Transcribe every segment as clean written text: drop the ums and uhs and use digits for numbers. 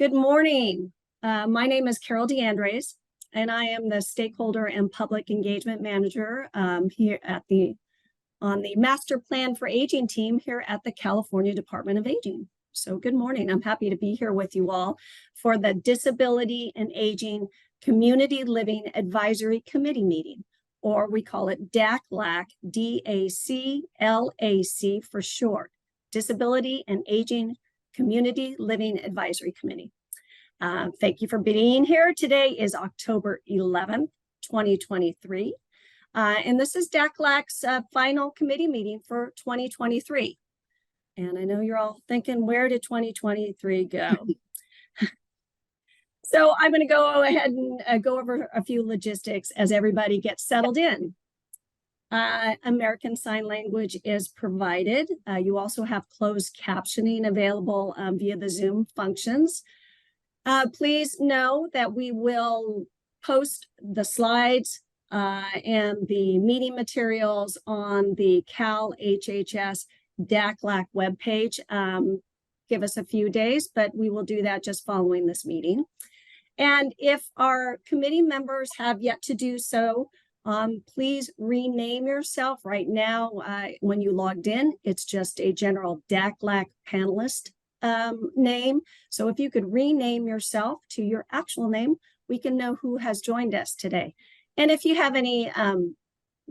Good morning. My name is Carol DeAndres, and I am the Stakeholder and Public Engagement Manager here at on the Master Plan for Aging team here at the California Department of Aging. So good morning. I'm happy to be here with you all for the Disability and Aging Community Living Advisory Committee meeting, or we call it DACLAC, D-A-C-L-A-C for short, Disability and Aging Community Living Advisory Committee. Thank you for being here. Today is October 11th, 2023. And this is DACLAC's final committee meeting for 2023. And I know you're all thinking, where did 2023 go? So I'm going to go ahead and go over a few logistics as everybody gets settled in. American Sign Language is provided. You also have closed captioning available via the Zoom functions. Please know that we will post the slides and the meeting materials on the Cal HHS DACLAC webpage. Give us a few days, but we will do that just following this meeting. And if our committee members have yet to do so, please rename yourself. Right now, when you logged in, it's just a general DACLAC panelist name. So if you could rename yourself to your actual name, we can know who has joined us today. And if you have any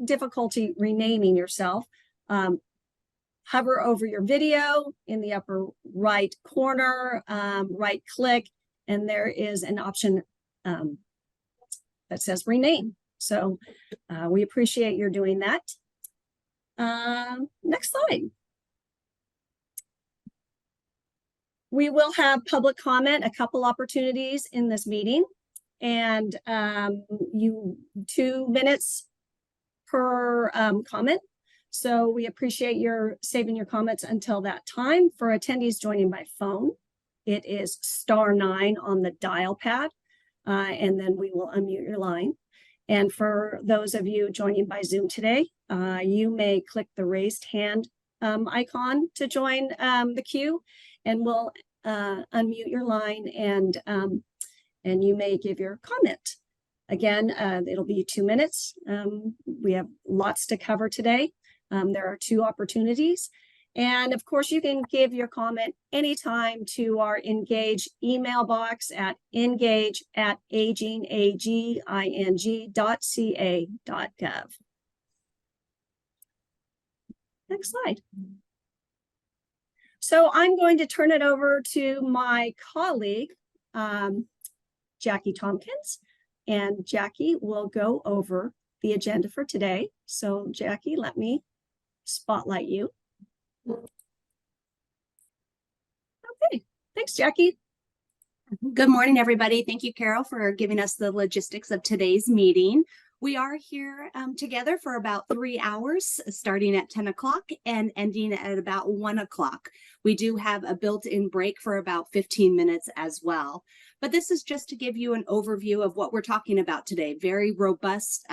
difficulty renaming yourself, hover over your video in the upper right corner, right click, and there is an option that says rename. So we appreciate your doing that. Next slide. We will have public comment, a couple opportunities in this meeting, and 2 minutes per comment. So we appreciate your saving your comments until that time. For attendees joining by phone, it is *9 on the dial pad, and then we will unmute your line. And for those of you joining by Zoom today, you may click the raised hand icon to join the queue, and we'll unmute your line and you may give your comment. Again, it'll be 2 minutes. We have lots to cover today. There are 2 opportunities. And of course, you can give your comment anytime to our Engage email box at engage@aging.ca.gov. Next slide. So I'm going to turn it over to my colleague, Jackie Tompkins, and Jackie will go over the agenda for today. So Jackie, let me spotlight you. Okay, thanks, Jackie. Good morning, everybody. Thank you, Carol, for giving us the logistics of today's meeting. We are here together for about 3 hours, starting at 10 o'clock and ending at about 1 o'clock. We do have a built-in break for about 15 minutes as well. But this is just to give you an overview of what we're talking about today. Very robust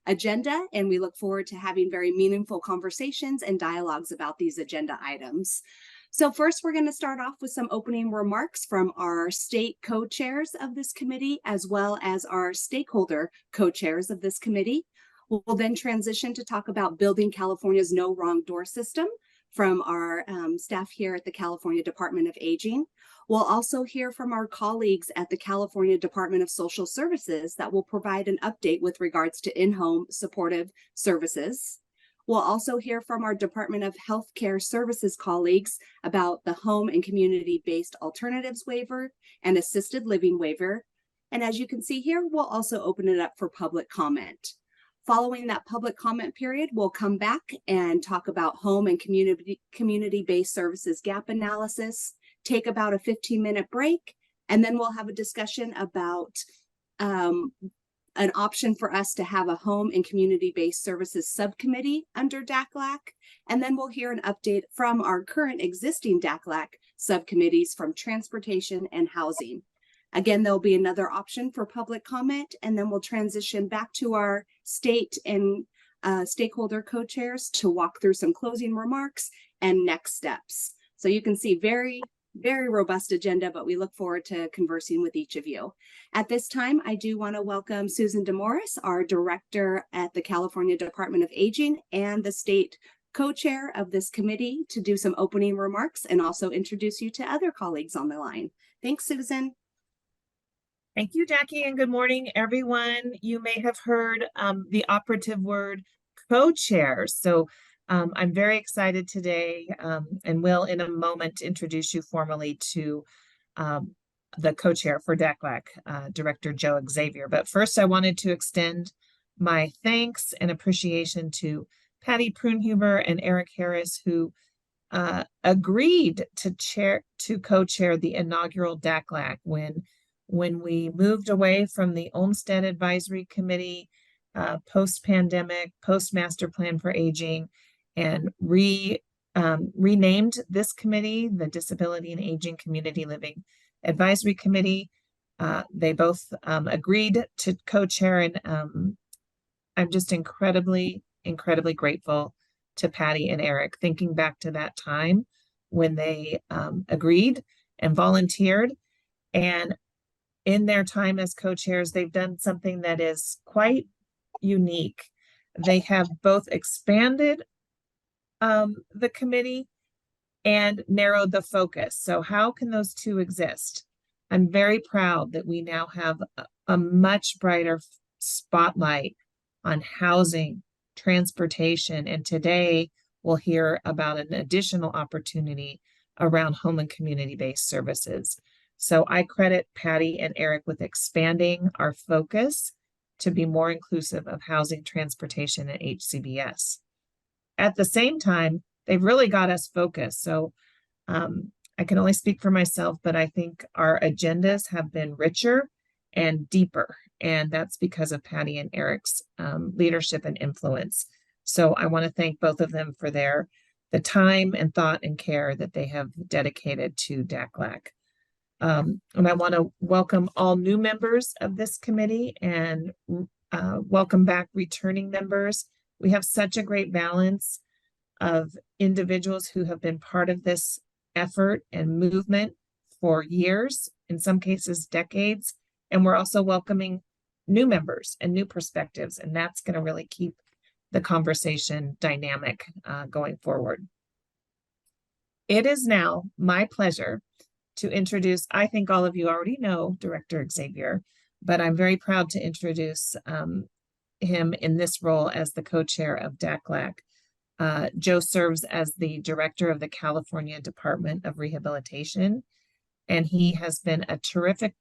agenda, and we look forward to having very meaningful conversations and dialogues about these agenda items. So first, we're going to start off with some opening remarks from our state co-chairs of this committee, as well as our stakeholder co-chairs of this committee. We'll then transition to talk about building California's No Wrong Door system from our staff here at the California Department of Aging. We'll also hear from our colleagues at the California Department of Social Services that will provide an update with regards to in-home supportive services. We'll also hear from our Department of Healthcare Services colleagues about the Home and Community-Based Alternatives Waiver and Assisted Living Waiver. And as you can see here, we'll also open it up for public comment. Following that public comment period, we'll come back and talk about home and community-based services gap analysis, take about a 15-minute break, and then we'll have a discussion about an option for us to have a home and community-based services subcommittee under DACLAC. And then we'll hear an update from our current existing DACLAC subcommittees from transportation and housing. Again, there'll be another option for public comment, and then we'll transition back to our state and stakeholder co-chairs to walk through some closing remarks and next steps. So you can see very very robust agenda, but we look forward to conversing with each of you. At this time, I do want to welcome Susan DeMorris, our director at the California Department of Aging and the state co-chair of this committee, to do some opening remarks and also introduce you to other colleagues on the line. Thanks, Susan. Thank you, Jackie, and good morning, everyone. You may have heard the operative word co-chair. So I'm very excited today and will in a moment introduce you formally to the co-chair for DACLAC, Director Joe Xavier. But first, I wanted to extend my thanks and appreciation to Patty Prunehuber and Eric Harris, who agreed to co-chair the inaugural DACLAC when we moved away from the Olmsted Advisory Committee, post-pandemic, post-master plan for aging, and renamed this committee the Disability and Aging Community Living Advisory Committee. They both agreed to co-chair, and I'm just incredibly grateful to Patty and Eric, thinking back to that time when they agreed and volunteered. And in their time as co-chairs, they've done something that is quite unique. They have both expanded the committee and narrowed the focus. So how can those two exist? I'm very proud that we now have a much brighter spotlight on housing, transportation, and today we'll hear about an additional opportunity around home and community-based services. So I credit Patty and Eric with expanding our focus to be more inclusive of housing, transportation, and HCBS. At the same time, they've really got us focused. So I can only speak for myself, but I think our agendas have been richer and deeper. And that's because of Patty and Eric's leadership and influence. So I want to thank both of them for the time and thought and care that they have dedicated to DACLAC. And I want to welcome all new members of this committee and welcome back returning members. We have such a great balance of individuals who have been part of this effort and movement for years, in some cases decades, and we're also welcoming new members and new perspectives, and that's going to really keep the conversation dynamic going forward. It is now my pleasure to introduce, I think all of you already know Director Xavier, but I'm very proud to introduce him in this role as the co-chair of DACLAC. Joe serves as the director of the California Department of Rehabilitation, and he has been a terrific,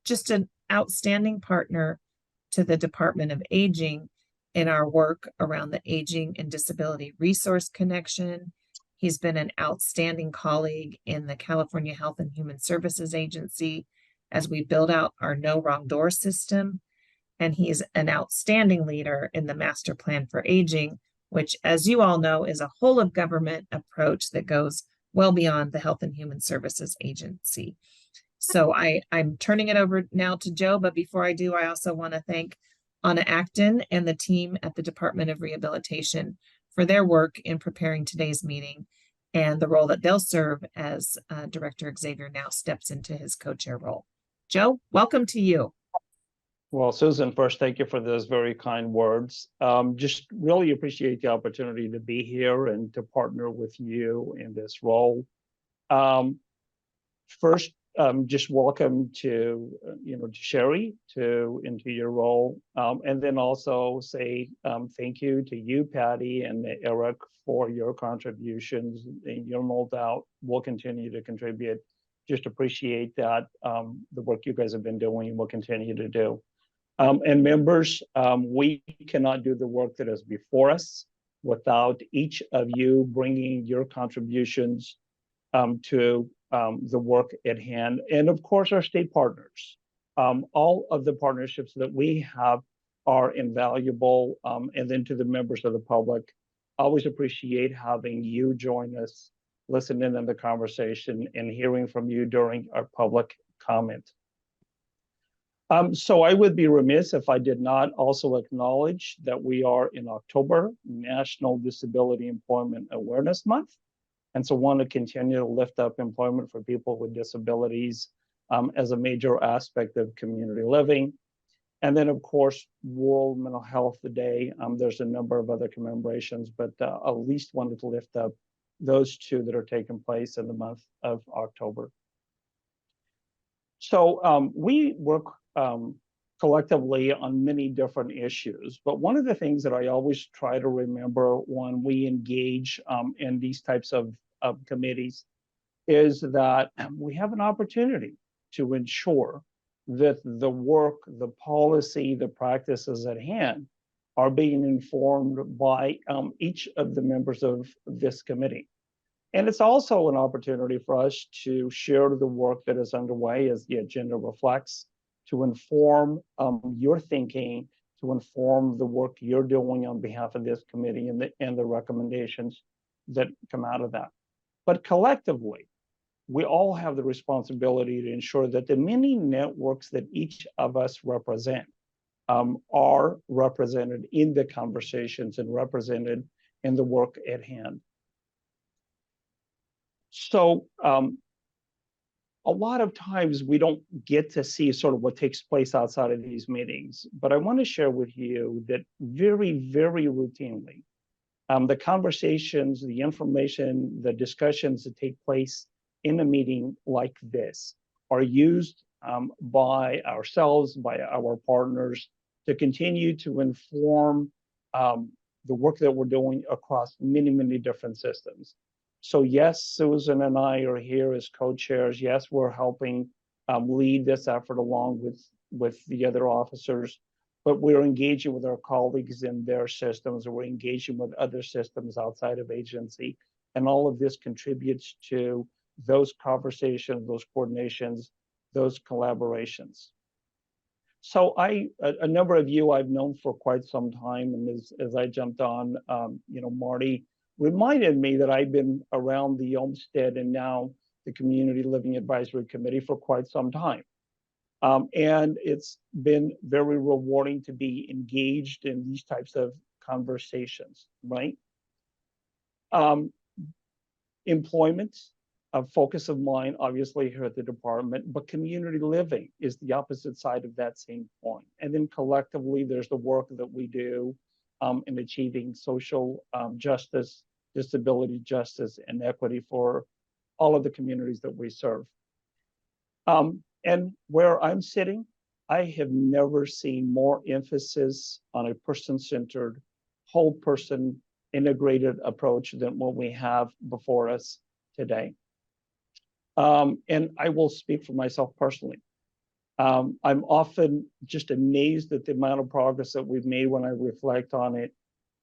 just an outstanding partner to the Department of Aging in our work around the Aging and Disability Resource Connection. He's been an outstanding colleague in the California Health and Human Services Agency as we build out our No Wrong Door system. And he's an outstanding leader in the Master Plan for Aging, which, as you all know, is a whole of government approach that goes well beyond the Health and Human Services Agency. So I'm turning it over now to Joe, but before I do, I also want to thank Anna Acton and the team at the Department of Rehabilitation for their work in preparing today's meeting and the role that they'll serve as Director Xavier now steps into his co-chair role. Joe, welcome to you. Well, Susan, first, thank you for those very kind words. Just really appreciate the opportunity to be here and to partner with you in this role. First, just welcome to Sherry into your role, and then also say thank you to you, Patty, and Eric for your contributions. And you're no doubt will continue to contribute. Just appreciate that the work you guys have been doing and will continue to do. And members, we cannot do the work that is before us without each of you bringing your contributions to the work at hand. And of course, our state partners. All of the partnerships that we have are invaluable. And then to the members of the public, always appreciate having you join us, listen in on the conversation, and hearing from you during our public comment. So I would be remiss if I did not also acknowledge that we are in October, National Disability Employment Awareness Month. And so want to continue to lift up employment for people with disabilities as a major aspect of community living. And then, of course, World Mental Health Day. There's a number of other commemorations, but at least wanted to lift up those two that are taking place in the month of October. So we work collectively on many different issues, but one of the things that I always try to remember when we engage in these types of committees is that we have an opportunity to ensure that the work, the policy, the practices at hand are being informed by each of the members of this committee. And it's also an opportunity for us to share the work that is underway as the agenda reflects, to inform your thinking, to inform the work you're doing on behalf of this committee and the recommendations that come out of that. But collectively, we all have the responsibility to ensure that the many networks that each of us represent are represented in the conversations and represented in the work at hand. So a lot of times we don't get to see sort of what takes place outside of these meetings, but I want to share with you that very, very routinely, the conversations, the information, the discussions that take place in a meeting like this are used by ourselves, by our partners, to continue to inform the work that we're doing across many, many different systems. So yes, Susan and I are here as co-chairs. Yes, we're helping lead this effort along with the other officers, but we're engaging with our colleagues in their systems, or we're engaging with other systems outside of agency. And all of this contributes to those conversations, those coordinations, those collaborations. So a number of you I've known for quite some time, and as I jumped on, Marty reminded me that I've been around the Olmsted and now the Community Living Advisory Committee for quite some time. And it's been very rewarding to be engaged in these types of conversations, right? Employment, a focus of mine, obviously, here at the department, but community living is the opposite side of that same coin. And then collectively, there's the work that we do in achieving social justice, disability justice, and equity for all of the communities that we serve. And where I'm sitting, I have never seen more emphasis on a person-centered, whole person integrated approach than what we have before us today. And I will speak for myself personally. I'm often just amazed at the amount of progress that we've made when I reflect on it,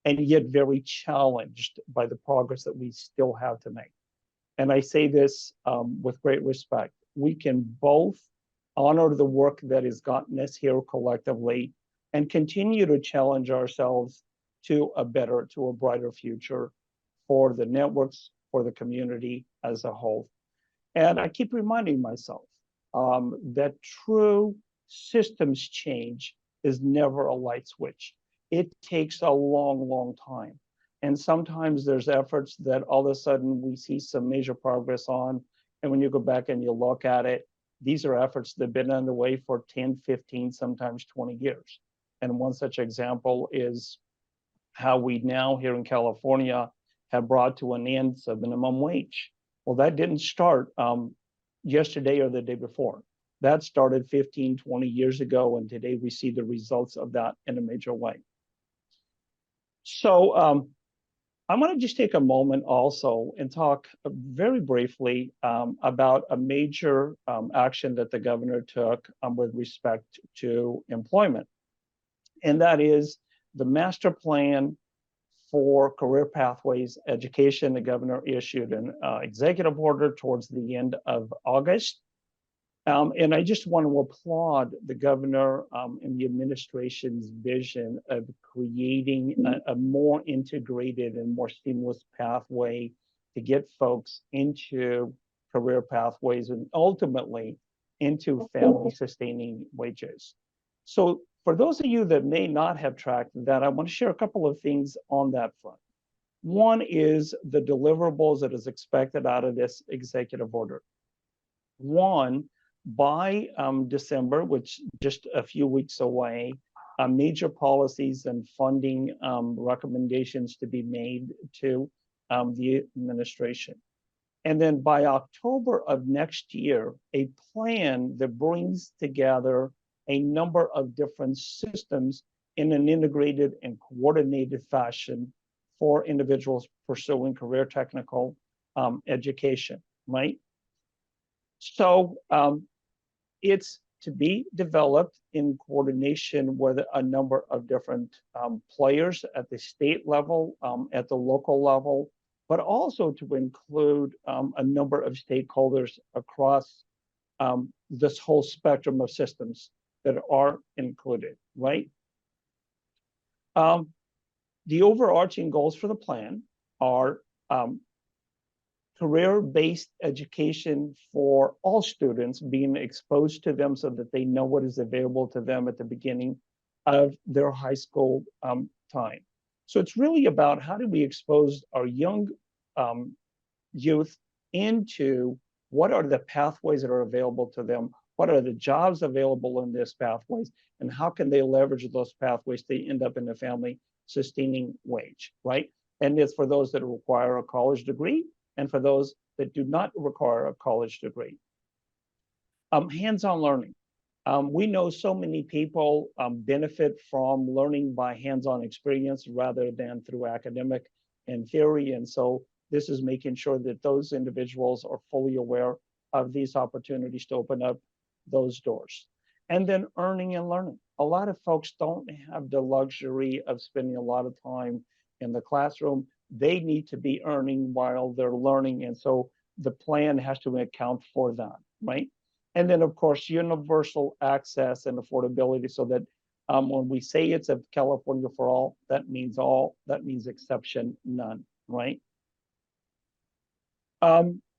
and yet very challenged by the progress that we still have to make. And I say this with great respect. We can both honor the work that has gotten us here collectively and continue to challenge ourselves to a better, to a brighter future for the networks, for the community as a whole. And I keep reminding myself that true systems change is never a light switch. It takes a long, long time. And sometimes there's efforts that all of a sudden we see some major progress on. And when you go back and you look at it, these are efforts that have been underway for 10, 15, sometimes 20 years. And one such example is how we now here in California have brought to an end the minimum wage. Well, that didn't start yesterday or the day before. That started 15, 20 years ago, and today we see the results of that in a major way. So I want to just take a moment also and talk very briefly about a major action that the governor took with respect to employment. And that is the master plan for career pathways education. The governor issued an executive order towards the end of August. And I just want to applaud the governor and the administration's vision of creating a more integrated and more seamless pathway to get folks into career pathways and ultimately into family sustaining wages. So for those of you that may not have tracked that, I want to share a couple of things on that front. One is the deliverables that is expected out of this executive order. One, by December, which just a few weeks away, major policies and funding recommendations to be made to the administration. And then by October of next year, a plan that brings together a number of different systems in an integrated and coordinated fashion for individuals pursuing career technical education, right? So it's to be developed in coordination with a number of different players at the state level, at the local level, but also to include a number of stakeholders across this whole spectrum of systems that are included, right? The overarching goals for the plan are career-based education for all students, being exposed to them so that they know what is available to them at the beginning of their high school time. So it's really about how do we expose our young youth into what are the pathways that are available to them, what are the jobs available in these pathways, and how can they leverage those pathways to end up in a family sustaining wage, right? And it's for those that require a college degree and for those that do not require a college degree. Hands-on learning. We know so many people benefit from learning by hands-on experience rather than through academic and theory. And so this is making sure that those individuals are fully aware of these opportunities to open up those doors. And then earning and learning. A lot of folks don't have the luxury of spending a lot of time in the classroom. They need to be earning while they're learning. And so the plan has to account for that, right? And then, of course, universal access and affordability so that when we say it's a California for all, that means exception none, right?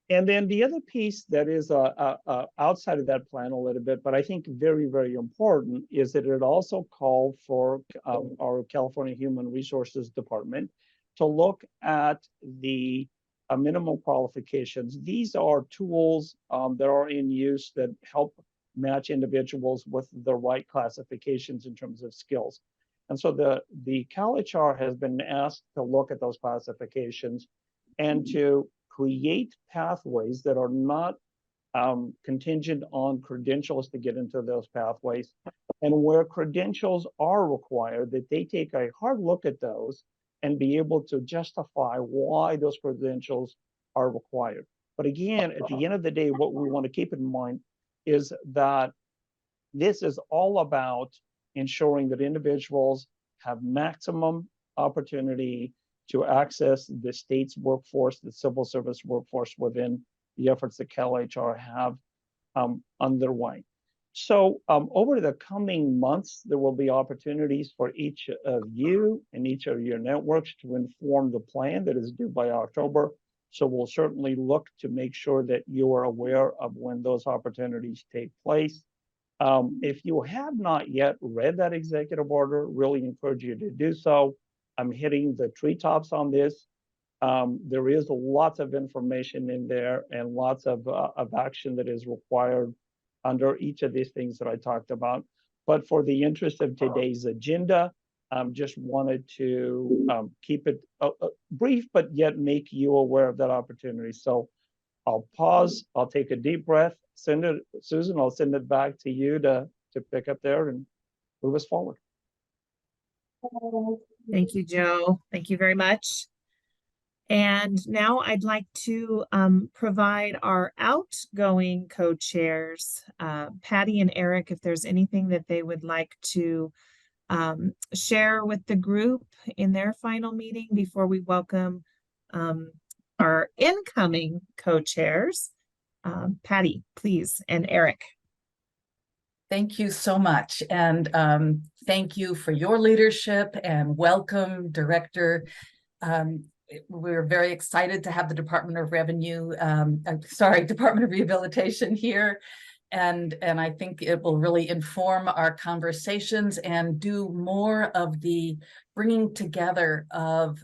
And then the other piece that is outside of that plan a little bit, but I think very, very important, is that it also called for our California Human Resources Department to look at the minimum qualifications. These are tools that are in use that help match individuals with the right classifications in terms of skills. And so the CalHR has been asked to look at those classifications and to create pathways that are not contingent on credentials to get into those pathways. And where credentials are required, that they take a hard look at those and be able to justify why those credentials are required. But again, at the end of the day, what we want to keep in mind is that this is all about ensuring that individuals have maximum opportunity to access the state's workforce, the civil service workforce within the efforts that CalHR have underway. So over the coming months, there will be opportunities for each of you and each of your networks to inform the plan that is due by October. So we'll certainly look to make sure that you are aware of when those opportunities take place. If you have not yet read that executive order, really encourage you to do so. I'm hitting the treetops on this. There is lots of information in there and lots of action that is required under each of these things that I talked about. But for the interest of today's agenda, just wanted to keep it brief, but yet make you aware of that opportunity. So I'll pause, I'll take a deep breath, send it, Susan, I'll send it back to you to pick up there and move us forward. Thank you, Joe. Thank you very much. And now I'd like to provide our outgoing co-chairs, Patty and Eric, if there's anything that they would like to share with the group in their final meeting before we welcome our incoming co-chairs. Patty, please, and Eric. Thank you so much. And thank you for your leadership and welcome, Director. We're very excited to have the Department of Rehabilitation here. and I think it will really inform our conversations and do more of the bringing together of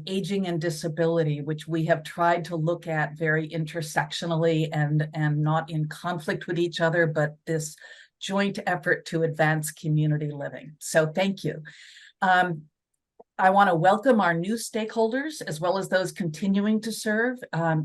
aging and disability, which we have tried to look at very intersectionally and not in conflict with each other, but this joint effort to advance community living. So thank you. I want to welcome our new stakeholders as well as those continuing to serve.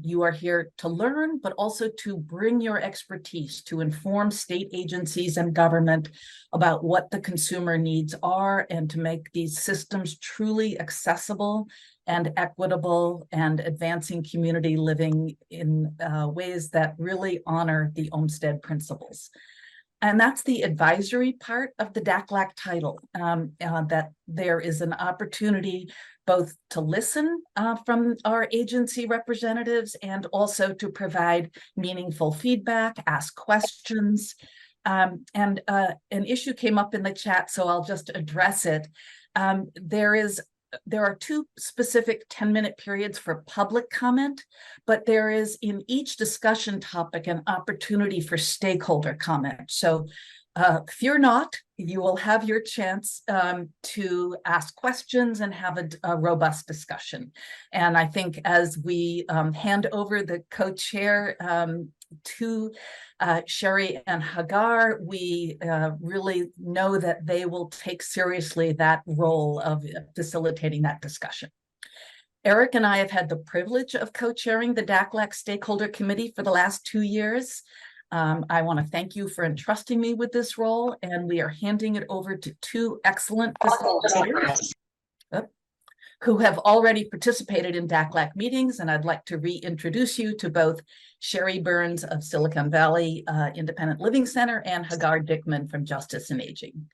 You are here to learn, but also to bring your expertise to inform state agencies and government about what the consumer needs are and to make these systems truly accessible and equitable and advancing community living in ways that really honor the Olmsted principles. And that's the advisory part of the DACLAC title, that there is an opportunity both to listen from our agency representatives and also to provide meaningful feedback, ask questions. And an issue came up in the chat, so I'll just address it. There are 2 specific 10-minute periods for public comment, but there is in each discussion topic an opportunity for stakeholder comment. So fear not, you will have your chance to ask questions and have a robust discussion. And I think as we hand over the co-chair to Sherry and Hagar, we really know that they will take seriously that role of facilitating that discussion. Eric and I have had the privilege of co-chairing the DACLAC Stakeholder Committee for the last 2 years. I want to thank you for entrusting me with this role, and we are handing it over to 2 excellent facilitators who have already participated in DACLAC meetings, and I'd like to reintroduce you to both Sherry Burns of Silicon Valley Independent Living Center and Hagar Dickman from Justice and Aging.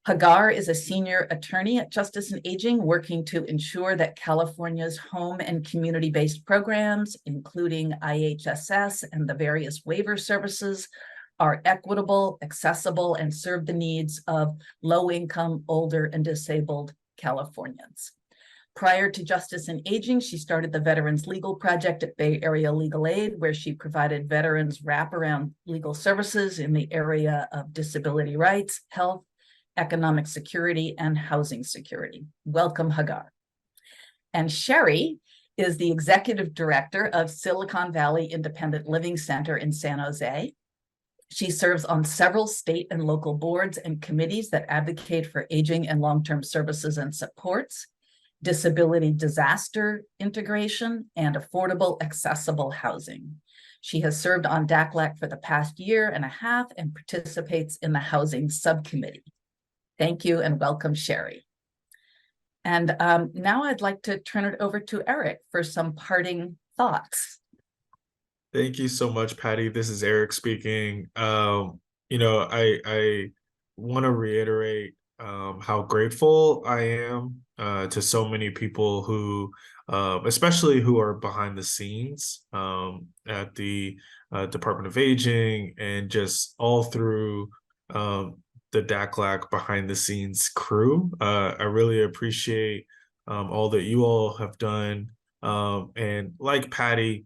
Hagar is a senior attorney at Justice and Aging, working to ensure that California's home and community-based programs, including IHSS and the various waiver services, are equitable, accessible, and serve the needs of low-income, older, and disabled Californians. Prior to Justice and Aging, she started the Veterans Legal Project at Bay Area Legal Aid, where she provided veterans wraparound legal services in the area of disability rights, health, economic security, and housing security. Welcome, Hagar. And Sherry is the executive director of Silicon Valley Independent Living Center in San Jose. She serves on several state and local boards and committees that advocate for aging and long-term services and supports, disability disaster integration, and affordable, accessible housing. She has served on DACLAC for the past 1.5 years and participates in the housing subcommittee. Thank you and welcome, Sherry. And now I'd like to turn it over to Eric for some parting thoughts. Thank you so much, Patty. This is Eric speaking. I want to reiterate how grateful I am to so many people who, especially who are behind the scenes at the Department of Aging and just all through the DACLAC behind the scenes crew. I really appreciate all that you all have done. And like Patty,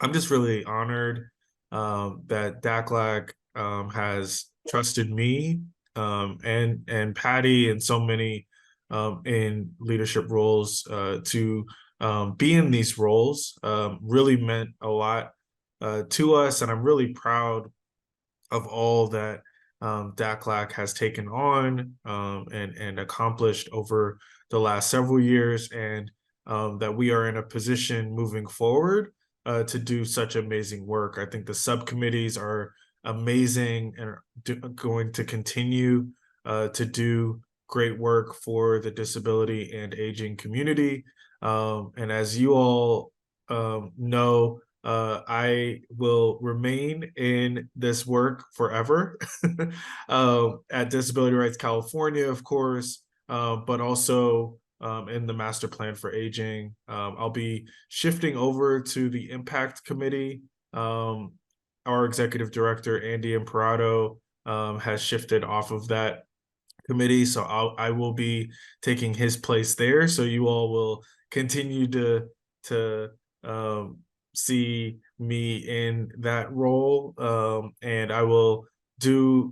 I'm just really honored that DACLAC has trusted me and Patty and so many in leadership roles to be in these roles. Really meant a lot to us, and I'm really proud of all that DACLAC has taken on and accomplished over the last several years, and that we are in a position moving forward to do such amazing work. I think the subcommittees are amazing and are going to continue to do great work for the disability and aging community. And as you all know, I will remain in this work forever at Disability Rights California, of course, but also in the Master Plan for Aging. I'll be shifting over to the Impact Committee. Our executive director, Andy Imparato, has shifted off of that committee, so I will be taking his place there. So you all will continue to see me in that role. And I will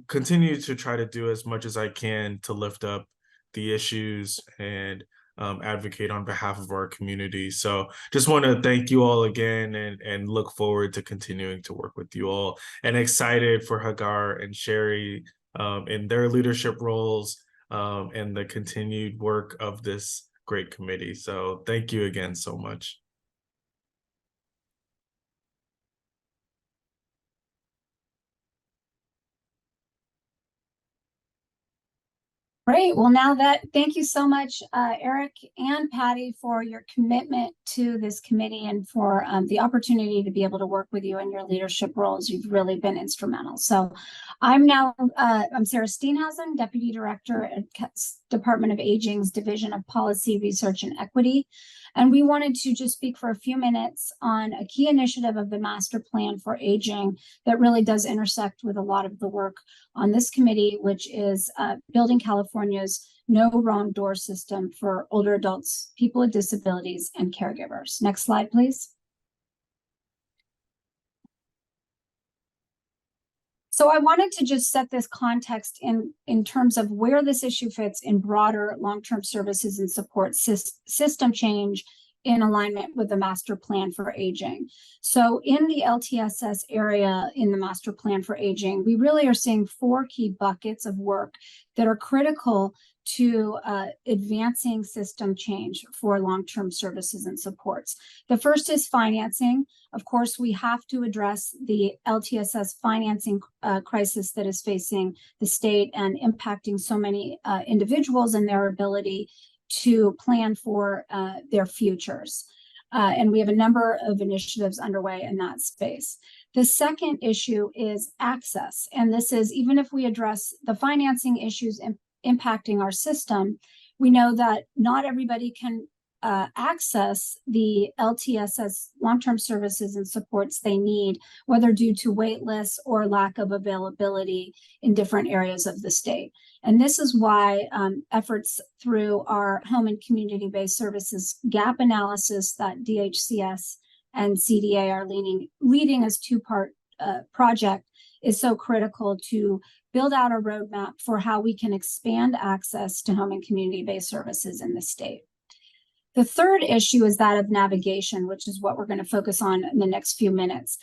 continue to try to do as much as I can to lift up the issues and advocate on behalf of our community. So just want to thank you all again and look forward to continuing to work with you all, and excited for Hagar and Sherry in their leadership roles and the continued work of this great committee. So thank you again so much. Great. Well, thank you so much, Eric and Patty, for your commitment to this committee and for the opportunity to be able to work with you in your leadership roles. You've really been instrumental. So I'm Sarah Steenhausen, Deputy Director at Department of Aging's Division of Policy, Research, and Equity. And we wanted to just speak for a few minutes on a key initiative of the Master Plan for Aging that really does intersect with a lot of the work on this committee, which is building California's no wrong door system for older adults, people with disabilities, and caregivers. Next slide, please. So I wanted to just set this context in terms of where this issue fits in broader long-term services and support system change in alignment with the Master Plan for Aging. So in the LTSS area in the Master Plan for Aging, we really are seeing 4 key buckets of work that are critical to advancing system change for long-term services and supports. The first is financing. Of course, we have to address the LTSS financing crisis that is facing the state and impacting so many individuals and their ability to plan for their futures. And we have a number of initiatives underway in that space. The second issue is access. And this is, even if we address the financing issues impacting our system, we know that not everybody can access the LTSS long-term services and supports they need, whether due to wait lists or lack of availability in different areas of the state. And this is why efforts through our home and community-based services gap analysis that DHCS and CDA are leading as two-part project is so critical to build out a roadmap for how we can expand access to home and community-based services in the state. The third issue is that of navigation, which is what we're going to focus on in the next few minutes.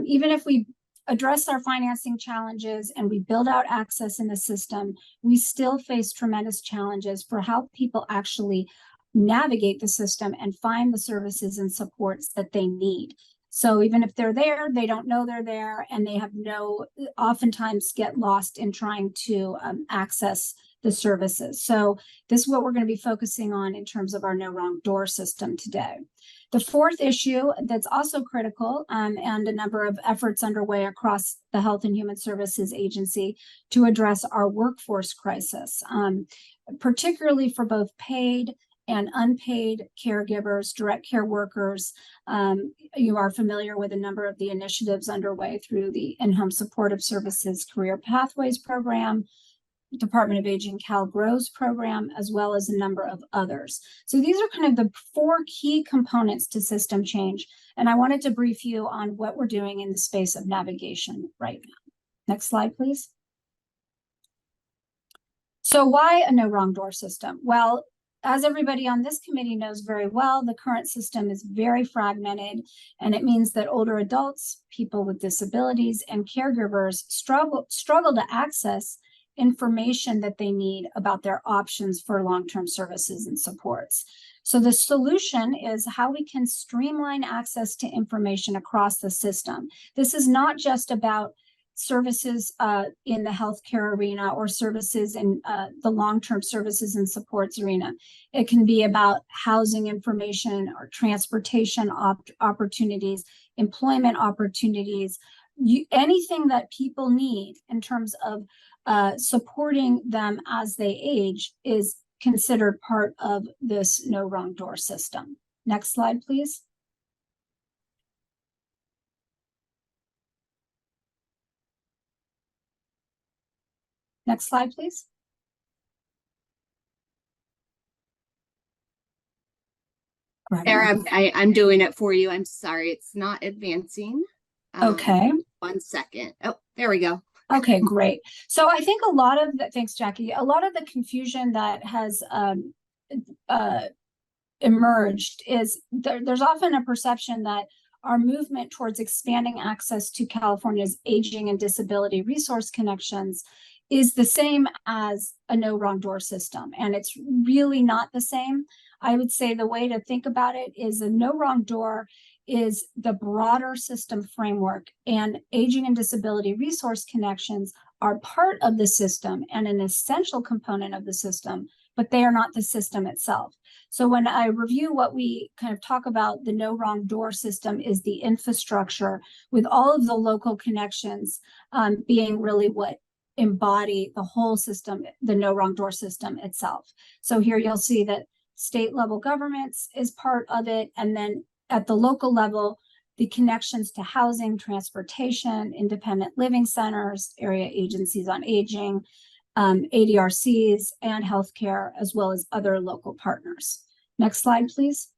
Even if we address our financing challenges and we build out access in the system, we still face tremendous challenges for how people actually navigate the system and find the services and supports that they need. So even if they're there, they don't know they're there, and they have oftentimes get lost in trying to access the services. So this is what we're going to be focusing on in terms of our no wrong door system today. The fourth issue that's also critical, and a number of efforts underway across the Health and Human Services Agency to address our workforce crisis, particularly for both paid and unpaid caregivers, direct care workers. You are familiar with a number of the initiatives underway through the In-Home Supportive Services Career Pathways Program, Department of Aging Cal Grows program, as well as a number of others. So these are kind of the 4 key components to system change. And I wanted to brief you on what we're doing in the space of navigation right now. Next slide, please. So why a no wrong door system? Well, as everybody on this committee knows very well, the current system is very fragmented, and it means that older adults, people with disabilities, and caregivers struggle to access information that they need about their options for long-term services and supports. So the solution is how we can streamline access to information across the system. This is not just about services in the healthcare arena or services in the long-term services and supports arena. It can be about housing information or transportation opportunities, employment opportunities, anything that people need in terms of supporting them as they age is considered part of this no wrong door system. Next slide, please. Next slide, please. Sarah, I'm doing it for you. I'm sorry, it's not advancing. Okay. 1 second. Oh, there we go. Okay, great. So I think a lot of the, thanks, Jackie. A lot of the confusion that has emerged is there's often a perception that our movement towards expanding access to California's aging and disability resource connections is the same as a no wrong door system. And it's really not the same. I would say the way to think about it is a no wrong door is the broader system framework, and aging and disability resource connections are part of the system and an essential component of the system, but they are not the system itself. So when I review what we kind of talk about, the no wrong door system is the infrastructure with all of the local connections being really what embody the whole system, the no wrong door system itself. So here you'll see that state level governments is part of it. And then at the local level, the connections to housing, transportation, independent living centers, area agencies on aging, ADRCs, and healthcare, as well as other local partners. Next slide, please.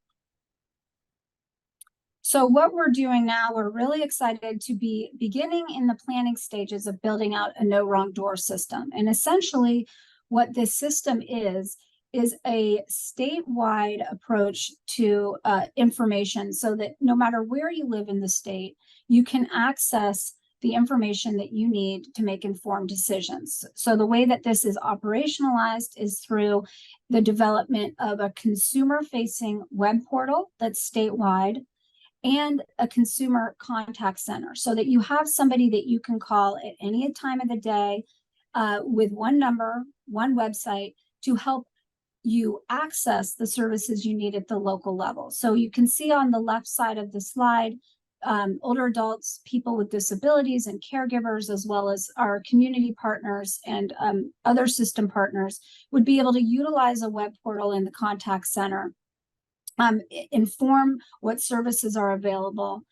So what we're doing now, we're really excited to be beginning in the planning stages of building out a no wrong door system. And essentially what this system is a statewide approach to information, so that no matter where you live in the state, you can access the information that you need to make informed decisions. So the way that this is operationalized is through the development of a consumer-facing web portal that's statewide and a consumer contact center, so that you have somebody that you can call at any time of the day with one number, one website, to help you access the services you need at the local level. So you can see on the left side of the slide, older adults, people with disabilities, and caregivers, as well as our community partners and other system partners, would be able to utilize a web portal in the contact center, inform what services are available.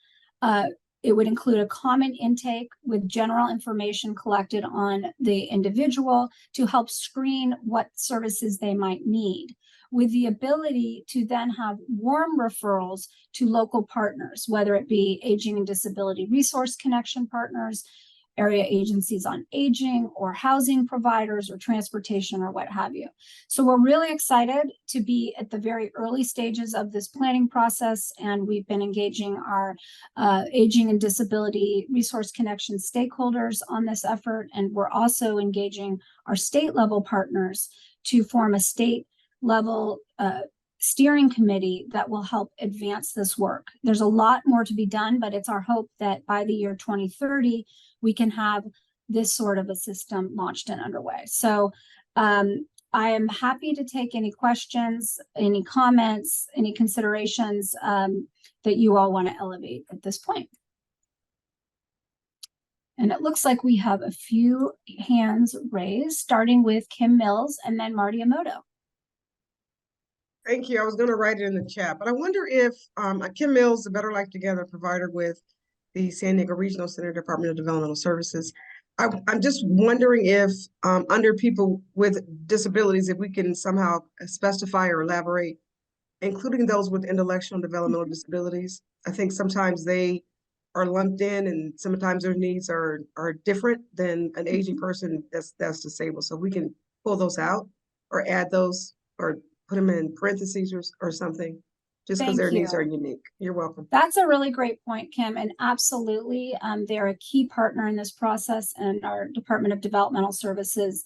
It would include a common intake with general information collected on the individual to help screen what services they might need, with the ability to then have warm referrals to local partners, whether it be aging and disability resource connection partners, area agencies on aging, or housing providers, or transportation, or what have you. So we're really excited to be at the very early stages of this planning process, and we've been engaging our aging and disability resource connection stakeholders on this effort, and we're also engaging our state level partners to form a state level steering committee that will help advance this work. There's a lot more to be done, but it's our hope that by the year 2030, we can have this sort of a system launched and underway. So I am happy to take any questions, any comments, any considerations that you all want to elevate at this point. And it looks like we have a few hands raised, starting with Kim Mills and then Marty Emoto. Thank you. I was going to write it in the chat, but I wonder if Kim Mills, the Better Life Together provider with the San Diego Regional Center Department of Developmental Services. I'm just wondering if under people with disabilities, if we can somehow specify or elaborate, including those with intellectual and developmental disabilities. I think sometimes they are lumped in, and sometimes their needs are different than an aging person that's disabled. So we can pull those out or add those or put them in parentheses or something, just because their needs are unique. You're welcome. That's a really great point, Kim. And absolutely, they're a key partner in this process, and our Department of Developmental Services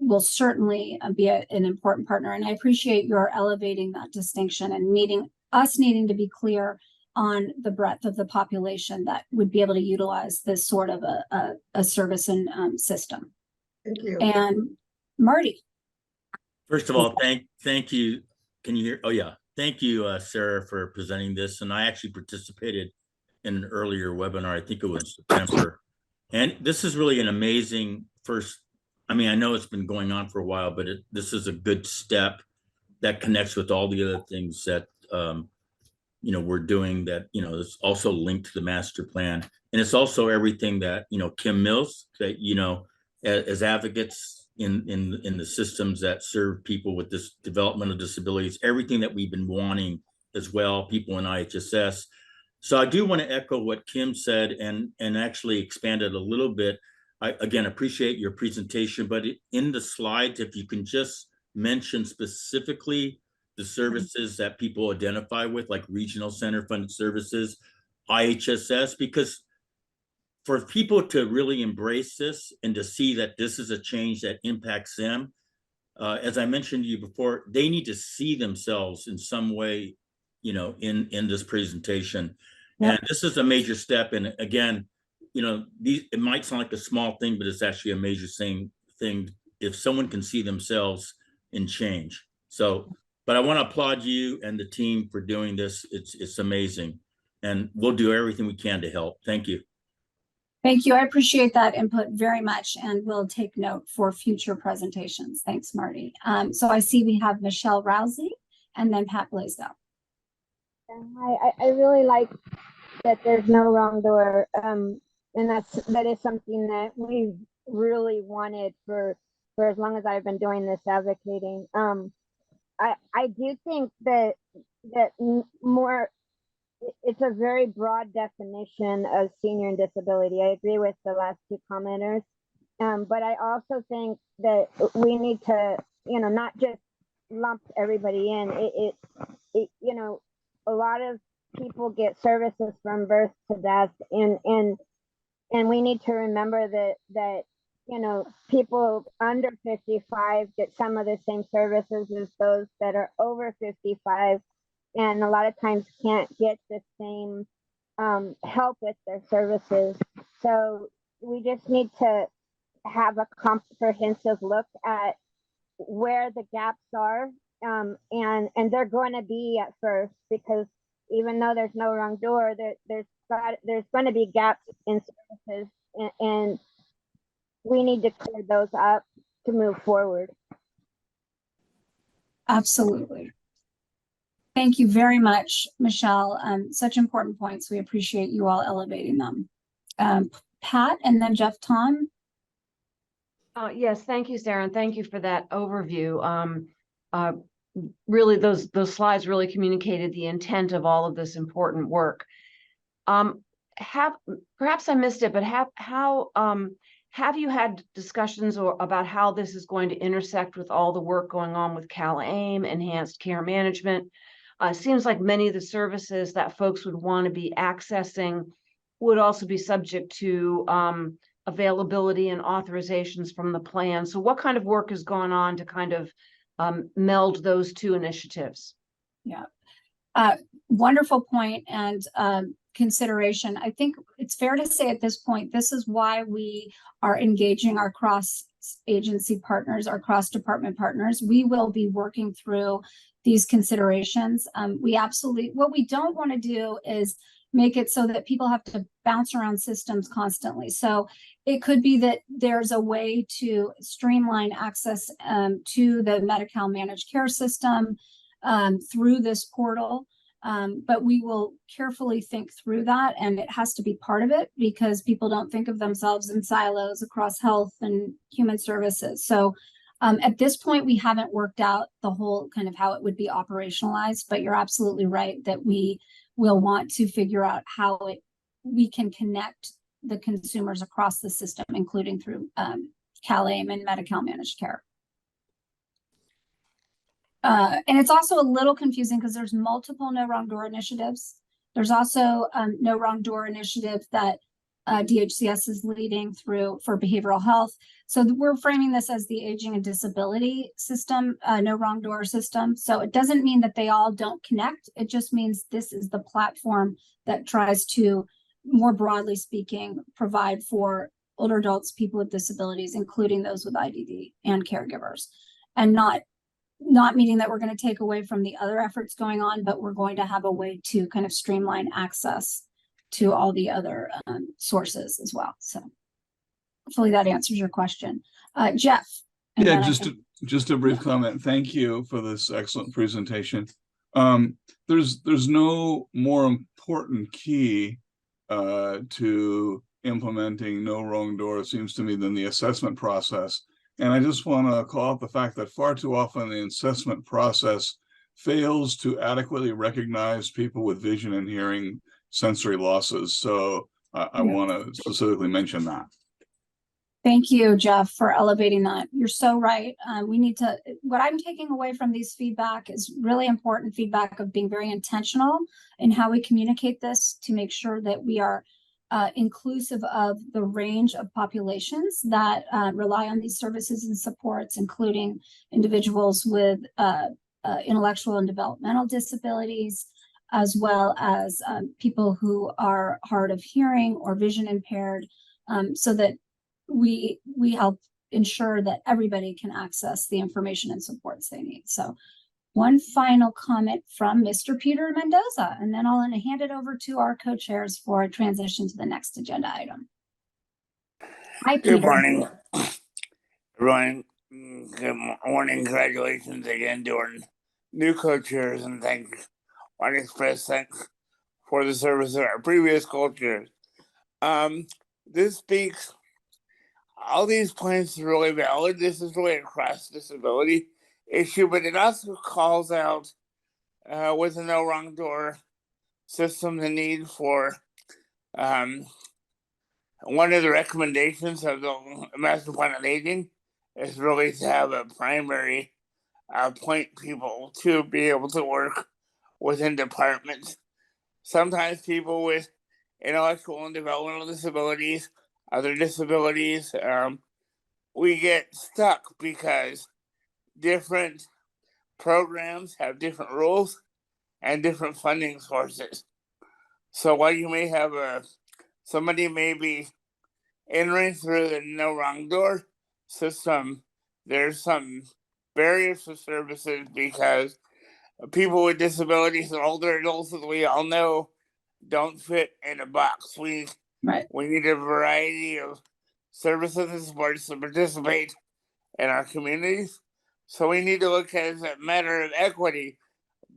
will certainly be an important partner. And I appreciate your elevating that distinction and needing to be clear on the breadth of the population that would be able to utilize this sort of a service and system. Thank you. And Marty. First of all, thank you. Can you hear? Oh yeah. Thank you, Sarah, for presenting this. And I actually participated in an earlier webinar. I think it was September. And this is really an amazing first. I mean, I know it's been going on for a while, but this is a good step that connects with all the other things that, we're doing that, is also linked to the master plan. And it's also everything that, Kim Mills, that, as advocates in the systems that serve people with this developmental disabilities, everything that we've been wanting as well, people in IHSS. So I do want to echo what Kim said and actually expand it a little bit. I, again, appreciate your presentation, but in the slides, if you can just mention specifically the services that people identify with, like regional center funded services, IHSS, because for people to really embrace this and to see that this is a change that impacts them, as I mentioned to you before, they need to see themselves in some way, you know, in this presentation. Yep. And this is a major step. And again, you know, it might sound like a small thing, but it's actually a major thing if someone can see themselves in change. So, but I want to applaud you and the team for doing this. It's amazing. And we'll do everything we can to help. Thank you. Thank you. I appreciate that input very much, and we'll take note for future presentations. Thanks, Marty. So I see we have Michelle Rousey and then Pat Blaisdell. Hi, I really like that there's no wrong door, and that is something that we've really wanted for as long as I've been doing this advocating. I do think that more. It's a very broad definition of senior and disability. I agree with the last two commenters, but I also think that we need to, you know, not just lump everybody in. You know, a lot of people get services from birth to death, and we need to remember that you know, people under 55 get some of the same services as those that are over 55. And a lot of times can't get the same help with their services. So we just need to have a comprehensive look at where the gaps are. And they're going to be at first, because even though there's no wrong door, there's going to be gaps in services, and we need to clear those up to move forward. Absolutely. Thank you very much, Michelle. Such important points. We appreciate you all elevating them. Pat and then Jeff Tom. Yes, thank you, Sarah, and thank you for that overview. Really, those slides really communicated the intent of all of this important work. Perhaps I missed it, but have you had discussions about how this is going to intersect with all the work going on with CalAIM, enhanced care management? Seems like many of the services that folks would want to be accessing would also be subject to availability and authorizations from the plan. So what kind of work has gone on to kind of meld those two initiatives? Yeah, wonderful point and consideration. I think it's fair to say at this point, this is why we are engaging our cross-agency partners, our cross-department partners. We will be working through these considerations. What we don't want to do is make it so that people have to bounce around systems constantly. So it could be that there's a way to streamline access to the Medi-Cal managed care system through this portal. But we will carefully think through that, and it has to be part of it, because people don't think of themselves in silos across health and human services. So at this point, we haven't worked out the whole kind of how it would be operationalized, but you're absolutely right that we will want to figure out how we can connect the consumers across the system, including through CalAIM and Medi-Cal managed care. And it's also a little confusing because there's multiple no wrong door initiatives. There's also no wrong door initiative that DHCS is leading through for behavioral health. So we're framing this as the aging and disability system, no wrong door system. So it doesn't mean that they all don't connect. It just means this is the platform that tries to, more broadly speaking, provide for older adults, people with disabilities, including those with IDD and caregivers, and not meaning that we're going to take away from the other efforts going on, but we're going to have a way to kind of streamline access to all the other sources as well. So hopefully that answers your question. Jeff. Yeah, just a brief comment. Thank you for this excellent presentation. There's no more important key to implementing no wrong door, it seems to me, than the assessment process. And I just want to call out the fact that far too often the assessment process fails to adequately recognize people with vision and hearing sensory losses. So I want to specifically mention that. Thank you, Jeff, for elevating that. You're so right. We need to, what I'm taking away from these feedback is really important feedback of being very intentional in how we communicate this to make sure that we are inclusive of the range of populations that rely on these services and supports, including individuals with intellectual and developmental disabilities, as well as people who are hard of hearing or vision impaired, so that we help ensure that everybody can access the information and supports they need. So one final comment from Mr. Peter Mendoza, and then I'll hand it over to our co-chairs for a transition to the next agenda item. Hi, Peter. Good morning, everyone. Good morning. Congratulations again to our new co-chairs, and thanks. I want to express thanks for the service of our previous co-chairs. This speaks. All these points are really valid. This is really a cross-disability issue, but it also calls out with the no wrong door system the need for one of the recommendations of the Master Plan on Aging is really to have a primary point people to be able to work within departments. Sometimes people with intellectual and developmental disabilities, other disabilities, we get stuck because different programs have different rules and different funding sources. So while you may have somebody may be entering through the no wrong door system, there's some barriers to services because people with disabilities and older adults, as we all know, don't fit in a box. We need a variety of services and supports to participate in our communities. So we need to look at it as a matter of equity,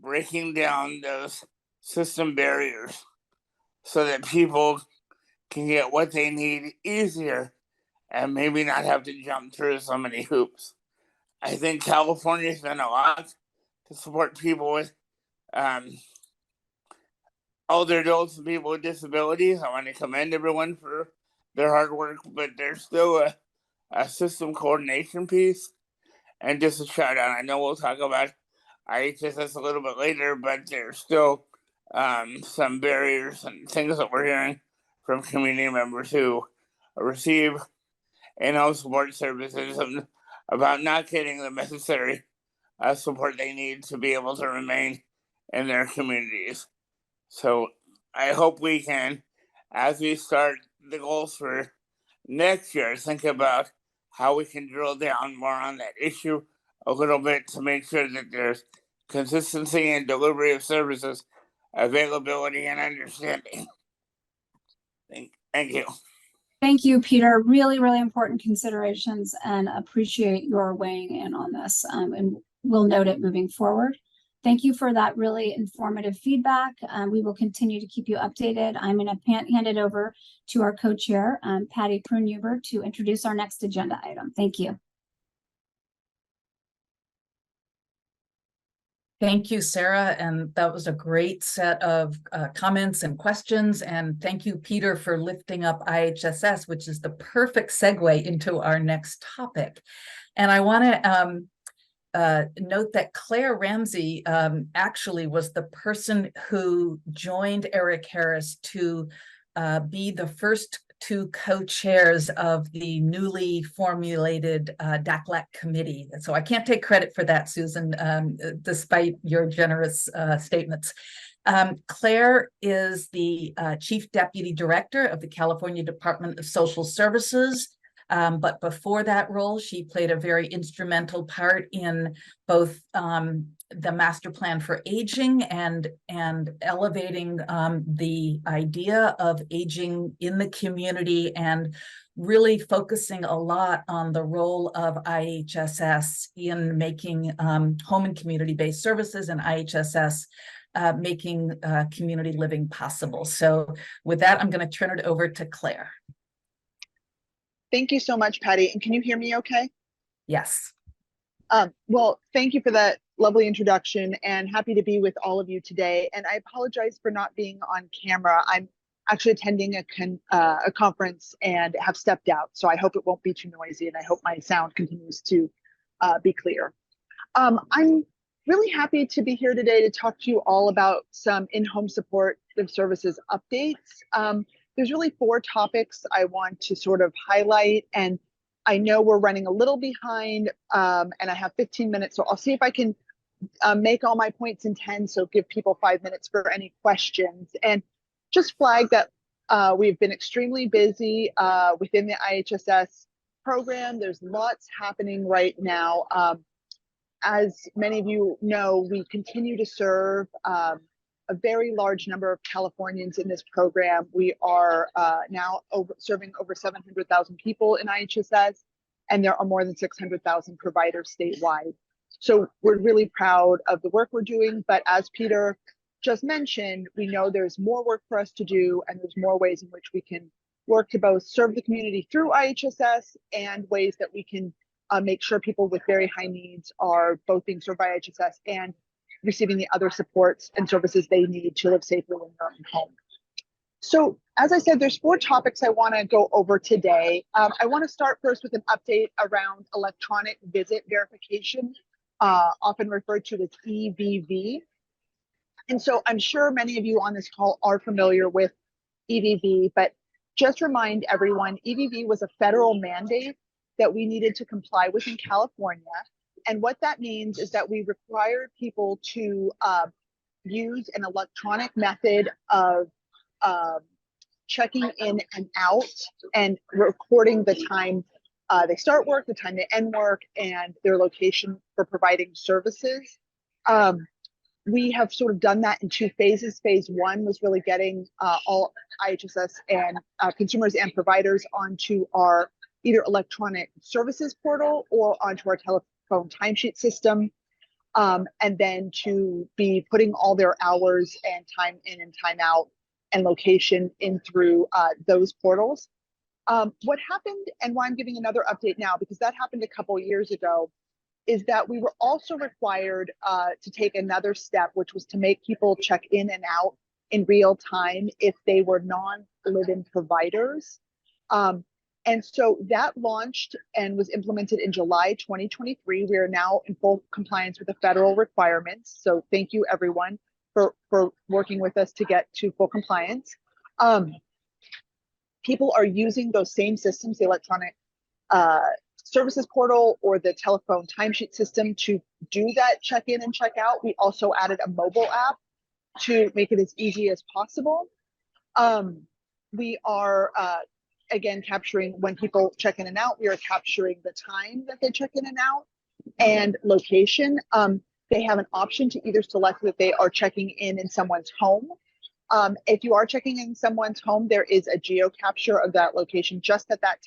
breaking down those system barriers so that people can get what they need easier and maybe not have to jump through so many hoops. I think California's done a lot to support people with older adults and people with disabilities. I want to commend everyone for their hard work, but there's still a system coordination piece. And just a shout out, I know we'll talk about IHSS a little bit later, but there's still some barriers and things that we're hearing from community members who receive in-home support services and about not getting the necessary support they need to be able to remain in their communities. So I hope we can, as we start the goals for next year, think about how we can drill down more on that issue a little bit to make sure that there's consistency and delivery of services, availability, and understanding. Thank you. Thank you, Peter. Really, really important considerations, and appreciate your weighing in on this. And we'll note it moving forward. Thank you for that really informative feedback. We will continue to keep you updated. I'm going to hand it over to our co-chair, Patty Prunehuber, to introduce our next agenda item. Thank you. Thank you, Sarah. And that was a great set of comments and questions. And thank you, Peter, for lifting up IHSS, which is the perfect segue into our next topic. And I want to note that Claire Ramsey actually was the person who joined Eric Harris to be the first two co-chairs of the newly formulated DACLAC committee. So I can't take credit for that, Susan, despite your generous statements. Claire is the Chief Deputy Director of the California Department of Social Services. But before that role, she played a very instrumental part in both the Master Plan for Aging and elevating the idea of aging in the community, and really focusing a lot on the role of IHSS in making home and community-based services, and IHSS making community living possible. So with that, I'm going to turn it over to Claire. Thank you so much, Patty. And can you hear me okay? Yes. Well, thank you for that lovely introduction, and happy to be with all of you today. And I apologize for not being on camera. I'm actually attending a conference and have stepped out, so I hope it won't be too noisy, and I hope my sound continues to be clear. I'm really happy to be here today to talk to you all about some in-home supportive services updates. There's really 4 topics I want to sort of highlight, and I know we're running a little behind, and I have 15 minutes, so I'll see if I can make all my points in 10, so give people 5 minutes for any questions. And just flag that we've been extremely busy within the IHSS program. There's lots happening right now. As many of you know, we continue to serve a very large number of Californians in this program. We are now serving over 700,000 people in IHSS, and there are more than 600,000 providers statewide. So we're really proud of the work we're doing, but as Peter just mentioned, we know there's more work for us to do, and there's more ways in which we can work to both serve the community through IHSS and ways that we can make sure people with very high needs are both being served by IHSS and receiving the other supports and services they need to live safely in their own home. So as I said, there's 4 topics I want to go over today. I want to start first with an update around electronic visit verification, often referred to as EVV. And so I'm sure many of you on this call are familiar with EVV, but just remind everyone, EVV was a federal mandate that we needed to comply with in California. And what that means is that we required people to use an electronic method of checking in and out and recording the time they start work, the time they end work, and their location for providing services. We have sort of done that in 2 phases. Phase 1 was really getting all IHSS and consumers and providers onto our either electronic services portal or onto our telephone timesheet system, and then to be putting all their hours and time in and time out and location in through those portals. What happened, and why I'm giving another update now, because that happened a couple years ago, is that we were also required to take another step, which was to make people check in and out in real time if they were non-live-in providers. And so that launched and was implemented in July 2023. We are now in full compliance with the federal requirements. So thank you everyone for working with us to get to full compliance. People are using those same systems, the electronic services portal or the telephone timesheet system, to do that check in and check out. We also added a mobile app to make it as easy as possible. We are again capturing when people check in and out. We are capturing the time that they check in and out and location. They have an option to either select that they are checking in someone's home. If you are checking in someone's home, there is a geo capture of that location just at that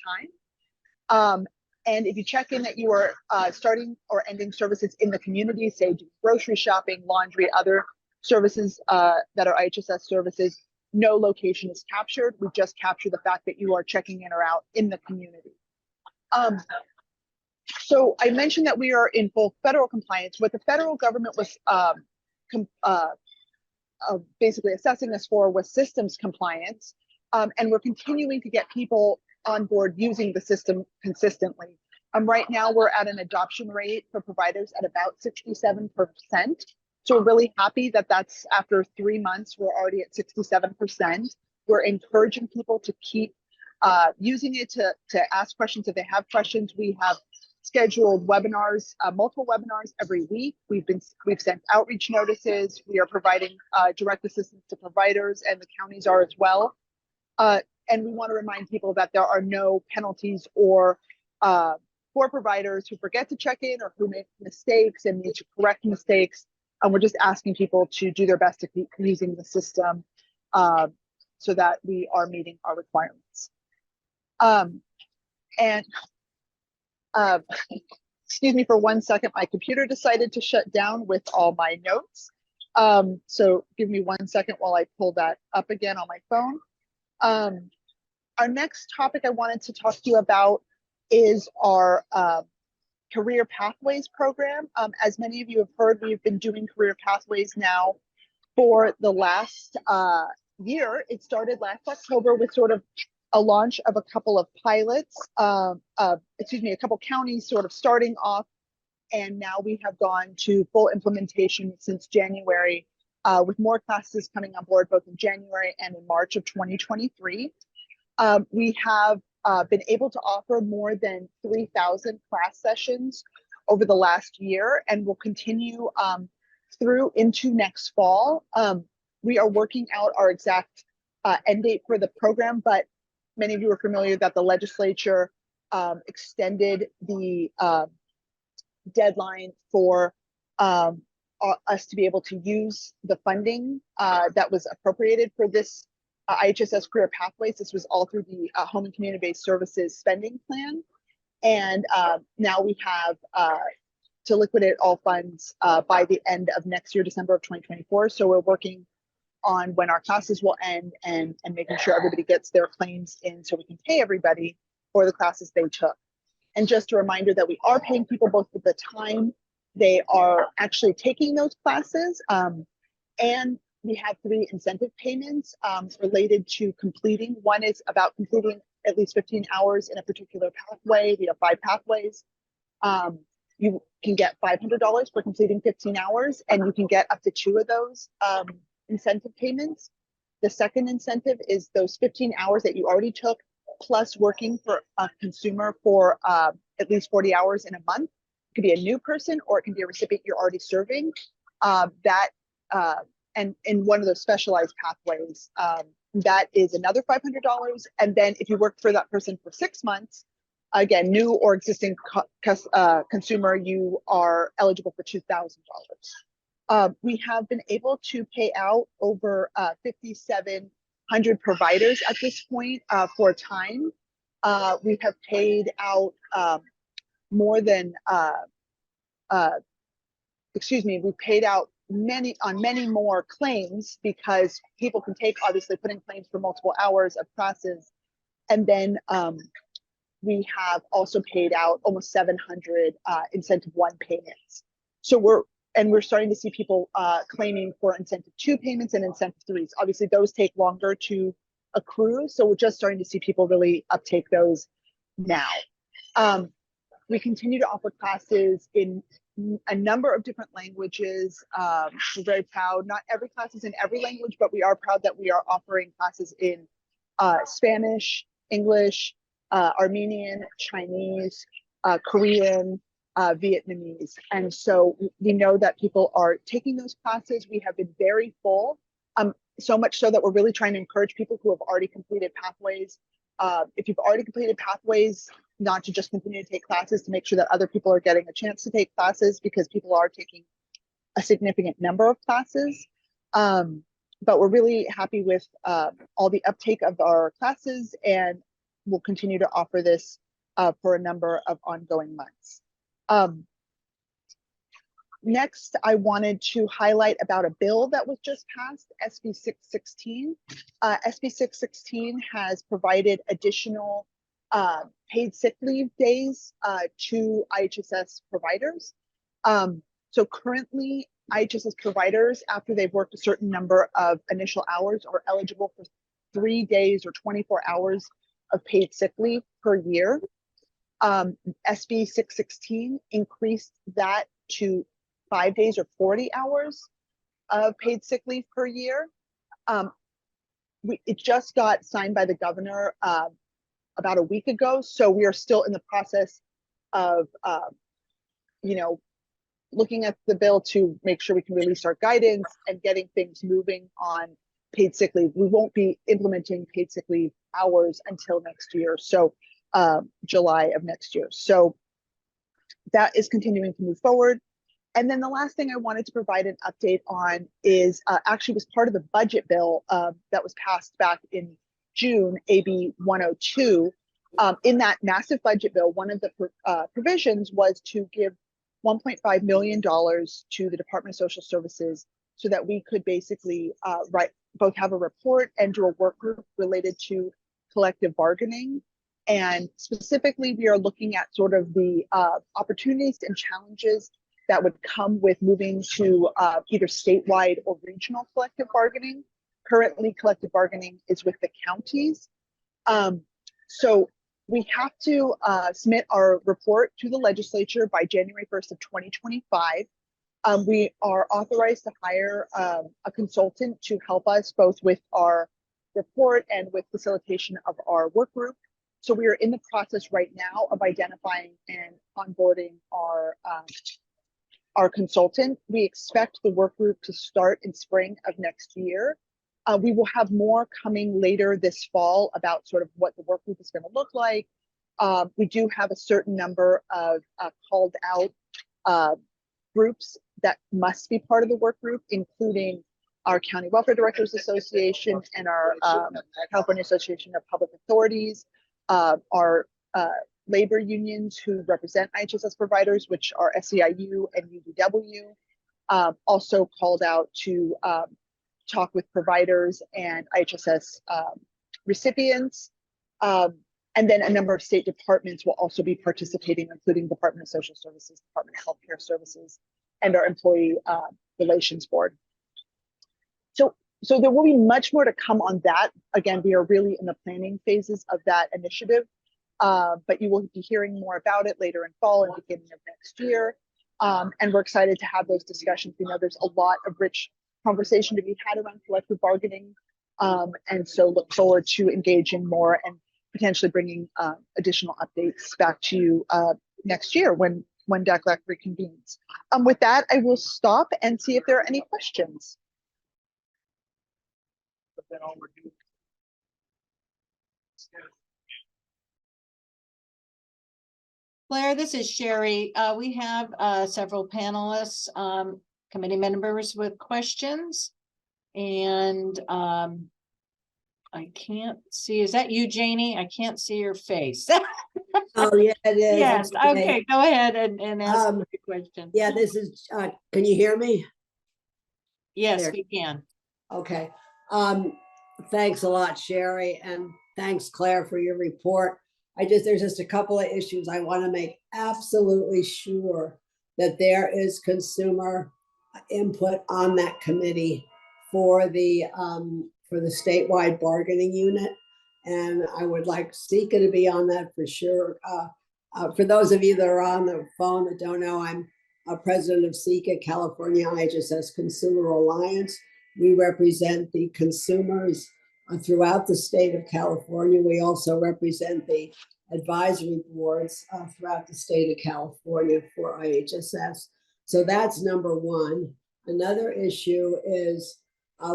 time. And if you check in that you are starting or ending services in the community, say grocery shopping, laundry, other services that are IHSS services, no location is captured. We just capture the fact that you are checking in or out in the community. So I mentioned that we are in full federal compliance. What the federal government was basically assessing us for was systems compliance. And we're continuing to get people on board using the system consistently. Right now, we're at an adoption rate for providers at about 67%. So we're really happy that that's after 3 months, we're already at 67%. We're encouraging people to keep using it to ask questions if they have questions. We have scheduled webinars, multiple webinars every week. We've sent outreach notices. We are providing direct assistance to providers, and the counties are as well. And we want to remind people that there are no penalties or for providers who forget to check in or who make mistakes and need to correct mistakes. And we're just asking people to do their best to keep using the system so that we are meeting our requirements. Excuse me for 1 second, my computer decided to shut down with all my notes. So give me 1 second while I pull that up again on my phone. Our next topic I wanted to talk to you about is our Career Pathways program. As many of you have heard, we've been doing Career Pathways now for the last year. It started last October with sort of a launch of a couple of pilots, a couple counties sort of starting off, and now we have gone to full implementation since January, with more classes coming on board both in January and in March of 2023. We have been able to offer more than 3,000 class sessions over the last year, and will continue through into next fall. We are working out our exact end date for the program, but many of you are familiar that the legislature extended the deadline for us to be able to use the funding that was appropriated for this IHSS Career Pathways. This was all through the Home and Community-Based Services spending plan. And now we have to liquidate all funds by the end of next year, December of 2024. So we're working on when our classes will end and making sure everybody gets their claims in so we can pay everybody for the classes they took. And just a reminder that we are paying people both at the time they are actually taking those classes, and we have 3 incentive payments related to completing. One is about completing at least 15 hours in a particular pathway. We have 5 pathways. You can get $500 for completing 15 hours, and you can get up to 2 of those incentive payments. The second incentive is those 15 hours that you already took, plus working for a consumer for at least 40 hours in a month. It could be a new person, or it can be a recipient you're already serving. And in one of those specialized pathways, that is another $500. And then if you work for that person for 6 months, again, new or existing consumer, you are eligible for $2,000. We have been able to pay out over 5,700 providers at this point for time. We have paid out more than, we paid out many more claims, because people can obviously put in claims for multiple hours of classes. And then we have also paid out almost 700 incentive 1 payments. So we're starting to see people claiming for incentive 2 payments and incentive 3s. Obviously those take longer to accrue, so we're just starting to see people really uptake those now. We continue to offer classes in a number of different languages. We're very proud. Not every class is in every language, but we are proud that we are offering classes in Spanish, English, Armenian, Chinese, Korean, Vietnamese. And so we know that people are taking those classes. We have been very full, so much so that we're really trying to encourage people who have already completed pathways. If you've already completed pathways, not to just continue to take classes, to make sure that other people are getting a chance to take classes, because people are taking a significant number of classes. But we're really happy with all the uptake of our classes, and we'll continue to offer this for a number of ongoing months. Next, I wanted to highlight about a bill that was just passed, SB 616. SB 616 has provided additional paid sick leave days to IHSS providers. So currently, IHSS providers, after they've worked a certain number of initial hours, are eligible for 3 days or 24 hours of paid sick leave per year. SB 616 increased that to 5 days or 40 hours of paid sick leave per year. It just got signed by the governor about a week ago, so we are still in the process of looking at the bill to make sure we can release our guidance and getting things moving on paid sick leave. We won't be implementing paid sick leave hours until next year, so July of next year. So that is continuing to move forward. And then the last thing I wanted to provide an update on is actually was part of the budget bill that was passed back in June, AB 102. In that massive budget bill, one of the provisions was to give $1.5 million to the Department of Social Services so that we could basically both have a report and do a work group related to collective bargaining. And specifically, we are looking at sort of the opportunities and challenges that would come with moving to either statewide or regional collective bargaining. Currently, collective bargaining is with the counties. So we have to submit our report to the legislature by January 1st of 2025. We are authorized to hire a consultant to help us both with our report and with facilitation of our work group. So we are in the process right now of identifying and onboarding our consultant. We expect the work group to start in spring of next year. We will have more coming later this fall about sort of what the work group is going to look like. We do have a certain number of called out groups that must be part of the work group, including our County Welfare Directors Association and our California Association of Public Authorities, our labor unions who represent IHSS providers, which are SEIU and UDW, also called out to talk with providers and IHSS recipients. And then a number of state departments will also be participating, including Department of Social Services, Department of Healthcare Services, and our Employee Relations Board. So there will be much more to come on that. Again, we are really in the planning phases of that initiative, but you will be hearing more about it later in fall and beginning of next year. And we're excited to have those discussions. We know there's a lot of rich conversation to be had around collective bargaining. And so look forward to engaging more and potentially bringing additional updates back to you next year when DACLAC reconvenes. With that, I will stop and see if there are any questions. Claire, this is Sherry. We have several panelists, committee members with questions. And I can't see, is that you, Janie? I can't see your face. Oh, yeah, it is. Yes, okay, go ahead and ask your question. Yeah, this is, can you hear me? Yes, There. we can. Okay. Thanks a lot, Sherry, and thanks, Claire, for your report. There's just a couple of issues I want to make absolutely sure that there is consumer input on that committee for the statewide bargaining unit. And I would like SECA to be on that for sure. For those of you that are on the phone that don't know, I'm a president of SECA, California IHSS Consumer Alliance. We represent the consumers throughout the state of California. We also represent the advisory boards throughout the state of California for IHSS. So that's number one. Another issue is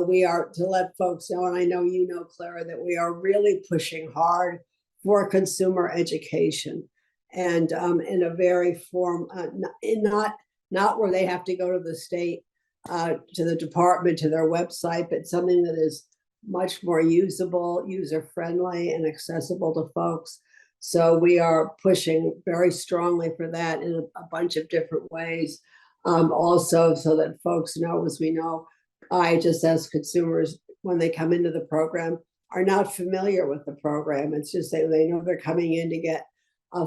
we are, to let folks know, and I know you know, Clara, that we are really pushing hard for consumer education, and in a very not where they have to go to the state, to the department, to their website, but something that is much more usable, user-friendly, and accessible to folks. So we are pushing very strongly for that in a bunch of different ways. Also, so that folks know, as we know, IHSS consumers, when they come into the program, are not familiar with the program. It's just they know they're coming in to get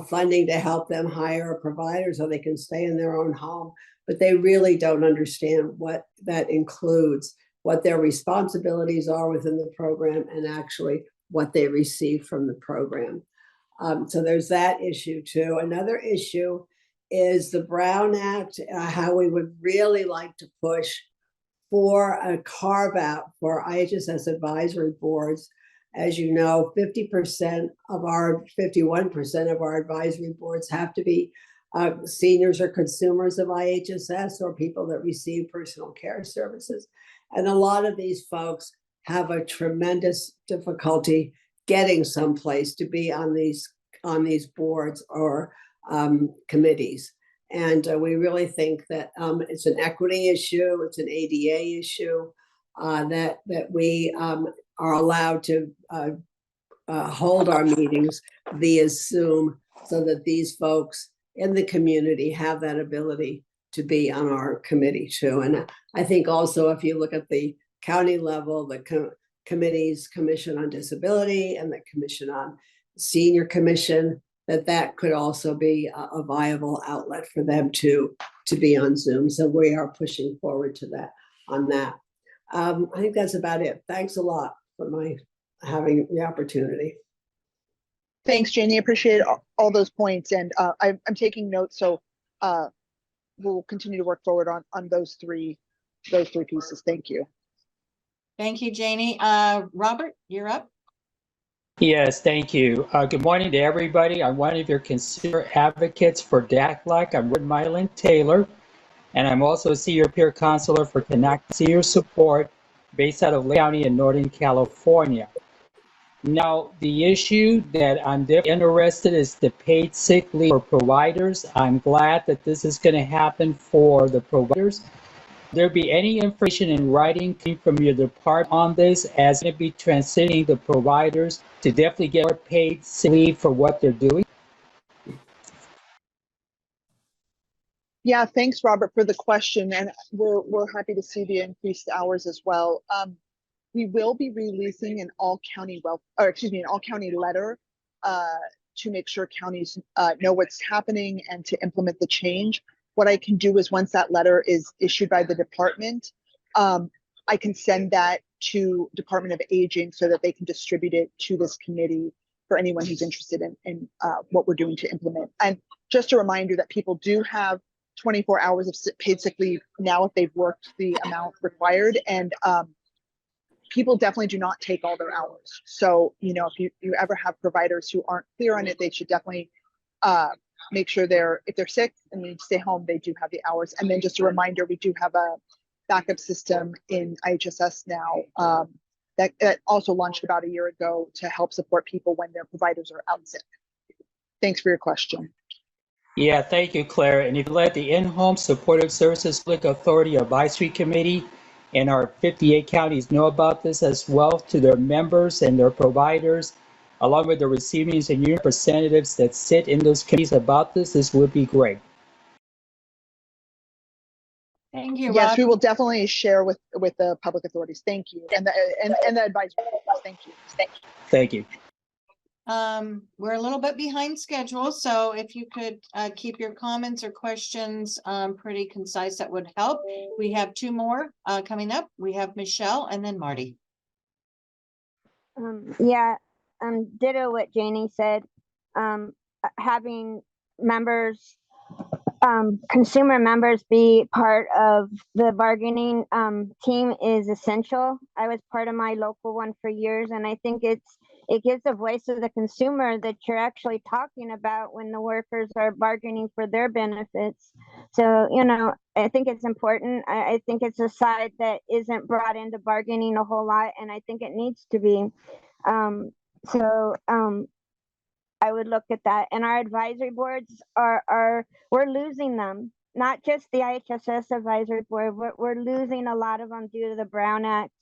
funding to help them hire a provider so they can stay in their own home, but they really don't understand what that includes, what their responsibilities are within the program, and actually what they receive from the program. So there's that issue too. Another issue is the Brown Act, how we would really like to push for a carve out for IHSS advisory boards. As you know, 51% of our advisory boards have to be seniors or consumers of IHSS or people that receive personal care services. And a lot of these folks have a tremendous difficulty getting someplace to be on these boards or committees. And we really think that it's an equity issue, it's an ADA issue, that we are allowed to hold our meetings via Zoom, so that these folks in the community have that ability to be on our committee too. And I think also, if you look at the county level, the committees, Commission on Disability and the Commission on senior commission, that could also be a viable outlet for them to be on Zoom. So we are pushing forward to that on that. I think that's about it. Thanks a lot for having the opportunity. Thanks, Janie. Appreciate all those points, and I'm taking notes. So we'll continue to work forward on those three pieces. Thank you. Thank you, Janie. Robert, you're up. Yes, thank you. Good morning to everybody. I'm one of your consumer advocates for DACLAC. I'm Wood Mylan Taylor, and I'm also a senior peer counselor for Connect Senior Support based out of Lake County in Northern California. Now, the issue that I'm interested in is the paid sick leave for providers. I'm glad that this is going to happen for the providers. There be any information in writing from your department on this, as it be transitioning the providers to definitely get more paid sick leave for what they're doing? Yeah, thanks, Robert, for the question, and we're happy to see the increased hours as well. We will be releasing an all county letter to make sure counties know what's happening and to implement the change. What I can do is, once that letter is issued by the department, I can send that to Department of Aging so that they can distribute it to this committee for anyone who's interested in what we're doing to implement. And just a reminder that people do have 24 hours of paid sick leave now if they've worked the amount required, and people definitely do not take all their hours. So, if you ever have providers who aren't clear on it, they should definitely make sure if they're sick and need to stay home, they do have the hours. And then just a reminder, we do have a backup system in IHSS now that also launched about a year ago to help support people when their providers are out sick. Thanks for your question. Yeah, thank you, Claire. And if you let the In-Home Supportive Services Public Authority Advisory Committee and our 58 counties know about this as well to their members and their providers, along with the receiving and union representatives that sit in those committees about this would be great. Thank you, Yes, Rob. we will definitely share with the public authorities. Thank you, and the advisory. Thank you. Thank you. We're a little bit behind schedule, so if you could keep your comments or questions pretty concise, that would help. We have two more coming up. We have Michelle and then Marty. Yeah, ditto what Janie said. Having members, consumer members be part of the bargaining team is essential. I was part of my local one for years, and I think it gives a voice to the consumer that you're actually talking about when the workers are bargaining for their benefits. So, I think it's important. I think it's a side that isn't brought into bargaining a whole lot, and I think it needs to be. I would look at that. And our advisory boards we're losing them. Not just the IHSS advisory board, we're losing a lot of them due to the Brown Act.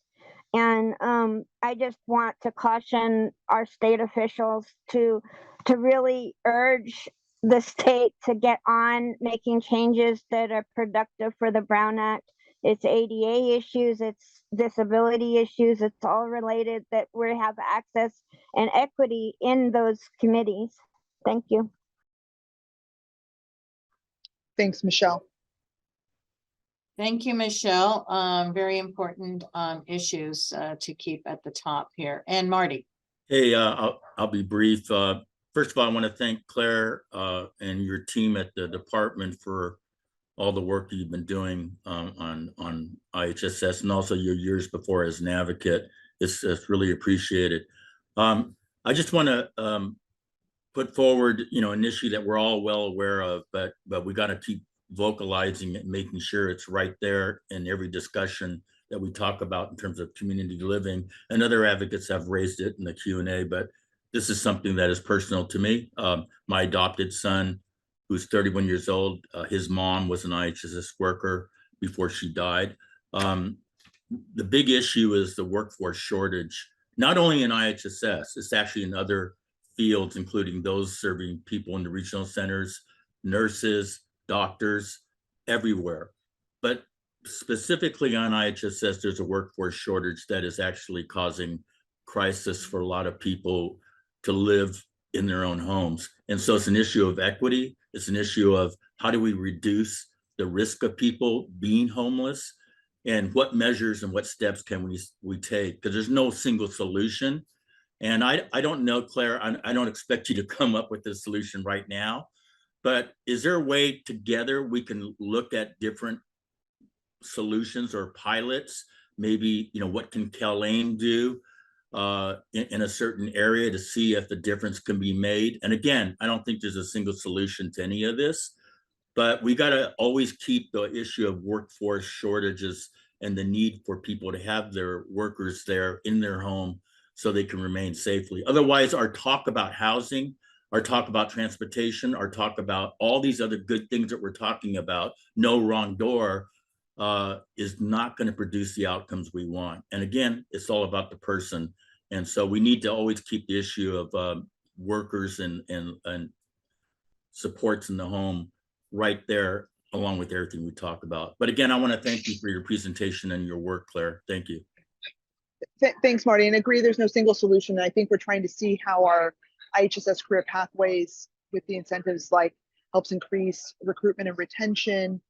And I just want to caution our state officials to really urge the state to get on making changes that are productive for the Brown Act. It's ADA issues, it's disability issues, it's all related, that we have access and equity in those committees. Thank you. Thanks, Michelle. Thank you, Michelle. Very important issues to keep at the top here. And Marty. Hey, I'll be brief. First of all, I want to thank Claire and your team at the department for all the work that you've been doing on IHSS, and also your years before as an advocate. It's really appreciated. I just want to put forward, an issue that we're all well aware of, but we got to keep vocalizing it, making sure it's right there in every discussion that we talk about in terms of community living. And other advocates have raised it in the Q&A, but this is something that is personal to me. My adopted son, who's 31 years old, his mom was an IHSS worker before she died. The big issue is the workforce shortage, not only in IHSS, it's actually in other fields, including those serving people in the regional centers, nurses, doctors, everywhere. But specifically on IHSS, there's a workforce shortage that is actually causing crisis for a lot of people to live in their own homes. And so it's an issue of equity. It's an issue of how do we reduce the risk of people being homeless, and what measures and what steps can we take? Because there's no single solution. And I don't know, Claire, I don't expect you to come up with a solution right now, but is there a way together we can look at different solutions or pilots? Maybe, what can CalAIM do in a certain area to see if the difference can be made? And again, I don't think there's a single solution to any of this, but we got to always keep the issue of workforce shortages and the need for people to have their workers there in their home so they can remain safely. Otherwise, our talk about housing, our talk about transportation, our talk about all these other good things that we're talking about, no wrong door, is not going to produce the outcomes we want. And again, it's all about the person. And so we need to always keep the issue of workers and supports in the home right there, along with everything we talk about. But again, I want to thank you for your presentation and your work, Claire. Thank you. Thanks, Marty, and agree there's no single solution. And I think we're trying to see how our IHSS career pathways with the incentives like helps increase recruitment and retention.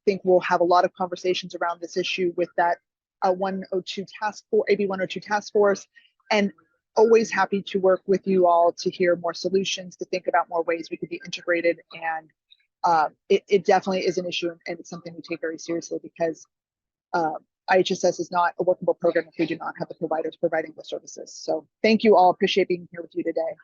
Think we'll have a lot of conversations around this issue with that 102 task force, AB 102 task force, and always happy to work with you all to hear more solutions, to think about more ways we could be integrated. And it definitely is an issue, and it's something we take very seriously, because IHSS is not a workable program if we do not have the providers providing the services. So thank you all. Appreciate being here with you today.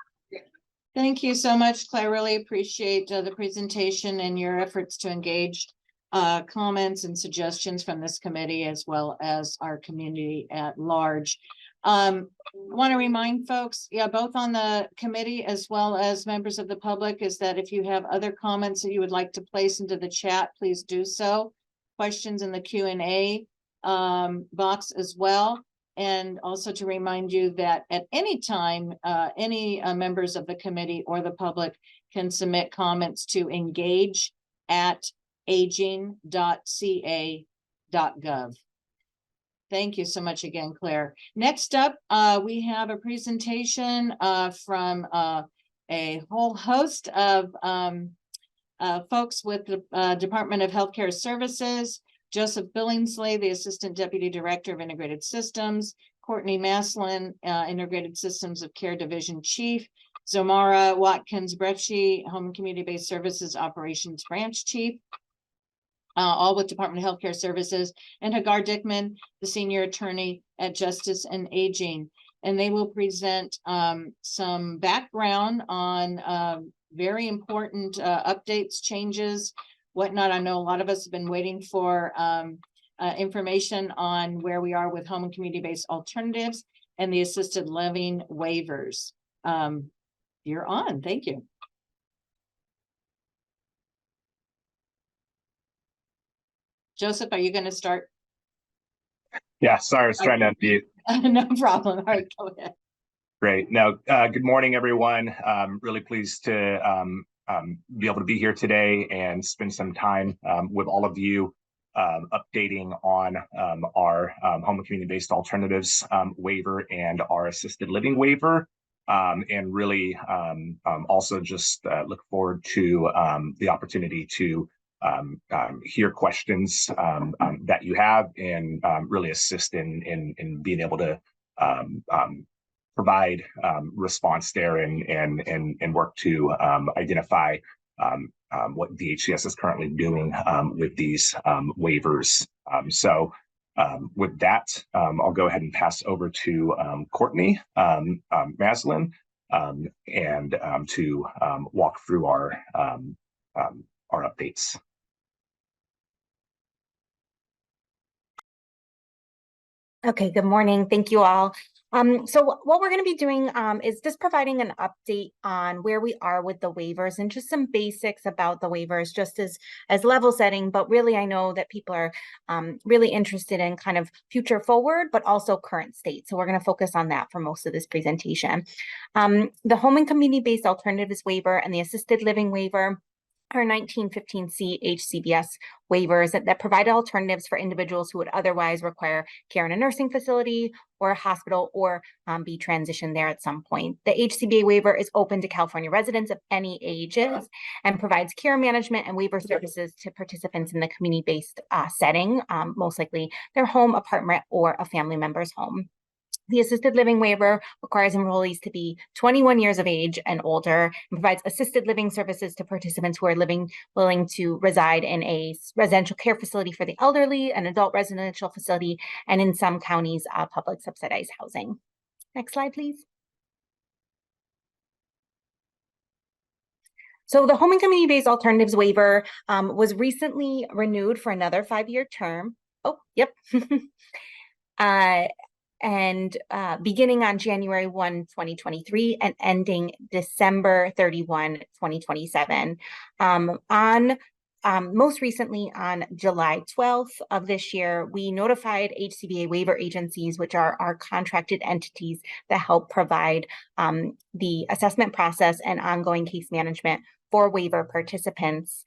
Thank you so much, Claire. Really appreciate the presentation and your efforts to engage comments and suggestions from this committee, as well as our community at large. Want to remind folks, both on the committee as well as members of the public, is that if you have other comments that you would like to place into the chat, please do so. Questions in the Q&A box as well. And also to remind you that at any time, any members of the committee or the public can submit comments to engage@aging.ca.gov. Thank you so much again, Claire. Next up, we have a presentation from a whole host of folks with the Department of Healthcare Services. Joseph Billingsley, the Assistant Deputy Director of Integrated Systems, Courtney Maslin, Integrated Systems of Care Division Chief, Zomara Watkins-Brecci, Home and Community-Based Services Operations Branch Chief, all with Department of Healthcare Services, and Hagar Dickman, the Senior Attorney at Justice and Aging. And they will present some background on very important updates, changes, whatnot. I know a lot of us have been waiting for information on where we are with home and community-based alternatives and the assisted living waivers. You're on. Thank you. Joseph, are you going to start? Yeah, sorry, I was trying to unmute. No problem. All right, go ahead. Great. Now, good morning, everyone. Really pleased to be able to be here today and spend some time with all of you updating on our home and community-based alternatives waiver and our assisted living waiver. And really also just look forward to the opportunity to hear questions that you have, and really assist in being able to provide response there and work to identify what DHCS is currently doing with these waivers. So with that, I'll go ahead and pass over to Courtney Maslin and to walk through our updates. Okay, good morning. Thank you all. So what we're going to be doing is just providing an update on where we are with the waivers and just some basics about the waivers, just as level setting. But really, I know that people are really interested in kind of future forward, but also current state. So we're going to focus on that for most of this presentation. The home and community-based alternatives waiver and the assisted living waiver or 1915C HCBS waivers that provide alternatives for individuals who would otherwise require care in a nursing facility or a hospital or be transitioned there at some point. The HCBA waiver is open to California residents of any ages and provides care management and waiver services to participants in the community-based setting, most likely their home, apartment, or a family member's home. The assisted living waiver requires enrollees to be 21 years of age and older and provides assisted living services to participants who are willing to reside in a residential care facility for the elderly, an adult residential facility, and in some counties, public subsidized housing. Next slide, please. So the Home and Community-Based Alternatives Waiver was recently renewed for another 5-year term. Oh, yep. And beginning on January 1, 2023 and ending December 31, 2027. Most recently on July 12th of this year, we notified HCBA waiver agencies, which are our contracted entities that help provide the assessment process and ongoing case management for waiver participants,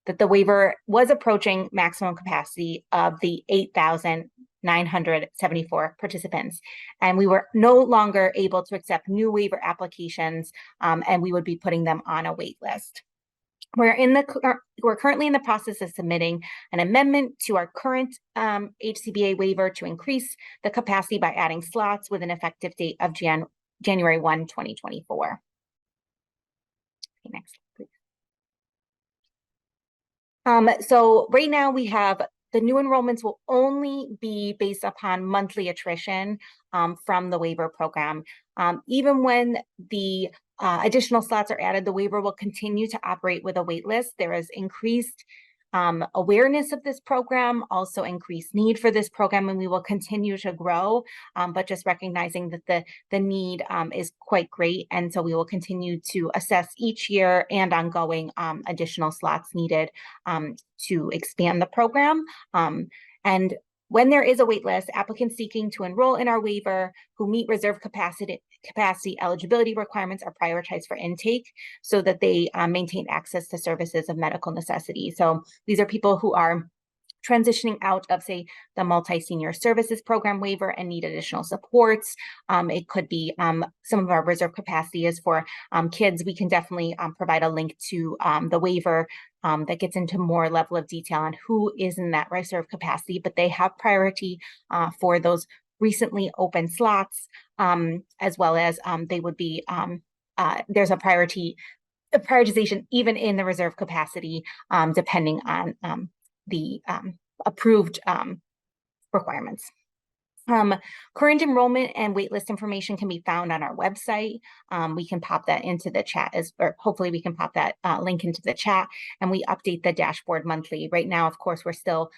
that the waiver was approaching maximum capacity of the 8,974 participants. And we were no longer able to accept new waiver applications, and we would be putting them on a wait list. We're currently in the process of submitting an amendment to our current HCBA waiver to increase the capacity by adding slots with an effective date of January 1, 2024. Okay, next, please. So right now we have the new enrollments will only be based upon monthly attrition from the waiver program. Even when the additional slots are added, the waiver will continue to operate with a wait list. There is increased awareness of this program, also increased need for this program, and we will continue to grow, but just recognizing that the need is quite great. And so we will continue to assess each year and ongoing additional slots needed to expand the program. And when there is a wait list, applicants seeking to enroll in our waiver who meet reserve capacity eligibility requirements are prioritized for intake so that they maintain access to services of medical necessity. So these are people who are transitioning out of, say, the multi-senior services program waiver and need additional supports. It could be some of our reserve capacity is for kids. We can definitely provide a link to the waiver that gets into more level of detail on who is in that reserve capacity, but they have priority for those recently open slots, as well as they would be, there's a prioritization even in the reserve capacity, depending on the approved requirements. Current enrollment and waitlist information can be found on our website. We can pop that into the chat, or hopefully we can pop that link into the chat, and we update the dashboard monthly. Right now, of course, we're still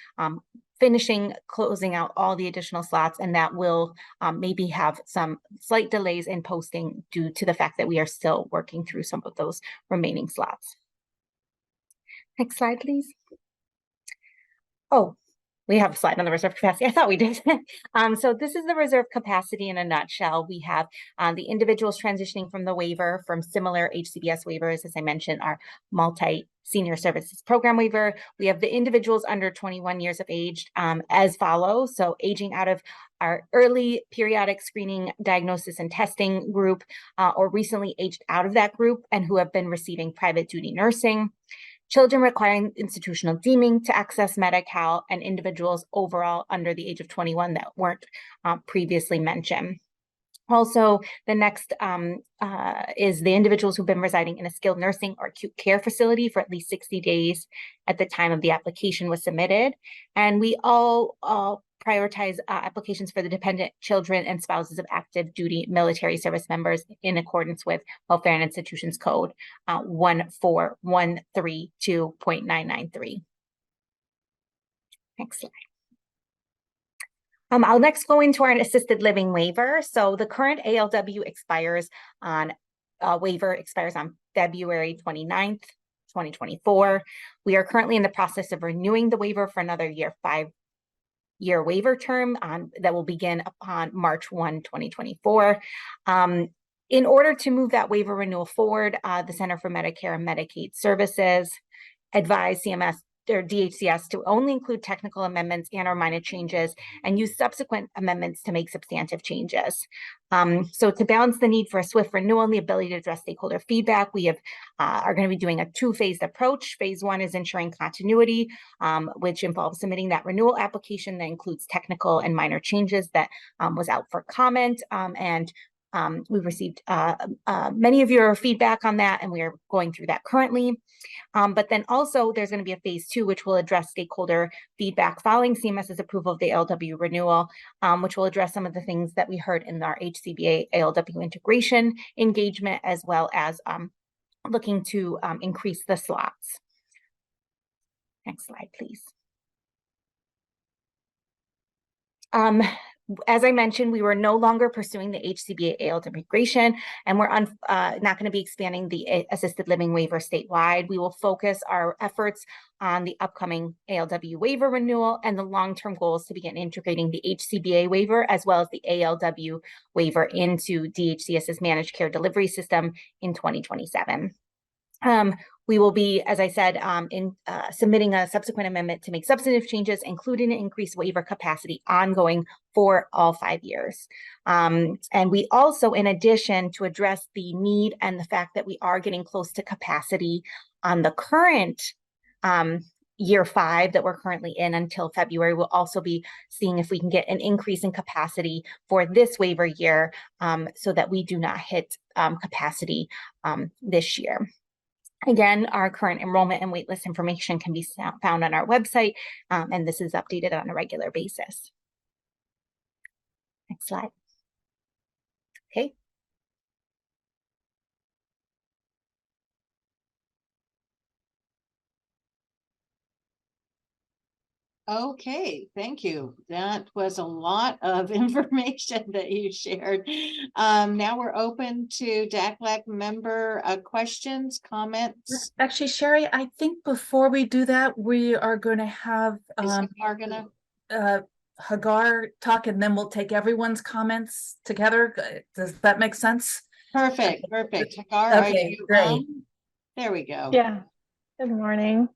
closing out all the additional slots, and that will maybe have some slight delays in posting due to the fact that we are still working through some of those remaining slots. Next slide, please. Oh, we have a slide on the reserve capacity. I thought we did. So this is the reserve capacity in a nutshell. We have the individuals transitioning from the waiver from similar HCBS waivers, as I mentioned, our multi-senior services program waiver. We have the individuals under 21 years of age as follows. So aging out of our early periodic screening, diagnosis, and testing group, or recently aged out of that group and who have been receiving private duty nursing. Children requiring institutional deeming to access Medi-Cal, and individuals overall under the age of 21 that weren't previously mentioned. Also, the next is the individuals who've been residing in a skilled nursing or acute care facility for at least 60 days at the time of the application was submitted. And we all prioritize applications for the dependent children and spouses of active duty military service members in accordance with Welfare and Institutions Code 14132.993. Next slide. I'll next go into our assisted living waiver. So the current ALW waiver expires on February 29th, 2024. We are currently in the process of renewing the waiver for another year, 5-year waiver term that will begin upon March 1, 2024. In order to move that waiver renewal forward, the Center for Medicare and Medicaid Services advise CMS or DHCS to only include technical amendments and or minor changes and use subsequent amendments to make substantive changes. So to balance the need for a swift renewal and the ability to address stakeholder feedback, we are going to be doing a two-phased approach. Phase one is ensuring continuity, which involves submitting that renewal application that includes technical and minor changes that was out for comment. We've received many of your feedback on that, and we are going through that currently. But then also there's going to be a phase two, which will address stakeholder feedback following CMS's approval of the ALW renewal, which will address some of the things that we heard in our HCBA ALW integration engagement, as well as looking to increase the slots. Next slide, please. As I mentioned, we were no longer pursuing the HCBA ALW integration, and we're not going to be expanding the assisted living waiver statewide. We will focus our efforts on the upcoming ALW waiver renewal, and the long-term goal is to begin integrating the HCBA waiver as well as the ALW waiver into DHCS's managed care delivery system in 2027. We will be, as I said, submitting a subsequent amendment to make substantive changes, including an increased waiver capacity ongoing for all 5 years. And we also, in addition, to address the need and the fact that we are getting close to capacity on the current year 5 that we're currently in until February, we'll also be seeing if we can get an increase in capacity for this waiver year so that we do not hit capacity this year. Again, our current enrollment and waitlist information can be found on our website, and this is updated on a regular basis. Next slide. Okay. Okay, thank you. That was a lot of information that you shared. Now we're open to DACLAC member questions, comments. Actually, Sherry, I think before we do that, we are going to have Hagar talk, and then we'll take everyone's comments together. Does that make sense? Perfect, perfect. Hagar, okay, are you great. on? There we go. Yeah, good morning.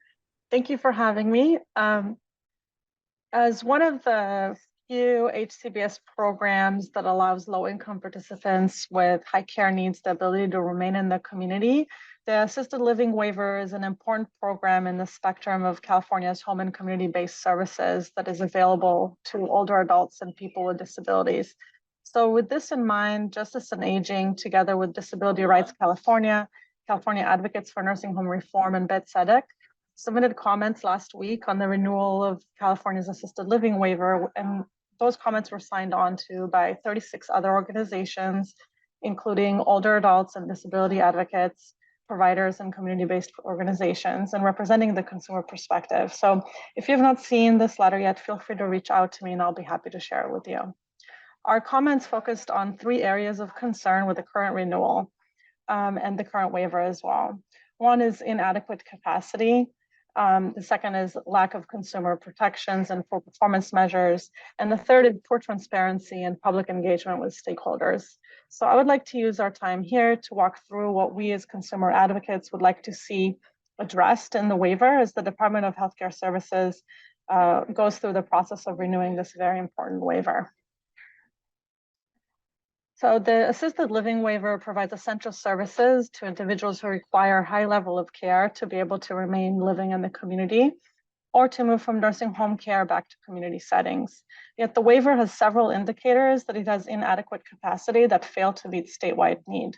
Thank you for having me. As one of the few HCBS programs that allows low-income participants with high care needs the ability to remain in the community, the assisted living waiver is an important program in the spectrum of California's home and community-based services that is available to older adults and people with disabilities. So with this in mind, Justice and Aging, together with Disability Rights California, California Advocates for Nursing Home Reform, and BEDSEDEC, submitted comments last week on the renewal of California's assisted living waiver, and those comments were signed on to by 36 other organizations, including older adults and disability advocates, providers, and community-based organizations, and representing the consumer perspective. So if you have not seen this letter yet, feel free to reach out to me and I'll be happy to share it with you. Our comments focused on 3 areas of concern with the current renewal and the current waiver as well. One is inadequate capacity. The second is lack of consumer protections and full performance measures. And the third is poor transparency and public engagement with stakeholders. So I would like to use our time here to walk through what we as consumer advocates would like to see addressed in the waiver as the Department of Healthcare Services goes through the process of renewing this very important waiver. So the assisted living waiver provides essential services to individuals who require a high level of care to be able to remain living in the community or to move from nursing home care back to community settings. Yet the waiver has several indicators that it has inadequate capacity that fail to meet statewide need.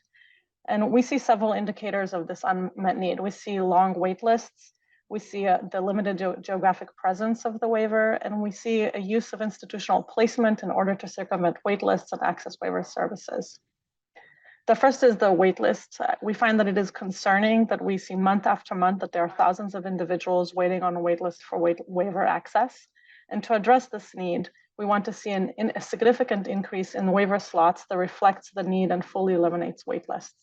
And we see several indicators of this unmet need. We see long wait lists. We see the limited geographic presence of the waiver, and we see a use of institutional placement in order to circumvent wait lists and access waiver services. The first is the wait list. We find that it is concerning that we see month after month that there are thousands of individuals waiting on a wait list for waiver access. And to address this need, we want to see a significant increase in waiver slots that reflects the need and fully eliminates wait lists.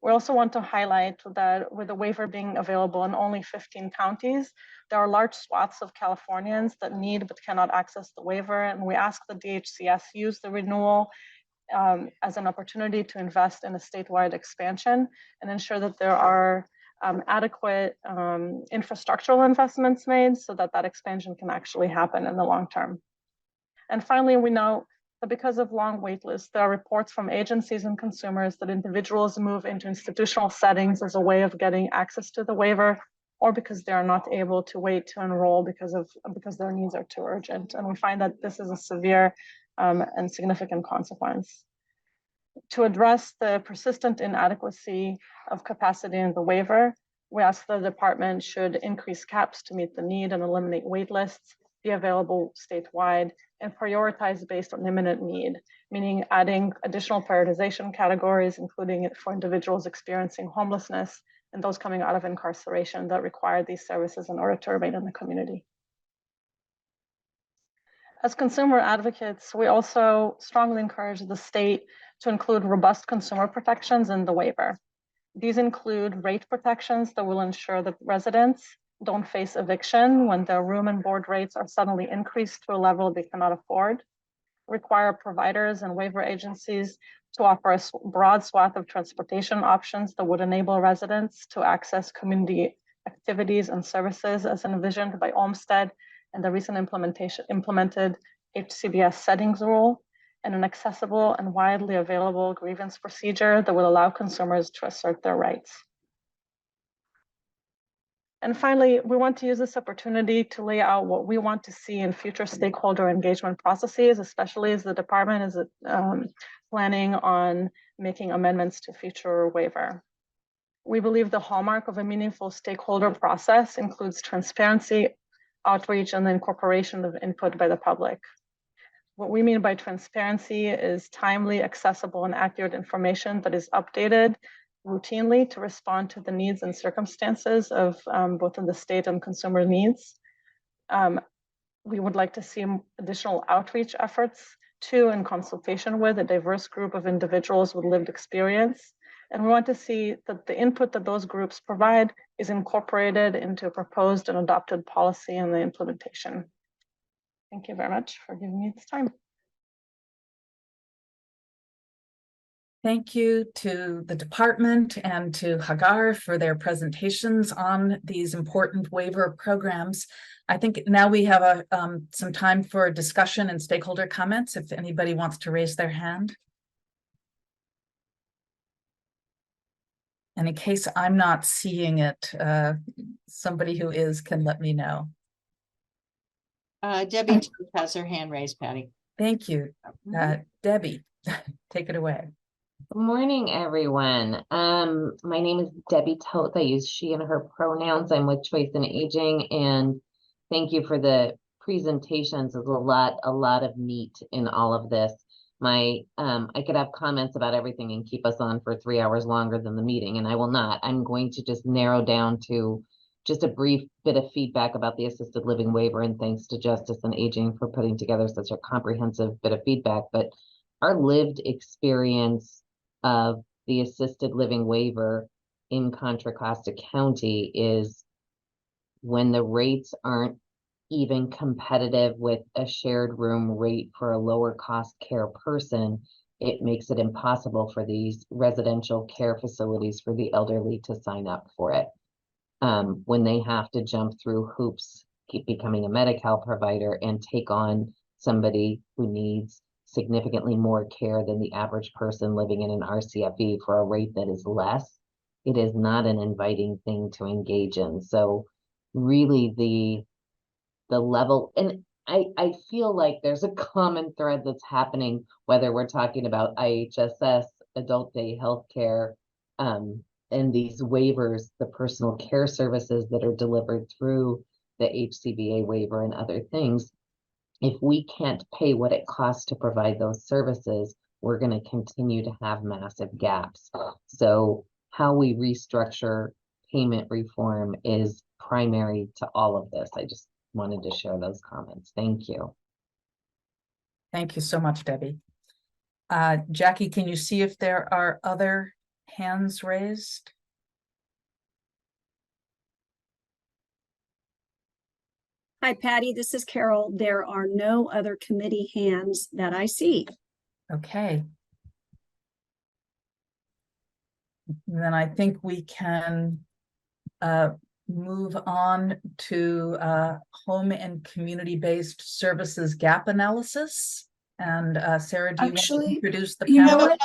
We also want to highlight that with the waiver being available in only 15 counties, there are large swaths of Californians that need but cannot access the waiver. And we ask the DHCS use the renewal as an opportunity to invest in a statewide expansion and ensure that there are adequate infrastructural investments made so that that expansion can actually happen in the long term. And finally, we know that because of long wait lists, there are reports from agencies and consumers that individuals move into institutional settings as a way of getting access to the waiver, or because they are not able to wait to enroll because their needs are too urgent. And we find that this is a severe and significant consequence. To address the persistent inadequacy of capacity in the waiver, we ask the department should increase caps to meet the need and eliminate wait lists, be available statewide, and prioritize based on imminent need, meaning adding additional prioritization categories, including for individuals experiencing homelessness and those coming out of incarceration that require these services in order to remain in the community. As consumer advocates, we also strongly encourage the state to include robust consumer protections in the waiver. These include rate protections that will ensure that residents don't face eviction when their room and board rates are suddenly increased to a level they cannot afford, require providers and waiver agencies to offer a broad swath of transportation options that would enable residents to access community activities and services as envisioned by Olmstead and the recent implemented HCBS settings rule, and an accessible and widely available grievance procedure that will allow consumers to assert their rights. And finally, we want to use this opportunity to lay out what we want to see in future stakeholder engagement processes, especially as the department is planning on making amendments to future waiver. We believe the hallmark of a meaningful stakeholder process includes transparency, outreach, and the incorporation of input by the public. What we mean by transparency is timely, accessible, and accurate information that is updated routinely to respond to the needs and circumstances of both of the state and consumer needs. We would like to see additional outreach efforts to, in consultation with, a diverse group of individuals with lived experience. And we want to see that the input that those groups provide is incorporated into a proposed and adopted policy and the implementation. Thank you very much for giving me this time. Thank you to the department and to Hagar for their presentations on these important waiver programs. I think now we have some time for discussion and stakeholder comments if anybody wants to raise their hand. And in case I'm not seeing it, somebody who is can let me know. Debbie has her hand raised, Patty. Thank you. Debbie, take it away. Good morning, everyone. My name is Debbie Toth. I use she and her pronouns. I'm with Choice in Aging, and thank you for the presentations. There's a lot of meat in all of this. I could have comments about everything and keep us on for 3 hours longer than the meeting, and I will not. I'm going to just narrow down to just a brief bit of feedback about the assisted living waiver, and thanks to Justice and Aging for putting together such a comprehensive bit of feedback. But our lived experience of the assisted living waiver in Contra Costa County is when the rates aren't even competitive with a shared room rate for a lower cost care person, it makes it impossible for these residential care facilities for the elderly to sign up for it. When they have to jump through hoops, keep becoming a Medi-Cal provider and take on somebody who needs significantly more care than the average person living in an RCFE for a rate that is less, it is not an inviting thing to engage in. So really the level, and I feel like there's a common thread that's happening, whether we're talking about IHSS, adult day healthcare, and these waivers, the personal care services that are delivered through the HCBA waiver and other things. If we can't pay what it costs to provide those services, we're going to continue to have massive gaps. So how we restructure payment reform is primary to all of this. I just wanted to share those comments. Thank you. Thank you so much, Debbie. Jackie, can you see if there are other hands raised? Hi, Patty. This is Carol. There are no other committee hands that I see. Okay. Then I think we can move on to home and community-based services gap analysis. And Sarah, do you want to Actually, introduce the you know panel?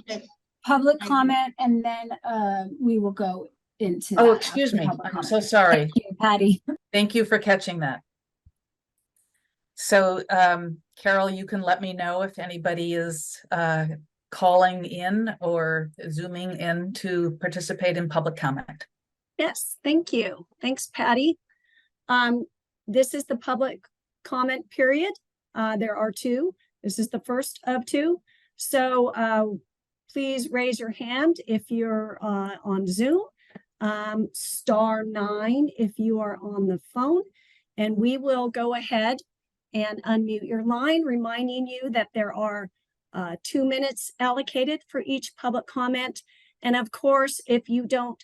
what? Public comment, and then we will go into Oh, that excuse after me. public I'm comment. so sorry. Thank you, Patty. Thank you for catching that. So, Carol, you can let me know if anybody is calling in or zooming in to participate in public comment. Yes, thank you. Thanks, Patty. This is the public comment period. There are two. This is the first of two. So please raise your hand if you're on Zoom, *9 if you are on the phone, and we will go ahead and unmute your line, reminding you that there are 2 minutes allocated for each public comment. And of course, if you don't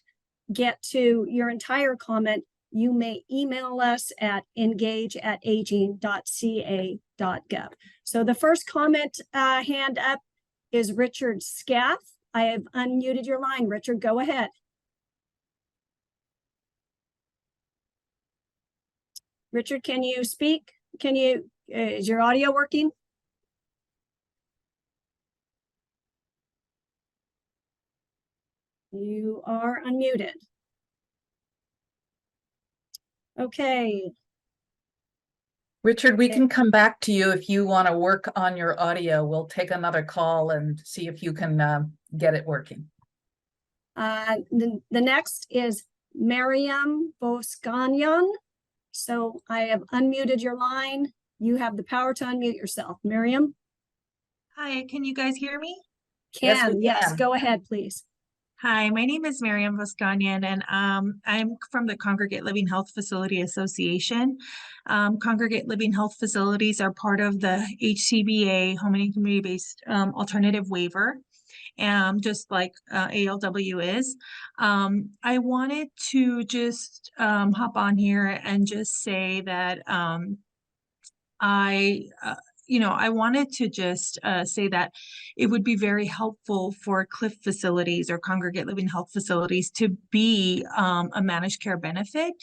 get to your entire comment, you may email us at engage@aging.ca.gov. So the first comment hand up is Richard Scaff. I have unmuted your line. Richard, go ahead. Richard, can you speak? Is your audio working? You are unmuted. Okay. Richard, we can come back to you if you want to work on your audio. We'll take another call and see if you can get it working. The next is Miriam Boscanyan. So I have unmuted your line. You have the power to unmute yourself. Miriam? Hi, can you guys hear me? Yes, go ahead, please. Hi, my name is Miriam Voscanyan, and I'm from the Congregate Living Health Facility Association. Congregate Living Health Facilities are part of the HCBA, Home and Community-Based Alternative Waiver, just like ALW is. I wanted to just hop on here and just say that I wanted to just say that it would be very helpful for CLIF facilities or congregate living health facilities to be a managed care benefit.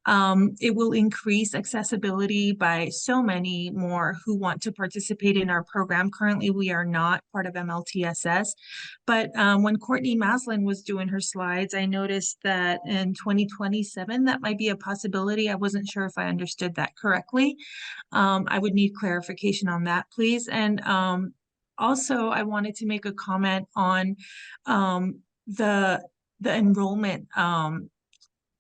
It will increase accessibility by so many more who want to participate in our program. Currently, we are not part of MLTSS, but when Courtney Maslin was doing her slides, I noticed that in 2027, that might be a possibility. I wasn't sure if I understood that correctly. I would need clarification on that, please. And also, I wanted to make a comment on the enrollment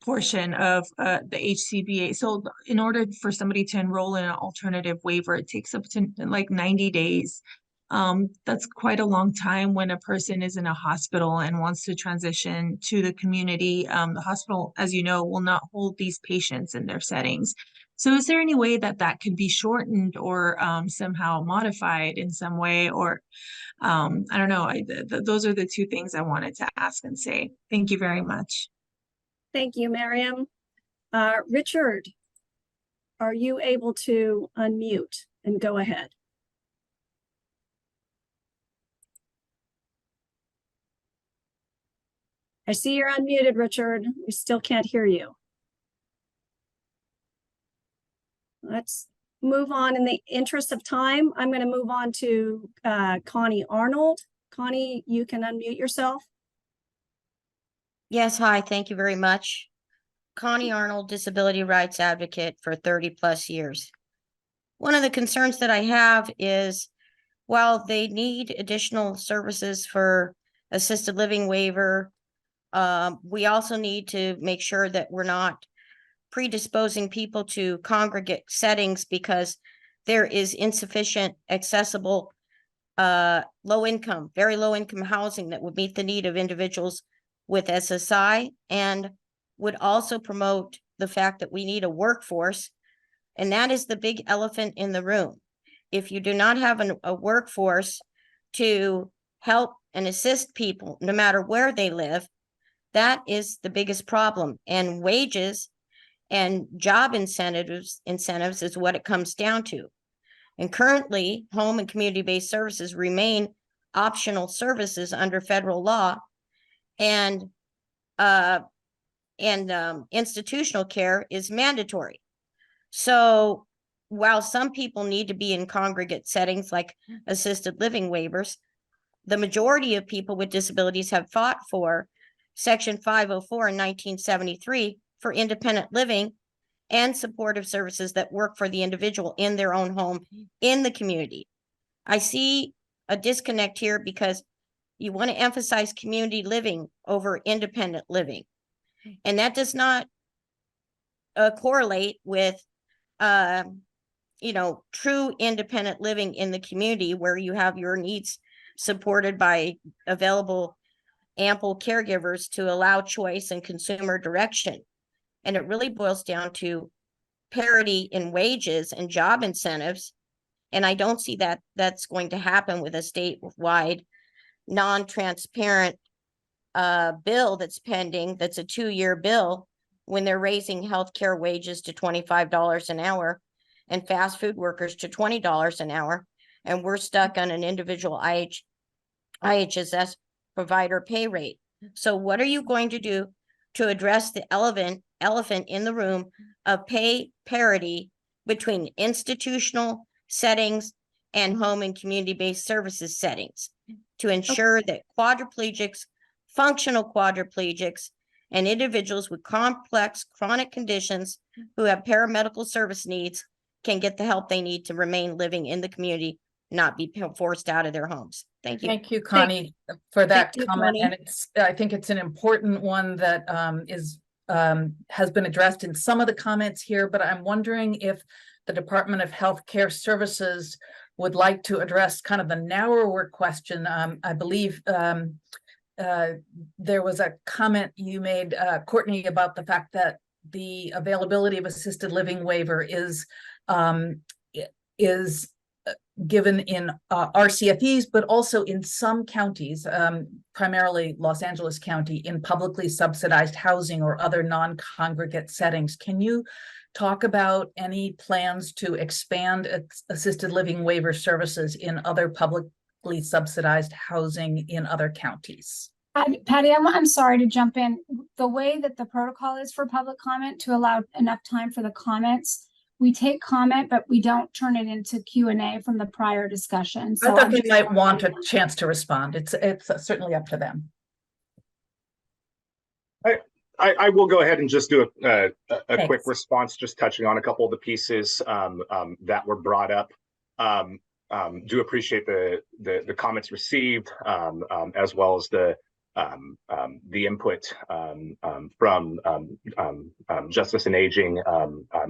portion of the HCBA. So in order for somebody to enroll in an alternative waiver, it takes up to like 90 days. That's quite a long time when a person is in a hospital and wants to transition to the community. The hospital, as you know, will not hold these patients in their settings. So is there any way that that could be shortened or somehow modified in some way? Or I don't know. Those are the two things I wanted to ask and say. Thank you very much. Thank you, Miriam. Richard, are you able to unmute and go ahead? I see you're unmuted, Richard. We still can't hear you. Let's move on. In the interest of time, I'm going to move on to Connie Arnold. Connie, you can unmute yourself. Yes, hi, thank you very much. Connie Arnold, disability rights advocate for 30+ years. One of the concerns that I have is while they need additional services for assisted living waiver, we also need to make sure that we're not predisposing people to congregate settings because there is insufficient accessible very low income housing that would meet the need of individuals with SSI and would also promote the fact that we need a workforce. And that is the big elephant in the room. If you do not have a workforce to help and assist people, no matter where they live, that is the biggest problem. And wages and job incentives is what it comes down to. And currently, home and community-based services remain optional services under federal law. And institutional care is mandatory. So while some people need to be in congregate settings like assisted living waivers, the majority of people with disabilities have fought for Section 504 in 1973 for independent living and supportive services that work for the individual in their own home in the community. I see a disconnect here because you want to emphasize community living over independent living. And that does not correlate with, true independent living in the community where you have your needs supported by available ample caregivers to allow choice and consumer direction. And it really boils down to parity in wages and job incentives. And I don't see that that's going to happen with a statewide non-transparent bill that's pending, that's a 2-year bill, when they're raising healthcare wages to $25 an hour and fast food workers to $20 an hour. And we're stuck on an individual IHSS provider pay rate. So what are you going to do to address the elephant in the room of pay parity between institutional settings and home and community-based services settings to ensure that quadriplegics, functional quadriplegics, and individuals with complex chronic conditions who have paramedical service needs can get the help they need to remain living in the community, not be forced out of their homes. Thank you. Thank you, Connie, for that Thank you, comment. Connie. And I think it's an important one that has been addressed in some of the comments here, but I'm wondering if the Department of Healthcare Services would like to address kind of the narrower question. I believe there was a comment you made, Courtney, about the fact that the availability of assisted living waiver is given in RCFEs, but also in some counties, primarily Los Angeles County, in publicly subsidized housing or other non-congregate settings. Can you talk about any plans to expand assisted living waiver services in other publicly subsidized housing in other counties? Patty, I'm sorry to jump in. The way that the protocol is for public comment to allow enough time for the comments, we take comment, but we don't turn it into Q&A from the prior discussion. So I thought they might want a chance to respond. It's certainly up to them. I will go ahead and just do a quick response, just touching on a couple of the pieces that were brought up. Do appreciate the comments received, as well as the input from Justice and Aging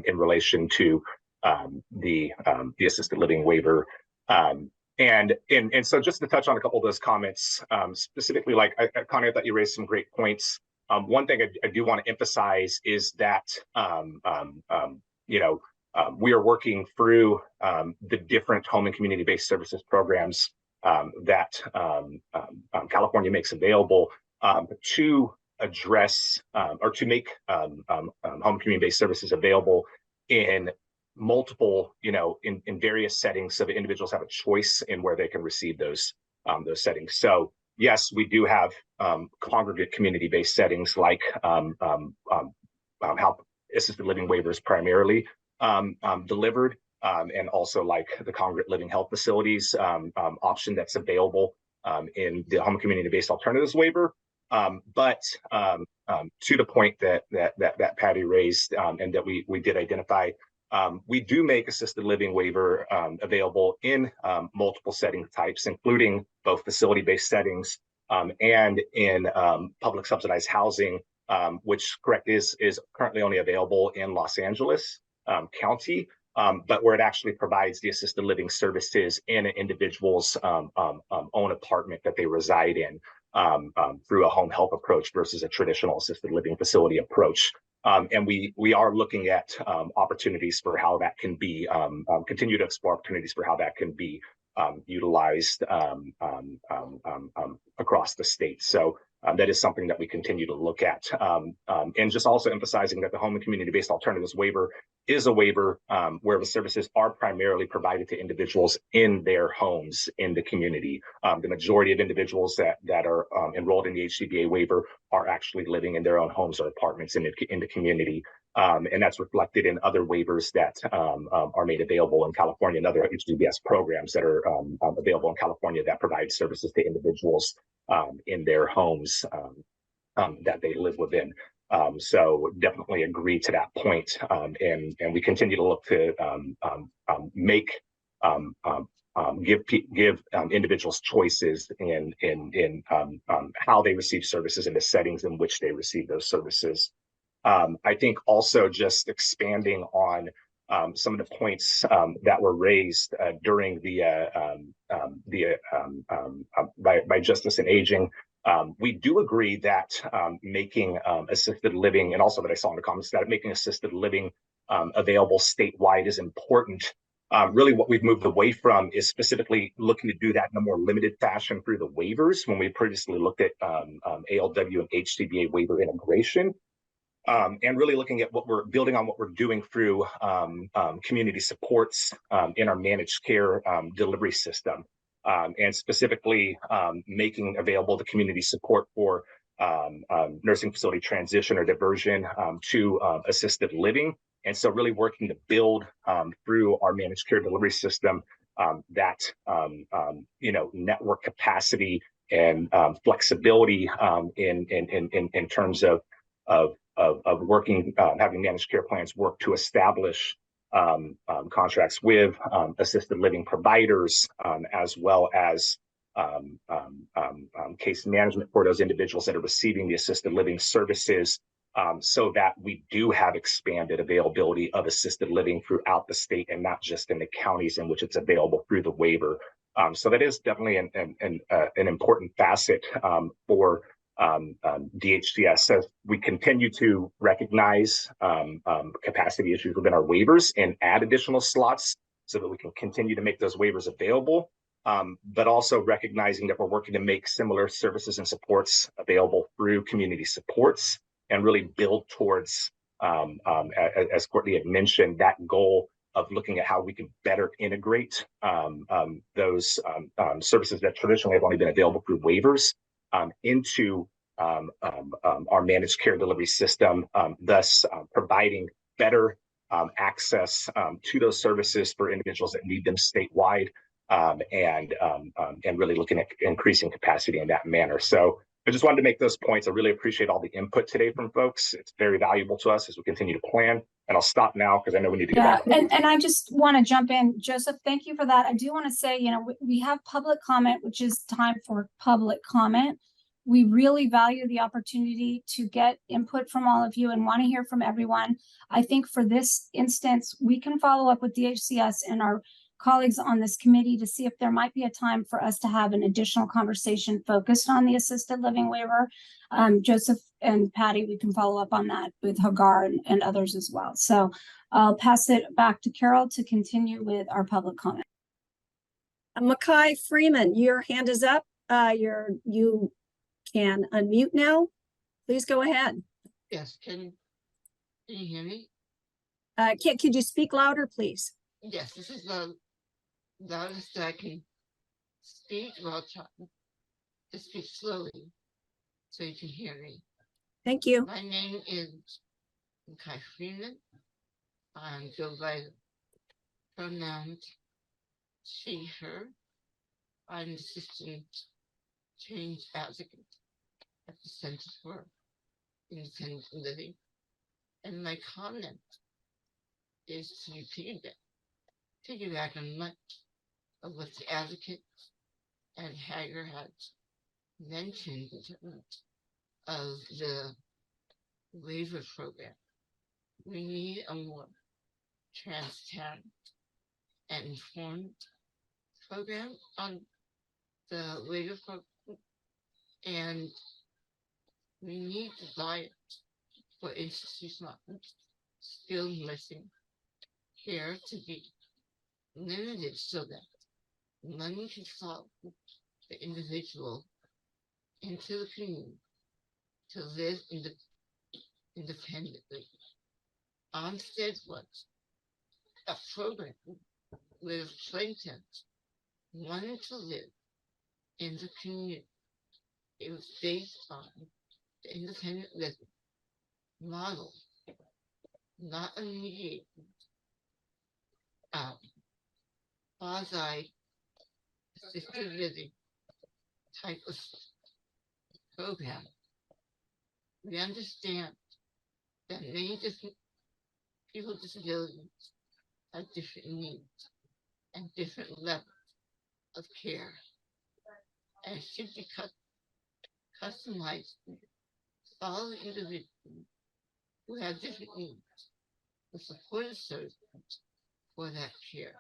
in relation to the assisted living waiver. And so just to touch on a couple of those comments, specifically, like Connie, I thought you raised some great points. One thing I do want to emphasize is that we are working through the different home and community-based services programs that California makes available to address or to make home community-based services available in multiple, in various settings, so that individuals have a choice in where they can receive those settings. So yes, we do have congregate community-based settings like how assisted living waivers primarily delivered, and also like the congregate living health facilities option that's available in the home community-based alternatives waiver. But to the point that Patty raised and that we did identify, we do make assisted living waiver available in multiple setting types, including both facility-based settings and in public subsidized housing, which is currently only available in Los Angeles County, but where it actually provides the assisted living services in an individual's own apartment that they reside in through a home health approach versus a traditional assisted living facility approach. And we are looking at opportunities for how that can be, continue to explore opportunities for how that can be utilized across the state. So that is something that we continue to look at. And just also emphasizing that the home and community-based alternatives waiver is a waiver where the services are primarily provided to individuals in their homes in the community. The majority of individuals that are enrolled in the HCBA waiver are actually living in their own homes or apartments in the community. And that's reflected in other waivers that are made available in California and other HCBS programs that are available in California that provide services to individuals in their homes that they live within. So definitely agree to that point. And we continue to look to give individuals choices in how they receive services and the settings in which they receive those services. I think also just expanding on some of the points that were raised during by Justice and Aging. We do agree that making assisted living, and also that I saw in the comments, that making assisted living available statewide is important. Really what we've moved away from is specifically looking to do that in a more limited fashion through the waivers when we previously looked at ALW and HCBA waiver integration. And really looking at what we're building on what we're doing through community supports in our managed care delivery system. And specifically making available the community support for nursing facility transition or diversion to assisted living. And so really working to build through our managed care delivery system that network capacity and flexibility in terms of working, having managed care plans work to establish contracts with assisted living providers, as well as case management for those individuals that are receiving the assisted living services, so that we do have expanded availability of assisted living throughout the state and not just in the counties in which it's available through the waiver. So that is definitely an important facet for DHCS. As we continue to recognize capacity issues within our waivers and add additional slots so that we can continue to make those waivers available, but also recognizing that we're working to make similar services and supports available through community supports and really build towards, as Courtney had mentioned, that goal of looking at how we can better integrate those services that traditionally have only been available through waivers into our managed care delivery system, thus providing better access to those services for individuals that need them statewide, and really looking at increasing capacity in that manner. So I just wanted to make those points. I really appreciate all the input today from folks. It's very valuable to us as we continue to plan. And I'll stop now because I know we need to get back. And I just want to jump in, Joseph, thank you for that. I do want to say, we have public comment, which is time for public comment. We really value the opportunity to get input from all of you and want to hear from everyone. I think for this instance, we can follow up with DHCS and our colleagues on this committee to see if there might be a time for us to have an additional conversation focused on the assisted living waiver. Joseph and Patty, we can follow up on that with Hagar and others as well. So I'll pass it back to Carol to continue with our public comment. Mackay Freeman, your hand is up. You can unmute now. Please go ahead. Yes, can you hear me? Could you speak louder, please? Yes, this is the loudest I can speak while trying to speak slowly so you can hear me. Thank you. My name is Kai Freeman. I go by the pronouns she, her. I'm assistant change advocate at the Center for Independent Living. And my comment is to piggyback on much of what the advocate and Hager had mentioned in terms of the waiver program. We need a more transparent and informed program on the waiver program, and we need the diet for institutional skilled nursing care to be limited so that money can follow the individual into the community to live independently. Onstead was a program with plaintiffs wanting to live in the community. It was based on the independent living model, not a mediated quasi assisted living type of program. We understand that many different people with disabilities have different needs and different levels of care, and it should be customized for all the individuals who have different needs, the supportive services for that care.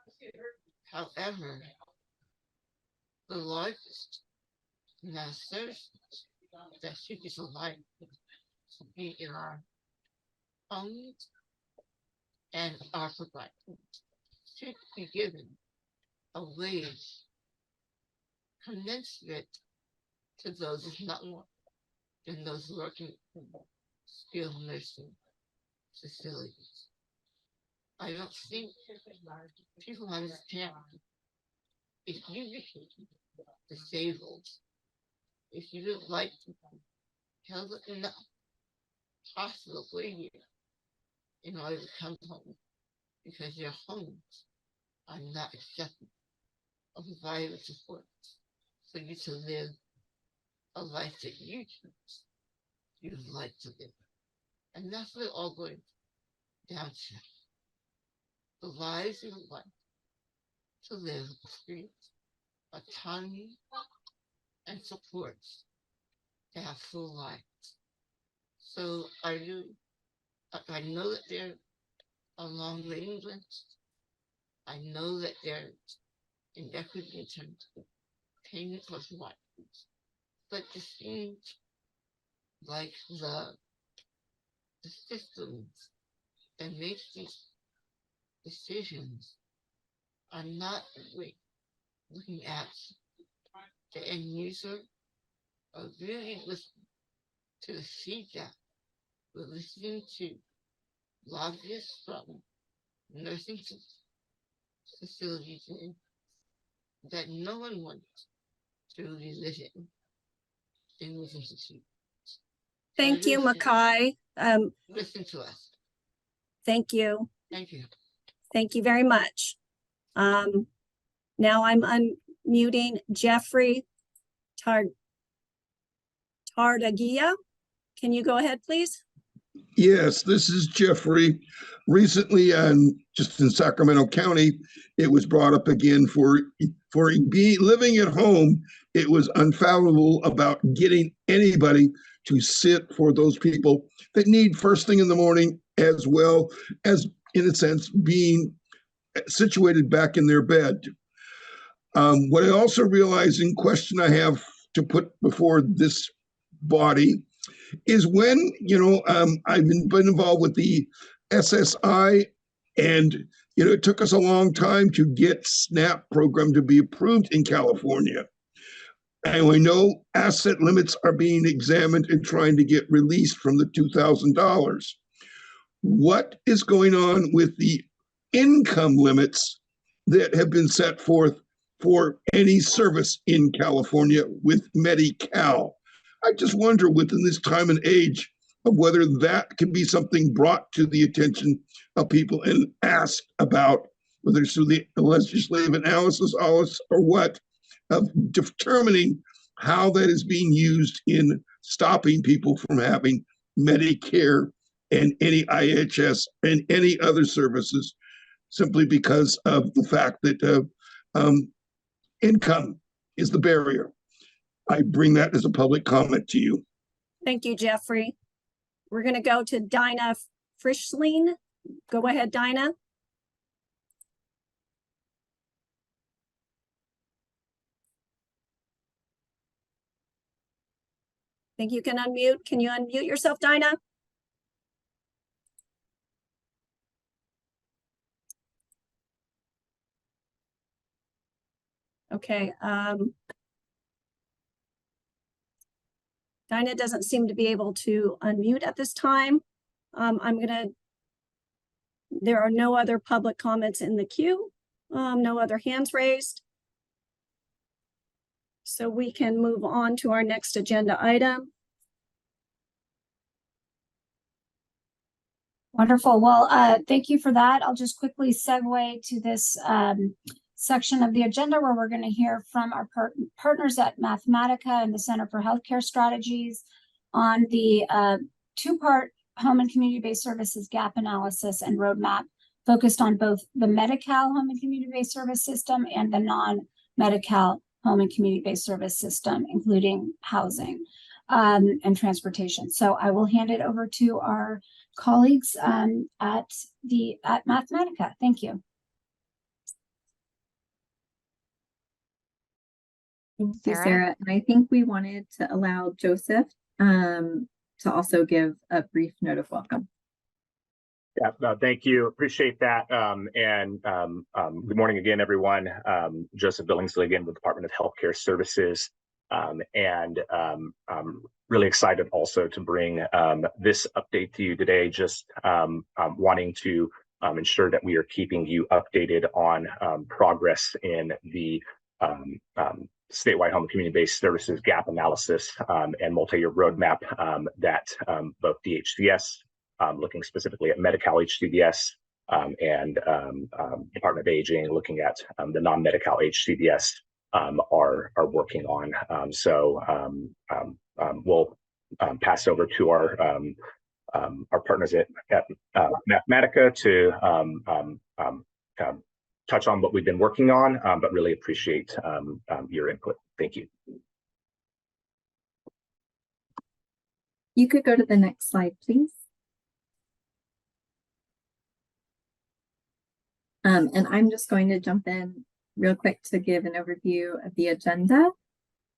However, the largest amount of services that should be provided should be in our homes and our providers should be given a wage commensurate to those, if not more, than those working in skilled nursing facilities. I don't think people understand if you became disabled, if you live like held up in the hospital for a year in order to come home because your homes are not accepting of providing support for you to live a life that you choose you would like to live. And that's what it all goes down to. The lives you would like to live free, autonomy, and support to have full lives. So I know that there are long waiting lists. I know that there's inequity in terms of payment plus what. But it seems like the systems that make these decisions are not looking at the end user or really listening to the feedback. We're listening to lobbyists from nursing facilities that no one wants to really live in these institutions. Thank you, Makai. Listen to us. Thank you. Thank you. Thank you very much. Now I'm unmuting Jeffrey Tardagia. Can you go ahead, please? Yes, this is Jeffrey. Recently, just in Sacramento County, it was brought up again for living at home. It was unfathomable about getting anybody to sit for those people that need first thing in the morning, as well as, in a sense, being situated back in their bed. What I also realize in question I have to put before this body is when, I've been involved with the SSI, and, it took us a long time to get SNAP program to be approved in California. And we know asset limits are being examined and trying to get released from the $2,000. What is going on with the income limits that have been set forth for any service in California with Medi-Cal? I just wonder, within this time and age, of whether that can be something brought to the attention of people and asked about, whether it's through the legislative analysis or what, of determining how that is being used in stopping people from having Medicare and any IHS and any other services, simply because of the fact that income is the barrier. I bring that as a public comment to you. Thank you, Jeffrey. We're going to go to Dinah Frischling. Go ahead, Dinah. Think you can unmute? Can you unmute yourself, Dinah? Okay. Dinah doesn't seem to be able to unmute at this time. I'm going to There are no other public comments in the queue, no other hands raised. So we can move on to our next agenda item. Wonderful. Well, thank you for that. I'll just quickly segue to this section of the agenda where we're going to hear from our partners at Mathematica and the Center for Healthcare Strategies on the two-part home and community-based services gap analysis and roadmap focused on both the Medi-Cal home and community-based service system and the non-Medi-Cal home and community-based service system, including housing and transportation. So I will hand it over to our colleagues at Mathematica. Thank you. Thank you, Sarah. And I think we wanted to allow Joseph to also give a brief note of welcome. Yeah, no, thank you. Appreciate that. Good morning again, everyone. Joseph Billingsley again with the Department of Healthcare Services. I'm really excited also to bring this update to you today, just wanting to ensure that we are keeping you updated on progress in the statewide home and community-based services gap analysis and multi-year roadmap that both DHCS, looking specifically at Medi-Cal HCBS, and Department of Aging, looking at the non-Medi-Cal HCBS, are working on. We'll pass over to our partners at Mathematica to touch on what we've been working on, but really appreciate your input. Thank you. You could go to the next slide, please. And I'm just going to jump in real quick to give an overview of the agenda.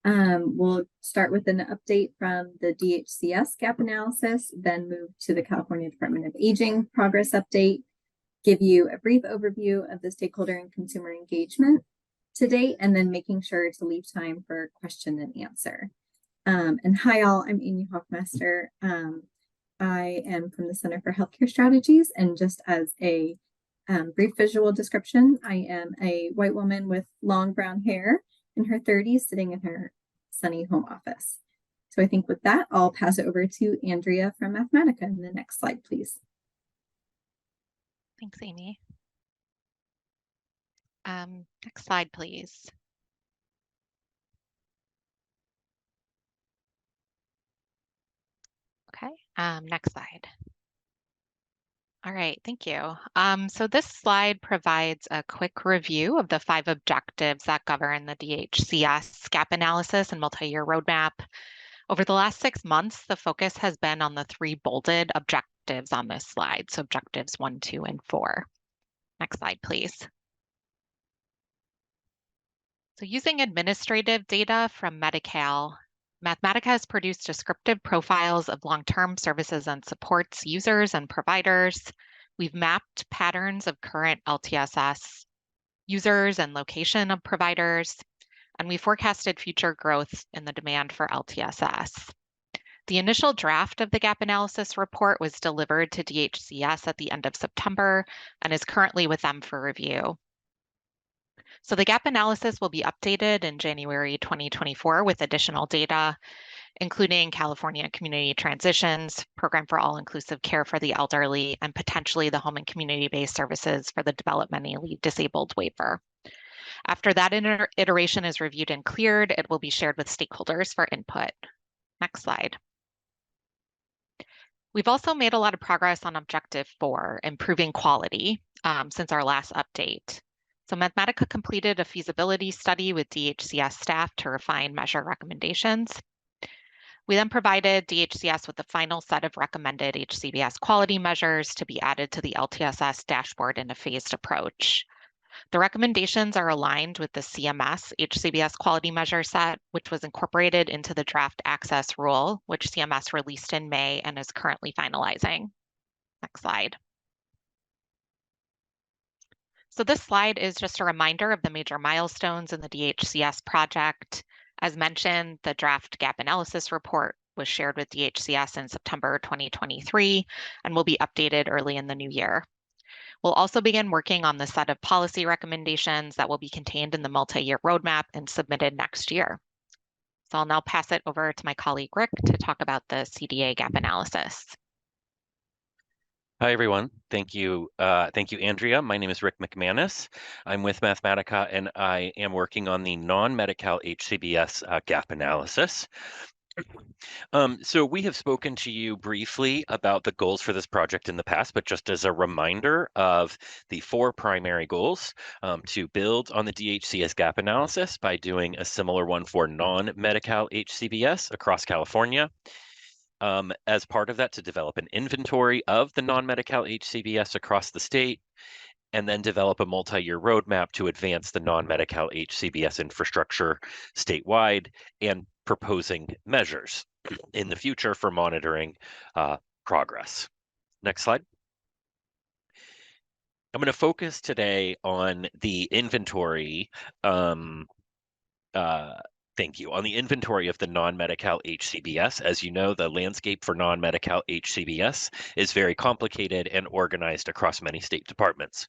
We'll start with an update from the DHCS gap analysis, then move to the California Department of Aging progress update, give you a brief overview of the stakeholder and consumer engagement to date, and then making sure to leave time for question and answer. And hi all, I'm Amy Hoffmaster. I am from the Center for Healthcare Strategies, and just as a brief visual description, I am a white woman with long brown hair in her 30s sitting in her sunny home office. So I think with that, I'll pass it over to Andrea from Mathematica. In the next slide, please. Thanks, Amy. Next slide, please. Okay, next slide. All right, thank you. So this slide provides a quick review of the 5 objectives that govern the DHCS gap analysis and multi-year roadmap. Over the last 6 months, the focus has been on the 3 bolded objectives on this slide. So objectives 1, 2, and 4. Next slide, please. So using administrative data from Medi-Cal, Mathematica has produced descriptive profiles of long-term services and supports users and providers. We've mapped patterns of current LTSS users and location of providers, and we forecasted future growth in the demand for LTSS. The initial draft of the gap analysis report was delivered to DHCS at the end of September and is currently with them for review. So the gap analysis will be updated in January 2024 with additional data, including California Community Transitions, Program for All-Inclusive Care for the Elderly, and potentially the Home and Community-Based Services for the Developmentally Disabled waiver. After that iteration is reviewed and cleared, it will be shared with stakeholders for input. Next slide. We've also made a lot of progress on Objective 4, improving quality, since our last update. So Mathematica completed a feasibility study with DHCS staff to refine measure recommendations. We then provided DHCS with the final set of recommended HCBS quality measures to be added to the LTSS dashboard in a phased approach. The recommendations are aligned with the CMS HCBS quality measure set, which was incorporated into the draft access rule, which CMS released in May and is currently finalizing. Next slide. So this slide is just a reminder of the major milestones in the DHCS project. As mentioned, the draft gap analysis report was shared with DHCS in September 2023 and will be updated early in the new year. We'll also begin working on the set of policy recommendations that will be contained in the multi-year roadmap and submitted next year. So I'll now pass it over to my colleague Rick to talk about the CDA gap analysis. Hi, everyone. Thank you. Thank you, Andrea. My name is Rick McManus. I'm with Mathematica, and I am working on the non-Medi-Cal HCBS gap analysis. So we have spoken to you briefly about the goals for this project in the past, but just as a reminder of the 4 primary goals, to build on the DHCS gap analysis by doing a similar one for non-Medi-Cal HCBS across California. As part of that, to develop an inventory of the non-Medi-Cal HCBS across the state, and then develop a multi-year roadmap to advance the non-Medi-Cal HCBS infrastructure statewide and proposing measures in the future for monitoring progress. Next slide. I'm going to focus today on the inventory Thank you. On the inventory of the non-Medi-Cal HCBS, as you know, the landscape for non-Medi-Cal HCBS is very complicated and organized across many state departments.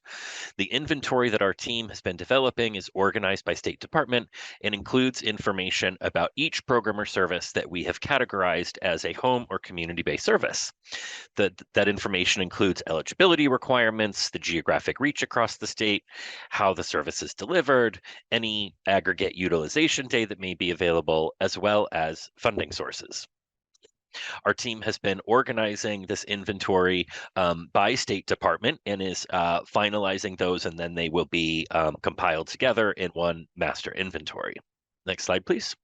The inventory that our team has been developing is organized by state department and includes information about each program or service that we have categorized as a home or community-based service. That information includes eligibility requirements, the geographic reach across the state, how the service is delivered, any aggregate utilization data that may be available, as well as funding sources. Our team has been organizing this inventory by state department and is finalizing those, and then they will be compiled together in one master inventory. Next slide, please.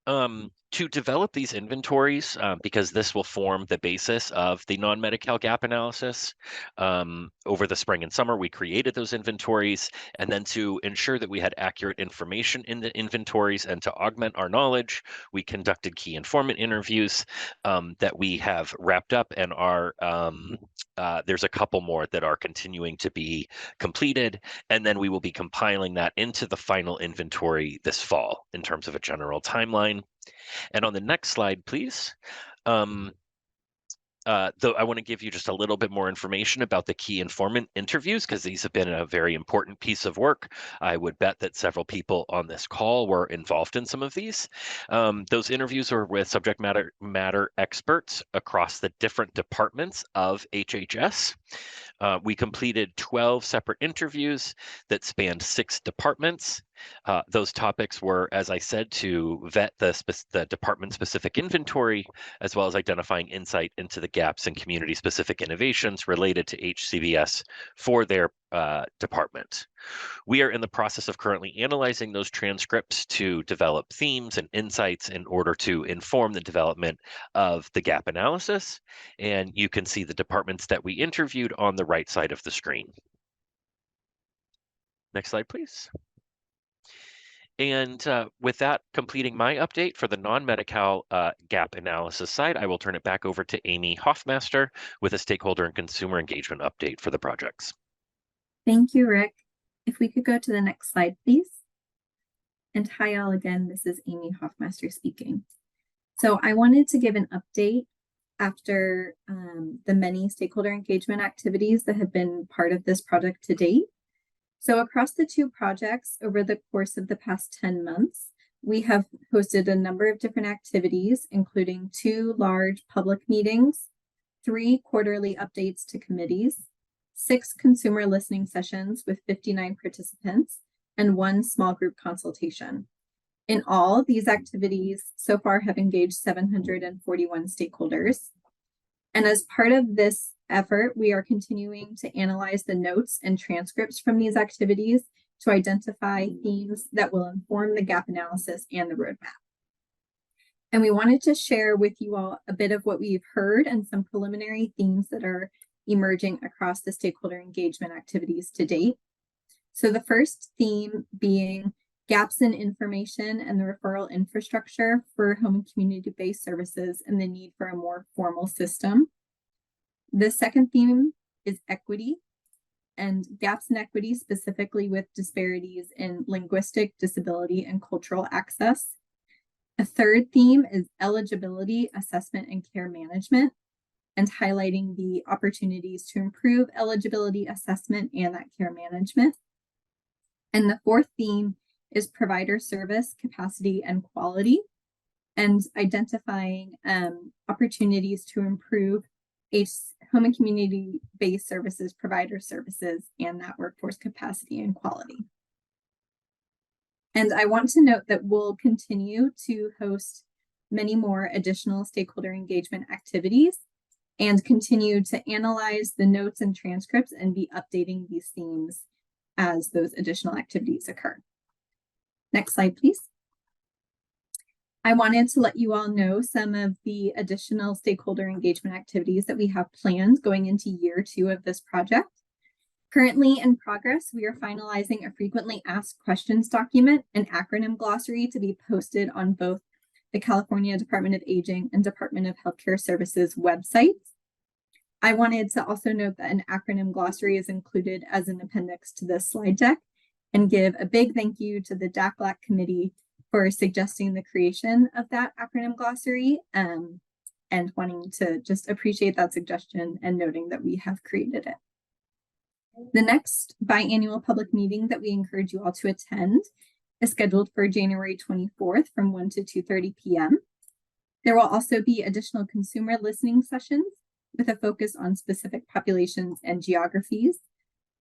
To develop these inventories, because this will form the basis of the non-Medi-Cal gap analysis, over the spring and summer, we created those inventories, and then to ensure that we had accurate information in the inventories and to augment our knowledge, we conducted key informant interviews that we have wrapped up and are, there's a couple more that are continuing to be completed, and then we will be compiling that into the final inventory this fall in terms of a general timeline. And on the next slide, please. Though I want to give you just a little bit more information about the key informant interviews, because these have been a very important piece of work. I would bet that several people on this call were involved in some of these. Those interviews are with subject matter experts across the different departments of HHS. We completed 12 separate interviews that spanned 6 departments. Those topics were, as I said, to vet the department-specific inventory, as well as identifying insight into the gaps in community-specific innovations related to HCBS for their department. We are in the process of currently analyzing those transcripts to develop themes and insights in order to inform the development of the gap analysis. And you can see the departments that we interviewed on the right side of the screen. Next slide, please. And with that completing my update for the non-Medi-Cal gap analysis side, I will turn it back over to Amy Hoffmaster with a stakeholder and consumer engagement update for the projects. Thank you, Rick. If we could go to the next slide, please. And hi all again, this is Amy Hoffmaster speaking. So I wanted to give an update after the many stakeholder engagement activities that have been part of this project to date. So across the 2 projects over the course of the past 10 months, we have hosted a number of different activities, including 2 large public meetings, 3 quarterly updates to committees, 6 consumer listening sessions with 59 participants, and 1 small group consultation. In all, these activities so far have engaged 741 stakeholders. And as part of this effort, we are continuing to analyze the notes and transcripts from these activities to identify themes that will inform the gap analysis and the roadmap. And we wanted to share with you all a bit of what we've heard and some preliminary themes that are emerging across the stakeholder engagement activities to date. So the first theme being gaps in information and the referral infrastructure for home and community-based services and the need for a more formal system. The second theme is equity and gaps in equity, specifically with disparities in linguistic, disability, and cultural access. A third theme is eligibility, assessment, and care management. and highlighting the opportunities to improve eligibility assessment and that care management. And the fourth theme is provider service, capacity, and quality, and identifying opportunities to improve home and community-based services, provider services, and that workforce capacity and quality. And I want to note that we'll continue to host many more additional stakeholder engagement activities and continue to analyze the notes and transcripts and be updating these themes as those additional activities occur. Next slide, please. I wanted to let you all know some of the additional stakeholder engagement activities that we have planned going into year 2 of this project. Currently in progress, we are finalizing a frequently asked questions document and acronym glossary to be posted on both the California Department of Aging and Department of Healthcare Services websites. I wanted to also note that an acronym glossary is included as an appendix to this slide deck, and give a big thank you to the DACLAC committee for suggesting the creation of that acronym glossary and wanting to just appreciate that suggestion and noting that we have created it. The next biannual public meeting that we encourage you all to attend is scheduled for January 24th from 1 to 2:30 p.m. There will also be additional consumer listening sessions with a focus on specific populations and geographies.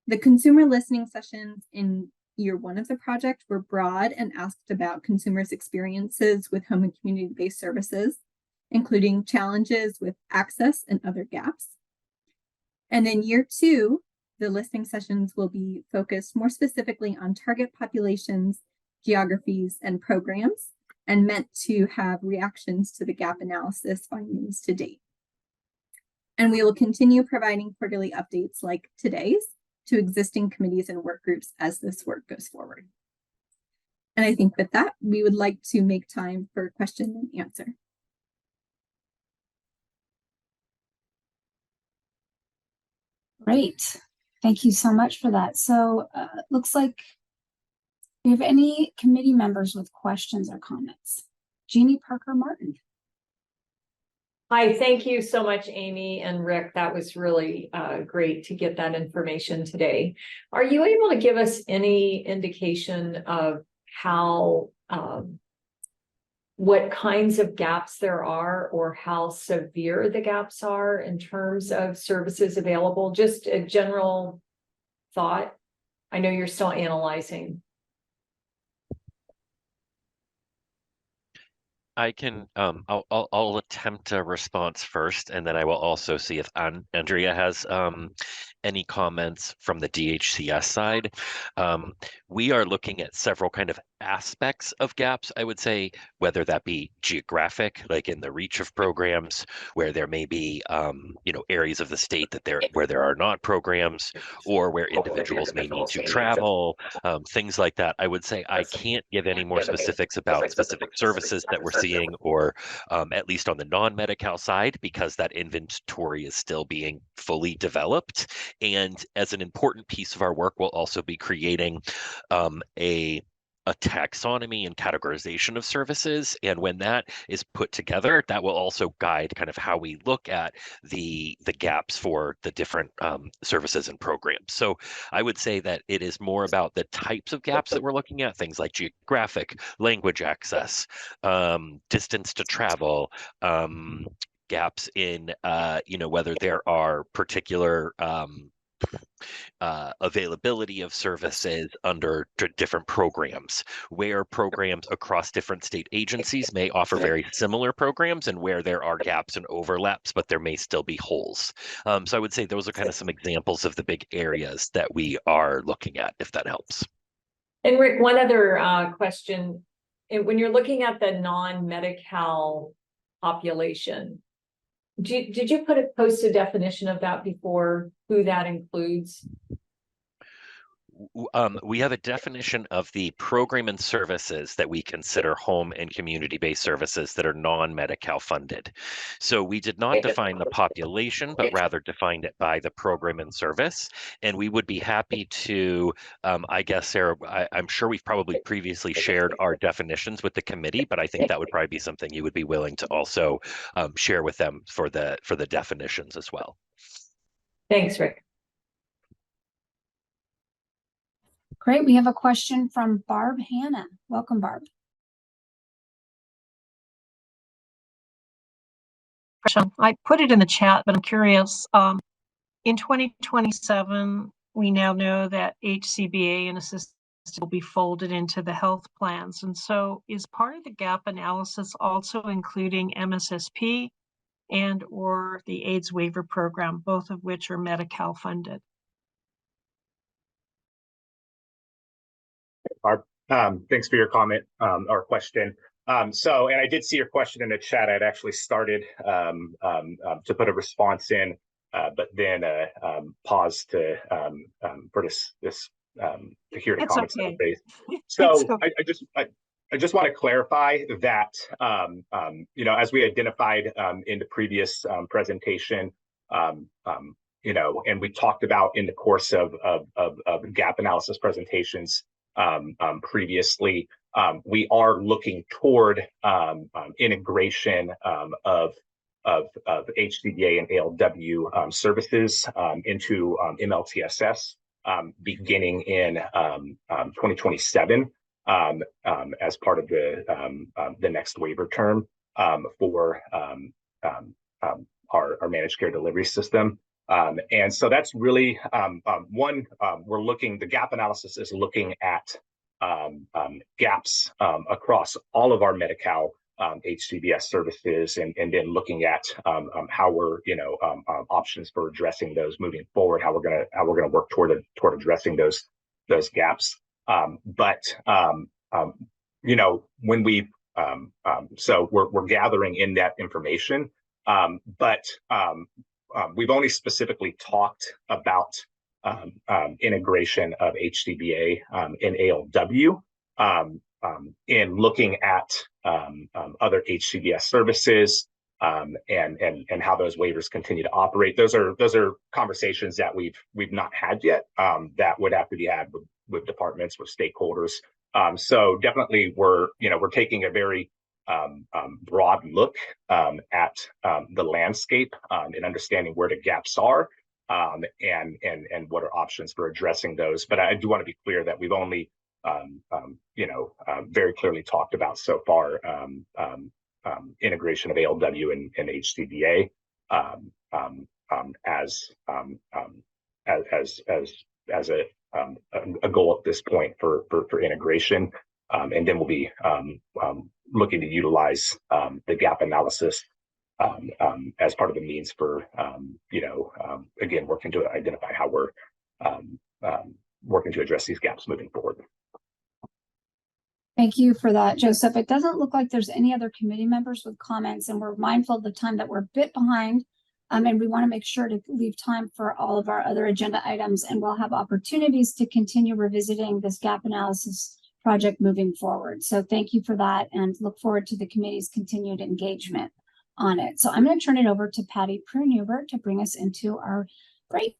The consumer listening sessions in year 1 of the project were broad and asked about consumers' experiences with home and community-based services, including challenges with access and other gaps. And in year 2, the listening sessions will be focused more specifically on target populations, geographies, and programs, and meant to have reactions to the gap analysis findings to date. And we will continue providing quarterly updates like today's to existing committees and work groups as this work goes forward. And I think with that, we would like to make time for question and answer. Great. Thank you so much for that. So looks like we have any committee members with questions or comments. Jeannie Parker Martin. Hi, thank you so much, Amy and Rick. That was really great to get that information today. Are you able to give us any indication of how, what kinds of gaps there are or how severe the gaps are in terms of services available? Just a general thought. I know you're still analyzing. I can I'll attempt a response first, and then I will also see if Andrea has any comments from the DHCS side. We are looking at several kind of aspects of gaps, I would say, whether that be geographic, like in the reach of programs, where there may be areas of the state that where there are not programs, or where individuals may need to travel, things like that. I would say I can't give any more specifics about specific services that we're seeing, or at least on the non-Medi-Cal side, because that inventory is still being fully developed. And as an important piece of our work, we'll also be creating a taxonomy and categorization of services. And when that is put together, that will also guide kind of how we look at the gaps for the different services and programs. So I would say that it is more about the types of gaps that we're looking at, things like geographic, language access, distance to travel, gaps in, whether there are particular availability of services under different programs, where programs across different state agencies may offer very similar programs, and where there are gaps and overlaps, but there may still be holes. So I would say those are kind of some examples of the big areas that we are looking at, if that helps. And Rick, one other question. When you're looking at the non-Medi-Cal population, did you post a definition of that before, who that includes? we have a definition of the program and services that we consider home and community-based services that are non-Medi-Cal funded. So we did not define the population, but rather defined it by the program and service. And we would be happy to, I guess, Sarah, I'm sure we've probably previously shared our definitions with the committee, but I think that would probably be something you would be willing to also share with them for the definitions as well. Thanks, Rick. Great. We have a question from Barb Hanna. Welcome, Barb. I put it in the chat, but I'm curious. In 2027, we now know that HCBA and assistance will be folded into the health plans. And so is part of the gap analysis also including MSSP and or the AIDS waiver program, both of which are Medi-Cal funded? Barb, thanks for your comment or question. So, and I did see your question in the chat. I'd actually started to put a response in, but then paused to for this to hear the It's comments. okay. So I just want to clarify that you know, as we identified in the previous presentation, you know, and we talked about in the course of gap analysis presentations previously, we are looking toward integration of HCBA and ALW services into MLTSS beginning in 2027 as part of the next waiver term for our managed care delivery system. And so that's really one, the gap analysis is looking at gaps across all of our Medi-Cal HCBS services, and then looking at how we're, you know, options for addressing those moving forward, how we're gonna work toward addressing those gaps. But you know, when we so we're gathering in that information, but we've only specifically talked about integration of HCBA and ALW in looking at other HCBS services and how those waivers continue to operate. Those are conversations that we've not had yet that would have to be had with departments, with stakeholders. So definitely we're taking a very broad look at the landscape and understanding where the gaps are and what are options for addressing those. But I do want to be clear that we've only very clearly talked about so far integration of ALW and HCBA as a goal at this point for integration, and then we'll be looking to utilize the gap analysis as part of the means for again working to identify how we're working to address these gaps moving forward. Thank you for that, Joseph. It doesn't look like there's any other committee members with comments, and we're mindful of the time that we're a bit behind. And we want to make sure to leave time for all of our other agenda items, and we'll have opportunities to continue revisiting this gap analysis project moving forward. So thank you for that, and look forward to the committee's continued engagement on it. So I'm going to turn it over to Patty Prunehuber to bring us into our break.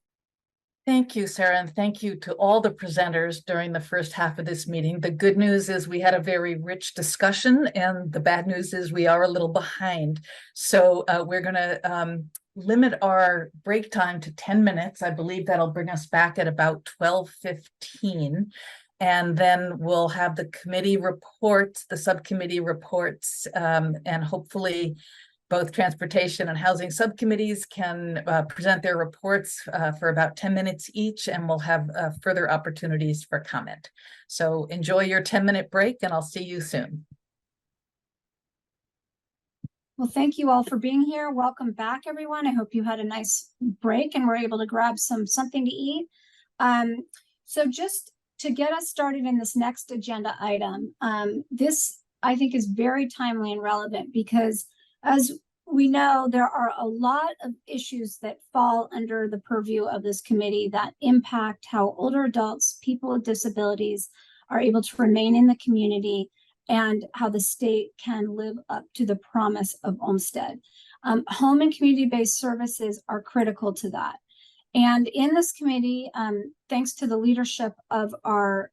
Thank you, Sarah, and thank you to all the presenters during the first half of this meeting. The good news is we had a very rich discussion, and the bad news is we are a little behind. So we're going to limit our break time to 10 minutes. I believe that'll bring us back at about 12:15. And then we'll have the committee reports, the subcommittee reports, and hopefully both transportation and housing subcommittees can present their reports for about 10 minutes each, and we'll have further opportunities for comment. So enjoy your 10-minute break, and I'll see you soon. Well, thank you all for being here. Welcome back, everyone. I hope you had a nice break and were able to grab something to eat. So just to get us started in this next agenda item, this I think is very timely and relevant because as we know there are a lot of issues that fall under the purview of this committee that impact how older adults, people with disabilities are able to remain in the community and how the state can live up to the promise of Olmsted. Home and community-based services are critical to that. And in this committee, thanks to the leadership of our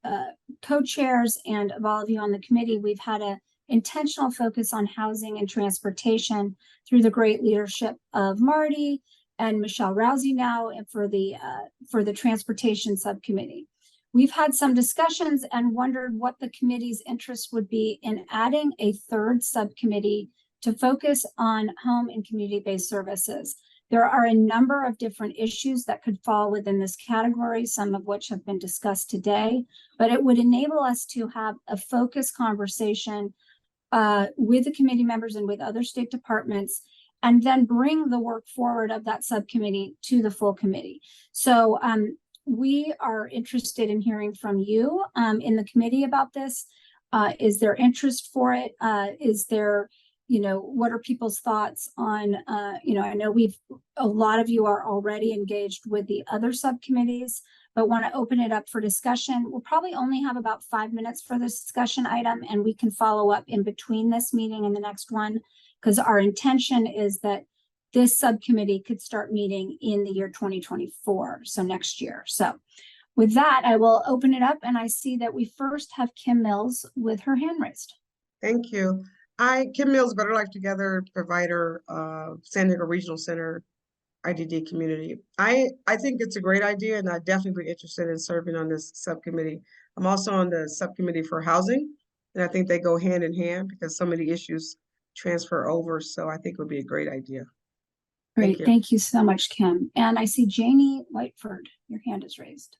co-chairs and of all of you on the committee, we've had an intentional focus on housing and transportation through the great leadership of Marty and Michelle Rousey now, and for the transportation subcommittee. We've had some discussions and wondered what the committee's interest would be in adding a third subcommittee to focus on home and community-based services. There are a number of different issues that could fall within this category, some of which have been discussed today, but it would enable us to have a focused conversation with the committee members and with other state departments, and then bring the work forward of that subcommittee to the full committee. So we are interested in hearing from you in the committee about this. Is there interest for it? Is there, what are people's thoughts on, I know a lot of you are already engaged with the other subcommittees, but want to open it up for discussion. We'll probably only have about 5 minutes for this discussion item, and we can follow up in between this meeting and the next one, because our intention is that this subcommittee could start meeting in the year 2024, so next year. So with that, I will open it up, and I see that we first have Kim Mills with her hand raised. Thank you. Kim Mills, Better Life Together provider, San Diego Regional Center, IDD community. I think it's a great idea, and I'd definitely be interested in serving on this subcommittee. I'm also on the subcommittee for housing, and I think they go hand in hand because so many issues transfer over. So I think it would be a great idea. Great, thank you so much, Kim. And I see Janie Whiteford, your hand is raised.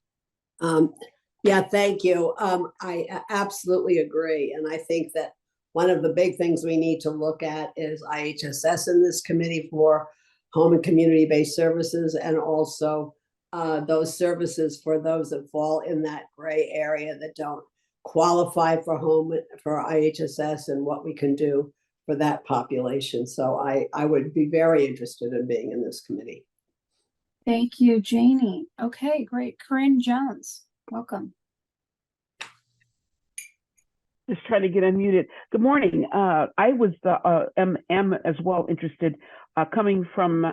Yeah, thank you. I absolutely agree. And I think that one of the big things we need to look at is IHSS in this committee for home and community-based services, and also those services for those that fall in that gray area that don't qualify for IHSS, and what we can do for that population. So I would be very interested in being in this committee. Thank you, Janie. Okay, great. Corinne Jones, welcome. Just trying to get unmuted. Good morning. I was am as well interested, coming from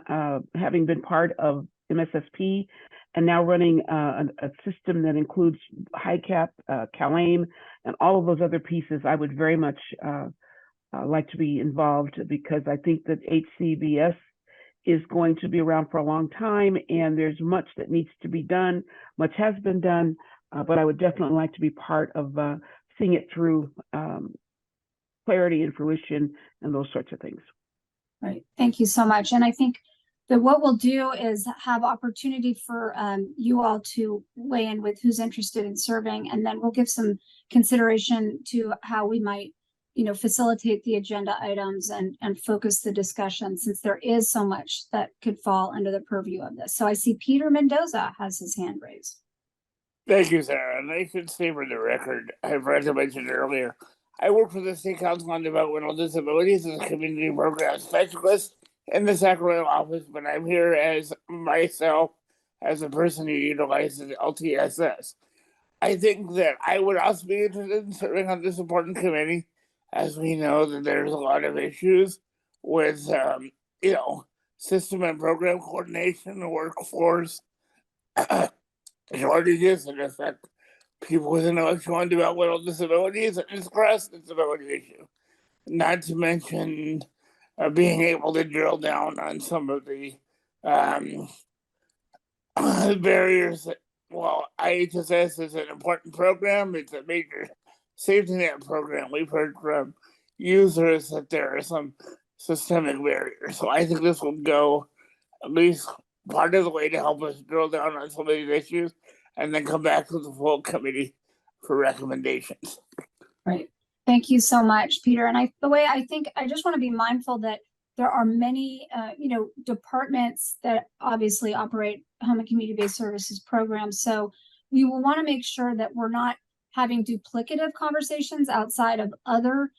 having been part of MSSP and now running a system that includes HICAP, CalAIM, and all of those other pieces. I would very much like to be involved, because I think that HCBS is going to be around for a long time, and there's much that needs to be done. Much has been done, but I would definitely like to be part of seeing it through clarity and fruition and those sorts of things. Right, thank you so much. And I think that what we'll do is have opportunity for you all to weigh in with who's interested in serving, and then we'll give some consideration to how we might facilitate the agenda items and focus the discussion, since there is so much that could fall under the purview of this. So I see Peter Mendoza has his hand raised. Thank you, Sarah. And I should say for the record, I forgot to mention earlier, I work for the State Council on Developmental Disabilities as a community program specialist in the Sacramento office, but I'm here as myself, as a person who utilizes LTSS. I think that I would also be interested in serving on this important committee, as we know that there's a lot of issues with, system and program coordination, workforce shortages that affect people with intellectual and developmental disabilities, and it's a cross disability issue. Not to mention being able to drill down on some of the barriers that, well, IHSS is an important program. It's a major safety net program. We've heard from users that there are some systemic barriers. So I think this will go at least part of the way to help us drill down on some of these issues, and then come back to the full committee for recommendations. Right. Thank you so much, Peter. And I just want to be mindful that there are many, departments that obviously operate home and community-based services programs. So we will want to make sure that we're not having duplicative conversations outside of other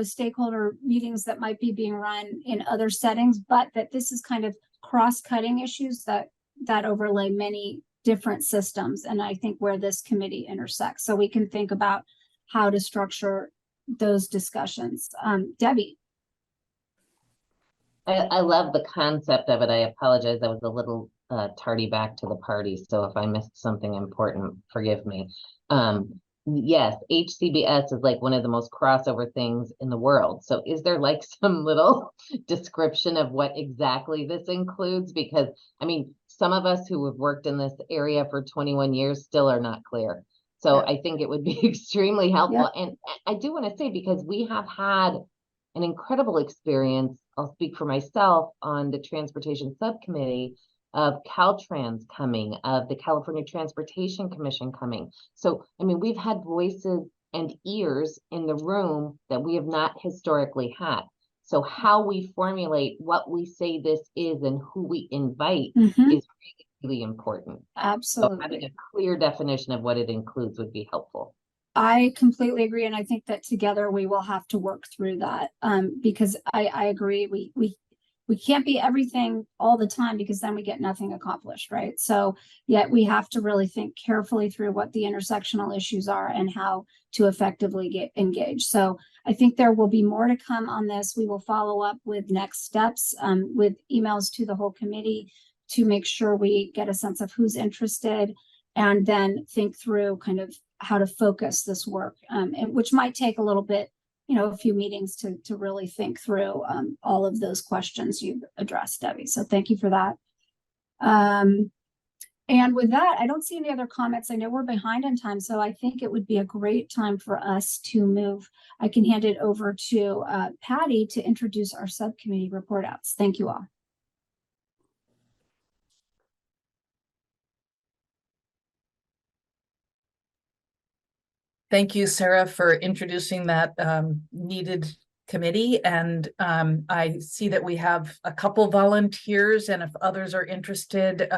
stakeholder meetings that might be being run in other settings, but that this is kind of cross-cutting issues that overlay many different systems. And I think where this committee intersects. So we can think about how to structure those discussions. Debbie. I love the concept of it. I apologize. I was a little tardy back to the party. So if I missed something important, forgive me. Yes, HCBS is like one of the most crossover things in the world. So is there like some little description of what exactly this includes? Because I mean, some of us who have worked in this area for 21 years still are not clear. So I think it would be extremely helpful. And I do want to say, because we have had an incredible experience, I'll speak for myself, on the transportation subcommittee of Caltrans coming, of the California Transportation Commission coming. So, I mean, we've had voices and ears in the room that we have not historically had. So how we formulate what we say this is and who we invite is really important. Absolutely. So having a clear definition of what it includes would be helpful. I completely agree. And I think that together we will have to work through that, because I agree. We can't be everything all the time, because then we get nothing accomplished, right? So yet we have to really think carefully through what the intersectional issues are and how to effectively get engaged. So I think there will be more to come on this. We will follow up with next steps, with emails to the whole committee to make sure we get a sense of who's interested, and then think through kind of how to focus this work, and which might take a little bit, a few meetings to really think through all of those questions you've addressed, Debbie. So thank you for that. And with that, I don't see any other comments. I know we're behind on time, so I think it would be a great time for us to move. I can hand it over to Patty to introduce our subcommittee report outs. Thank you all. Thank you, Sarah, for introducing that needed committee. And I see that we have a couple volunteers, and if others are interested,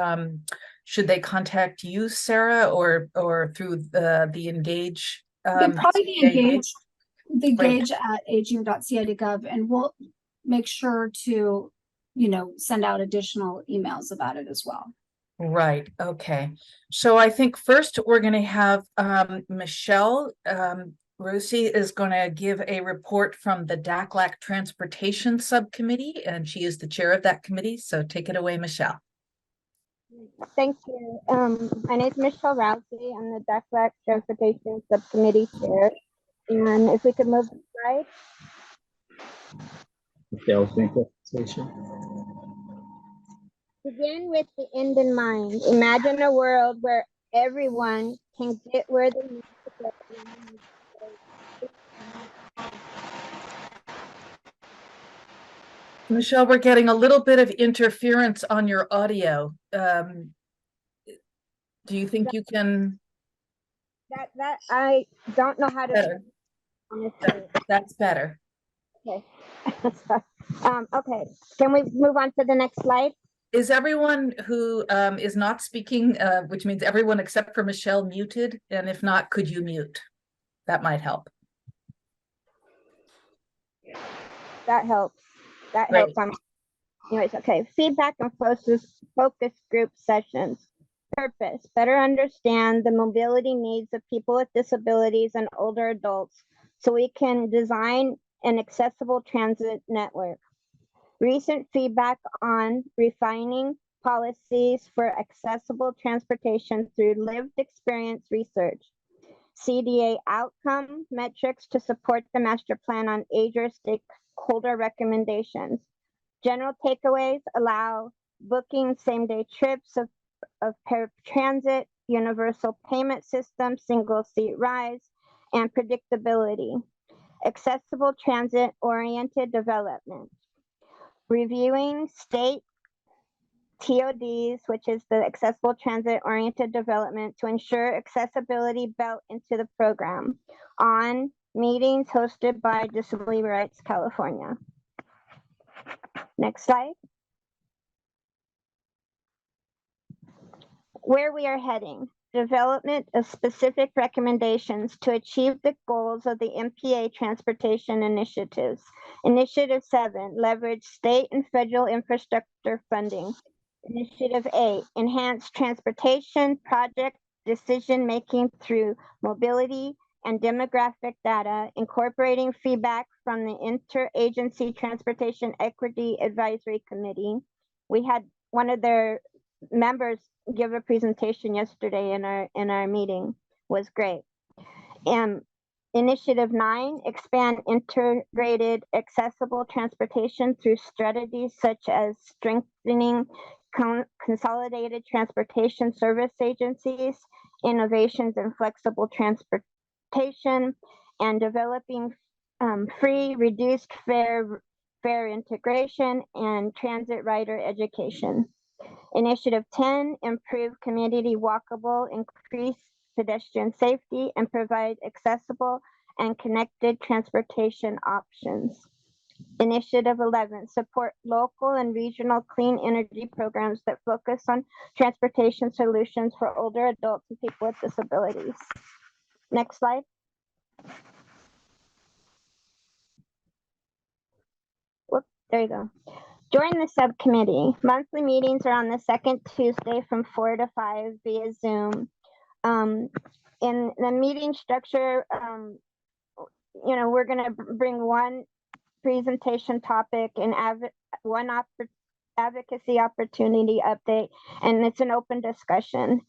should they contact you, Sarah, or through the Engage? Probably the Engage at agu.ca.gov, and we'll make sure to, send out additional emails about it as well. Right. Okay. So I think first we're going to have Michelle Rusi is going to give a report from the DACLAC Transportation Subcommittee, and she is the chair of that committee. So take it away, Michelle. Thank you. My name is Michelle Rousey. I'm the DACLAC Transportation Subcommittee chair. And if we could move the slide. Begin with the end in mind. Imagine a world where everyone can get where they need to go. Michelle, we're getting a little bit of interference on your audio. Do you think you can? That I don't know how to. That's better. Okay. Okay. Can we move on to the next slide? Is everyone who is not speaking, which means everyone except for Michelle, muted? And if not, could you mute? That might help. That helps. That Great. helps. Anyways, okay. Feedback and focus group sessions. Purpose: better understand the mobility needs of people with disabilities and older adults, so we can design an accessible transit network. Recent feedback on refining policies for accessible transportation through lived experience research. CDA outcome metrics to support the master plan on AGER stakeholder recommendations. General takeaways: allow booking same-day trips of paratransit, universal payment system, single seat rides, and predictability. Accessible transit-oriented development. Reviewing state TODs, which is the Accessible Transit-Oriented Development, to ensure accessibility built into the program. On meetings hosted by Disability Rights California. Next slide. where we are heading. Development of specific recommendations to achieve the goals of the MPA transportation initiatives. Initiative 7, leverage state and federal infrastructure funding. Initiative 8, enhance transportation project decision-making through mobility and demographic data, incorporating feedback from the Interagency Transportation Equity Advisory Committee. We had one of their members give a presentation yesterday in our meeting. Was great. Initiative 9, expand integrated accessible transportation through strategies such as strengthening consolidated transportation service agencies, innovations in flexible transportation, and developing free reduced fare integration and transit rider education. Initiative 10, improve community walkable, increase pedestrian safety, and provide accessible and connected transportation options. Initiative 11, support local and regional clean energy programs that focus on transportation solutions for older adults and people with disabilities. Next slide. Whoops, there you go. Join the subcommittee. Monthly meetings are on the second Tuesday from 4 to 5 via Zoom. In the meeting structure, we're going to bring one presentation topic and one advocacy opportunity update, and it's an open discussion.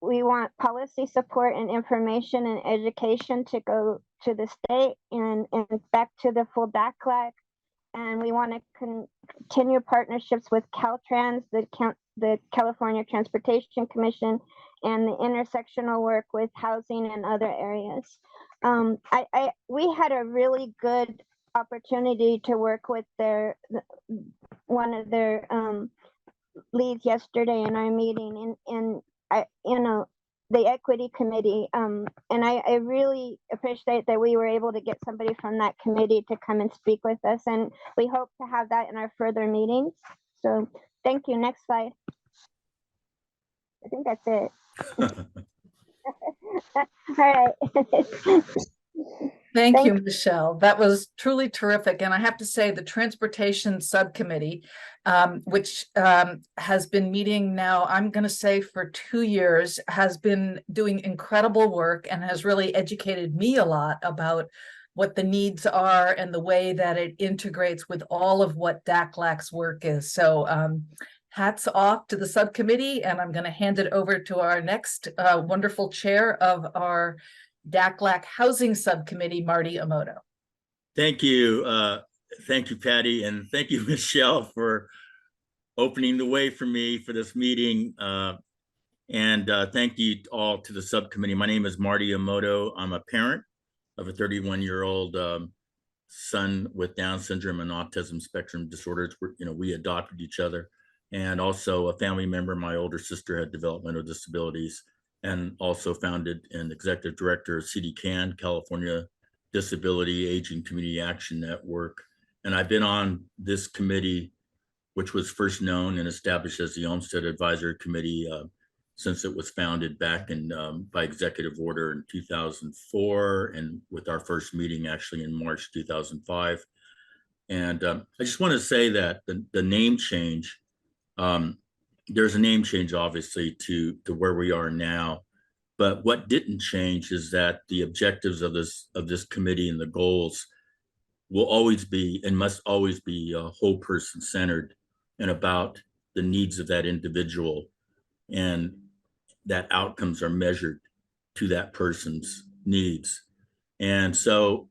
We want policy support and information and education to go to the state and back to the full DACLAC. And we want to continue partnerships with Caltrans, the California Transportation Commission, and the intersectional work with housing and other areas. We had a really good opportunity to work with one of their leads yesterday in our meeting, and the equity committee, and I really appreciate that we were able to get somebody from that committee to come and speak with us, and we hope to have that in our further meetings. So thank you. Next slide. I think that's it. All right. Thank you, Michelle. That was truly terrific. And I have to say the Transportation Subcommittee, which has been meeting now, I'm going to say for 2 years, has been doing incredible work and has really educated me a lot about what the needs are and the way that it integrates with all of what DACLAC's work is. So hats off to the subcommittee, and I'm going to hand it over to our next wonderful chair of our DACLAC Housing Subcommittee, Marty Emoto. Thank you. Thank you, Patty. And thank you, Michelle, for opening the way for me for this meeting. And thank you all to the subcommittee. My name is Marty Emoto. I'm a parent of a 31-year-old son with Down syndrome and autism spectrum disorders. We adopted each other. And also a family member, my older sister, had developmental disabilities, and also founded and executive director of CDCAN, California Disability Aging Community Action Network. And I've been on this committee, which was first known and established as the Olmsted Advisory Committee, since it was founded back in by executive order in 2004, and with our first meeting actually in March 2005. And I just want to say that the name change, there's a name change, obviously, to where we are now. But what didn't change is that the objectives of this committee and the goals will always be and must always be whole person centered and about the needs of that individual, and that outcomes are measured to that person's needs. And so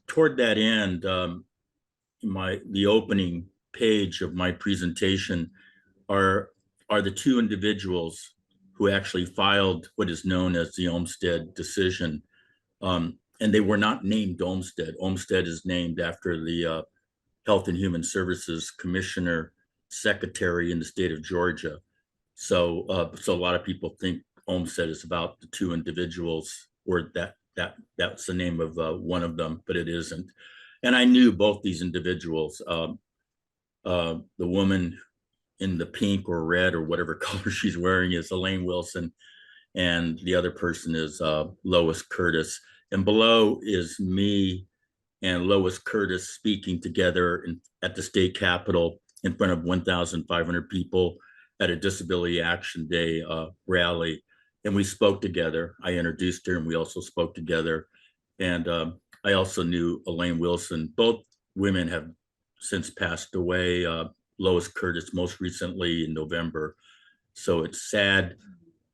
toward that end, the opening page of my presentation are the two individuals who actually filed what is known as the Olmsted decision. And they were not named Olmsted. Olmsted is named after the Health and Human Services Commissioner Secretary in the state of Georgia. So a lot of people think Olmsted is about the two individuals, or that's the name of one of them, but it isn't. And I knew both these individuals. The woman in the pink or red or whatever color she's wearing is Elaine Wilson. And the other person is Lois Curtis. And below is me and Lois Curtis speaking together at the state capitol in front of 1,500 people at a Disability Action Day rally. And we spoke together. I introduced her and we also spoke together. And I also knew Elaine Wilson. Both women have since passed away. Lois Curtis most recently in November. So it's sad,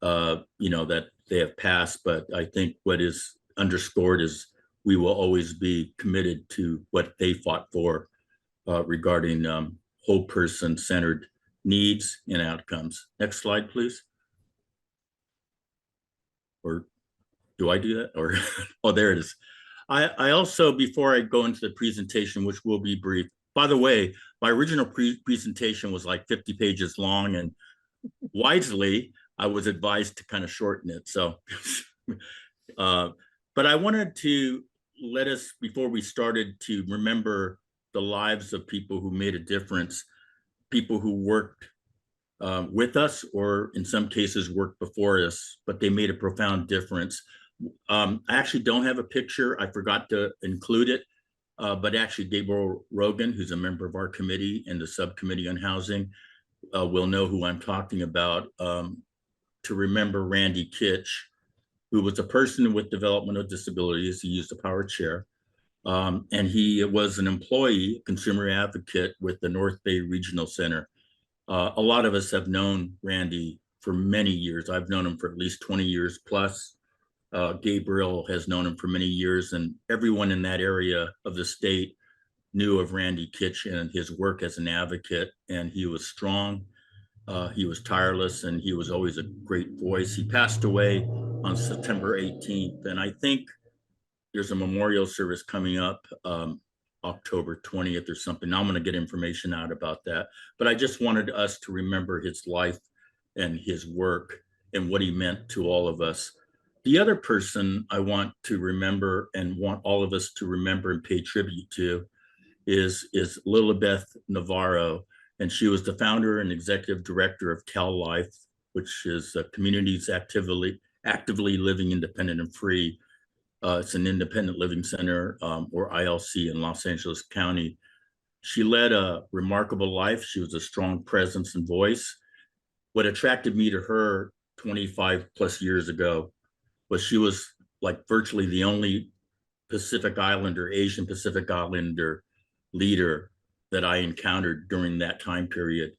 that they have passed, but I think what is underscored is we will always be committed to what they fought for regarding whole person centered needs and outcomes. Next slide, please. Or do I do that? Or, oh, there it is. I also, before I go into the presentation, which will be brief, by the way, my original presentation was like 50 pages long, and wisely, I was advised to kind of shorten it. So, but I wanted to let us, before we started, to remember the lives of people who made a difference, people who worked with us, or in some cases worked before us, but they made a profound difference. I actually don't have a picture. I forgot to include it, but actually Gabriel Rogan, who's a member of our committee and the subcommittee on housing, will know who I'm talking about, to remember Randy Kitch, who was a person with developmental disabilities. He used a power chair, and he was an employee, consumer advocate with the North Bay Regional Center. A lot of us have known Randy for many years. I've known him for at least 20 years plus. Gabriel has known him for many years, and everyone in that area of the state knew of Randy Kitch and his work as an advocate, and he was strong, he was tireless, and he was always a great voice. He passed away on September 18th, and I think there's a memorial service coming up October 20th or something. I'm going to get information out about that, but I just wanted us to remember his life and his work and what he meant to all of us. The other person I want to remember and want all of us to remember and pay tribute to is Lilibeth Navarro, and she was the founder and executive director of Cal Life, which is Communities Actively Living Independent and Free. It's an independent living center, or ILC, in Los Angeles County. She led a remarkable life. She was a strong presence and voice. What attracted me to her 25 plus years ago was she was like virtually the only Pacific Islander, Asian Pacific Islander leader that I encountered during that time period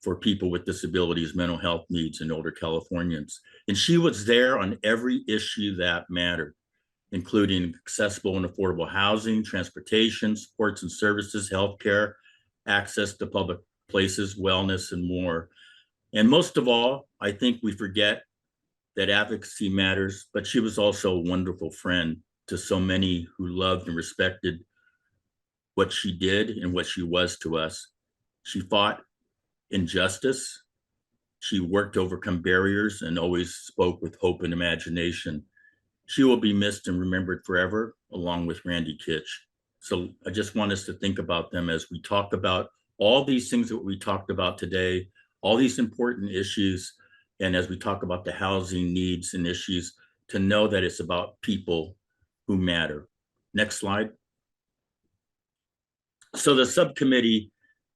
for people with disabilities, mental health needs, and older Californians. And she was there on every issue that mattered, including accessible and affordable housing, transportation, sports and services, healthcare, access to public places, wellness, and more. And most of all, I think we forget that advocacy matters, but she was also a wonderful friend to so many who loved and respected what she did and what she was to us. She fought injustice. She worked to overcome barriers and always spoke with hope and imagination. She will be missed and remembered forever, along with Randy Kitch. So I just want us to think about them as we talk about all these things that we talked about today, all these important issues, and as we talk about the housing needs and issues, to know that it's about people who matter. Next slide. So the subcommittee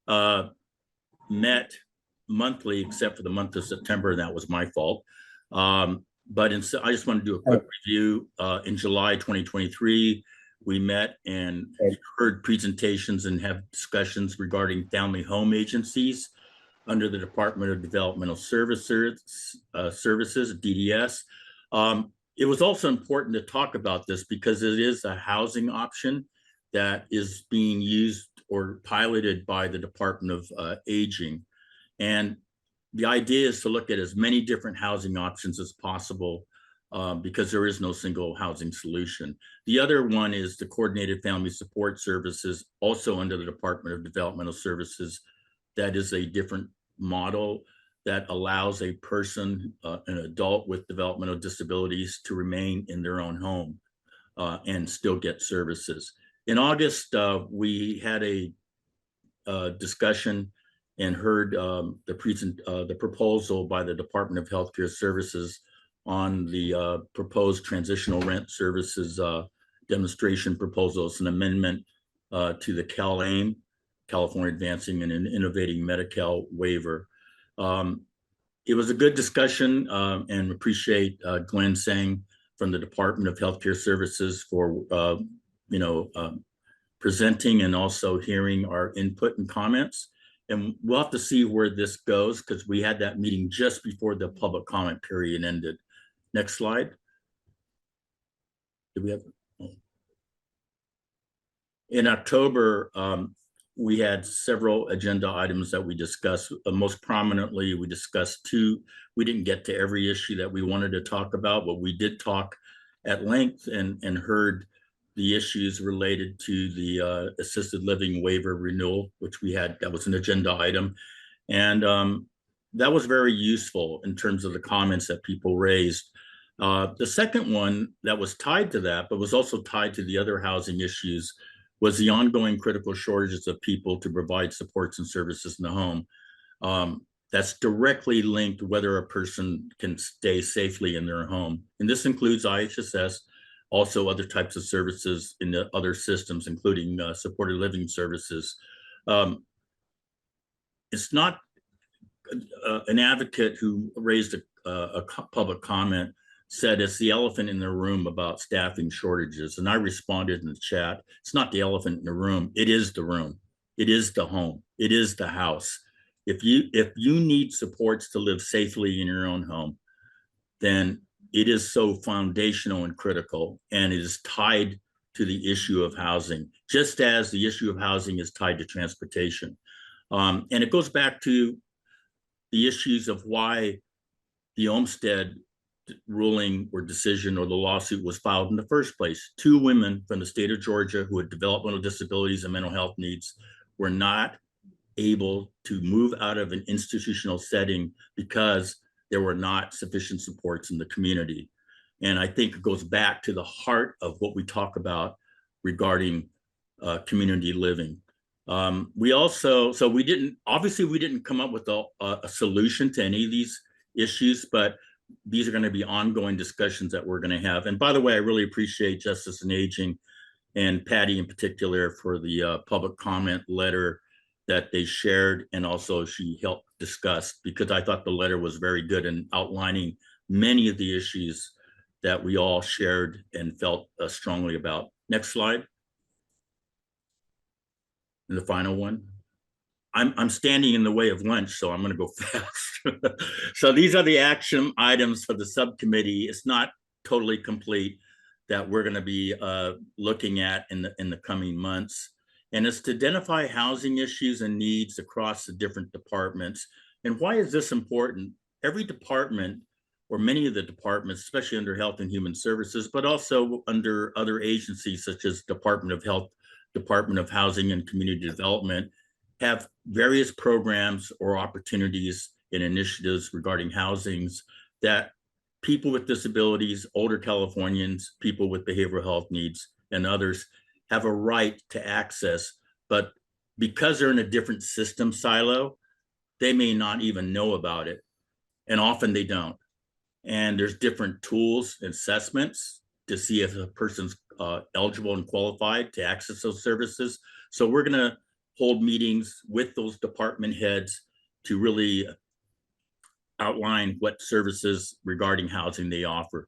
met monthly, except for the month of September, and that was my fault. But I just want to do a quick review. In July 2023, we met and heard presentations and have discussions regarding family home agencies under the Department of Developmental Services, DDS. It was also important to talk about this because it is a housing option that is being used or piloted by the Department of Aging. And the idea is to look at as many different housing options as possible because there is no single housing solution. The other one is the Coordinated Family Support Services, also under the Department of Developmental Services. That is a different model that allows a person, an adult with developmental disabilities, to remain in their own home and still get services. In August, we had a discussion and heard the proposal by the Department of Healthcare Services on the proposed transitional rent services demonstration proposal. It's an amendment to the CalAIM, California Advancing and Innovating Medi-Cal waiver. It was a good discussion, and appreciate Glenn Sang from the Department of Healthcare Services for presenting and also hearing our input and comments. And we'll have to see where this goes, because we had that meeting just before the public comment period ended. Next slide. Did we have? In October, we had several agenda items that we discussed. Most prominently, we discussed two. We didn't get to every issue that we wanted to talk about, but we did talk at length and heard the issues related to the assisted living waiver renewal, which we had, that was an agenda item. And that was very useful in terms of the comments that people raised. The second one that was tied to that, but was also tied to the other housing issues, was the ongoing critical shortages of people to provide supports and services in the home. That's directly linked to whether a person can stay safely in their home. And this includes IHSS, also other types of services in the other systems, including supported living services. It's not an advocate who raised a public comment said it's the elephant in the room about staffing shortages. And I responded in the chat, it's not the elephant in the room, it is the room. It is the home, it is the house. If you need supports to live safely in your own home, then it is so foundational and critical, and it is tied to the issue of housing, just as the issue of housing is tied to transportation. And it goes back to the issues of why the Olmstead ruling or decision or the lawsuit was filed in the first place. Two women from the state of Georgia who had developmental disabilities and mental health needs were not able to move out of an institutional setting because there were not sufficient supports in the community. And I think it goes back to the heart of what we talk about regarding community living. We also, so we didn't come up with a solution to any of these issues, but these are going to be ongoing discussions that we're going to have. And by the way, I really appreciate Justice and Aging and Patty in particular for the public comment letter that they shared, and also she helped discuss, because I thought the letter was very good in outlining many of the issues that we all shared and felt strongly about. Next slide. And the final one. I'm standing in the way of lunch, so I'm going to go fast. So these are the action items for the subcommittee. It's not totally complete, that we're going to be looking at in the coming months. And it's to identify housing issues and needs across the different departments. And why is this important? Every department, or many of the departments, especially under Health and Human Services, but also under other agencies such as Department of Health, Department of Housing and Community Development, have various programs or opportunities and initiatives regarding housings that people with disabilities, older Californians, people with behavioral health needs, and others have a right to access. But because they're in a different system silo, they may not even know about it. And often they don't. And there's different tools and assessments to see if a person's eligible and qualified to access those services. So we're going to hold meetings with those department heads to really outline what services regarding housing they offer.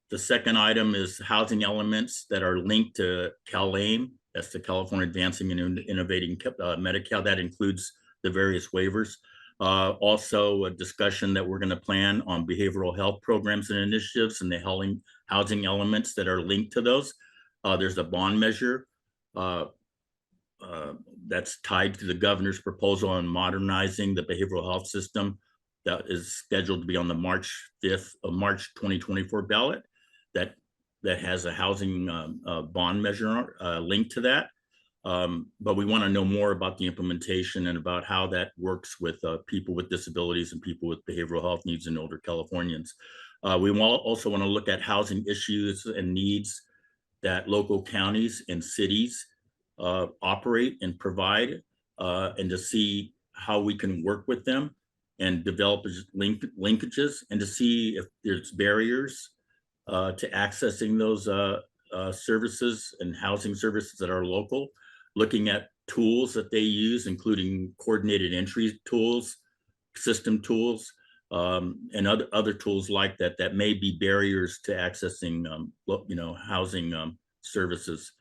The second item is housing elements that are linked to CalAIM. That's the California Advancing and Innovating Medi-Cal. That includes the various waivers. Also a discussion that we're going to plan on behavioral health programs and initiatives and the housing elements that are linked to those. There's a bond measure that's tied to the governor's proposal on modernizing the behavioral health system that is scheduled to be on the March 5th of March 2024 ballot. That has a housing bond measure linked to that. But we want to know more about the implementation and about how that works with people with disabilities and people with behavioral health needs and older Californians. We also want to look at housing issues and needs that local counties and cities operate and provide, and to see how we can work with them and develop linkages, and to see if there's barriers to accessing those services and housing services that are local, looking at tools that they use, including coordinated entry tools, system tools, and other tools like that that may be barriers to accessing housing services.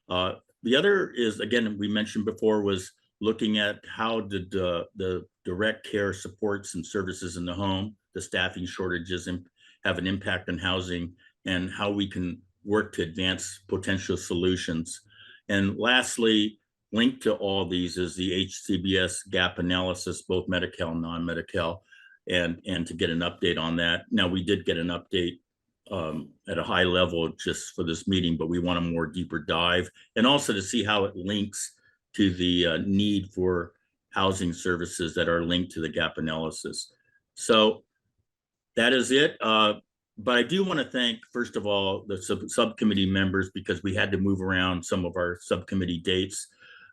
The other is, again, we mentioned before, was looking at how did the direct care supports and services in the home, the staffing shortages, have an impact on housing, and how we can work to advance potential solutions. And lastly, linked to all these is the HCBS gap analysis, both Medi-Cal and non-Medi-Cal, and to get an update on that. Now, we did get an update at a high level just for this meeting, but we want a more deeper dive, and also to see how it links to the need for housing services that are linked to the gap analysis. So that is it. But I do want to thank, first of all, the subcommittee members, because we had to move around some of our subcommittee dates.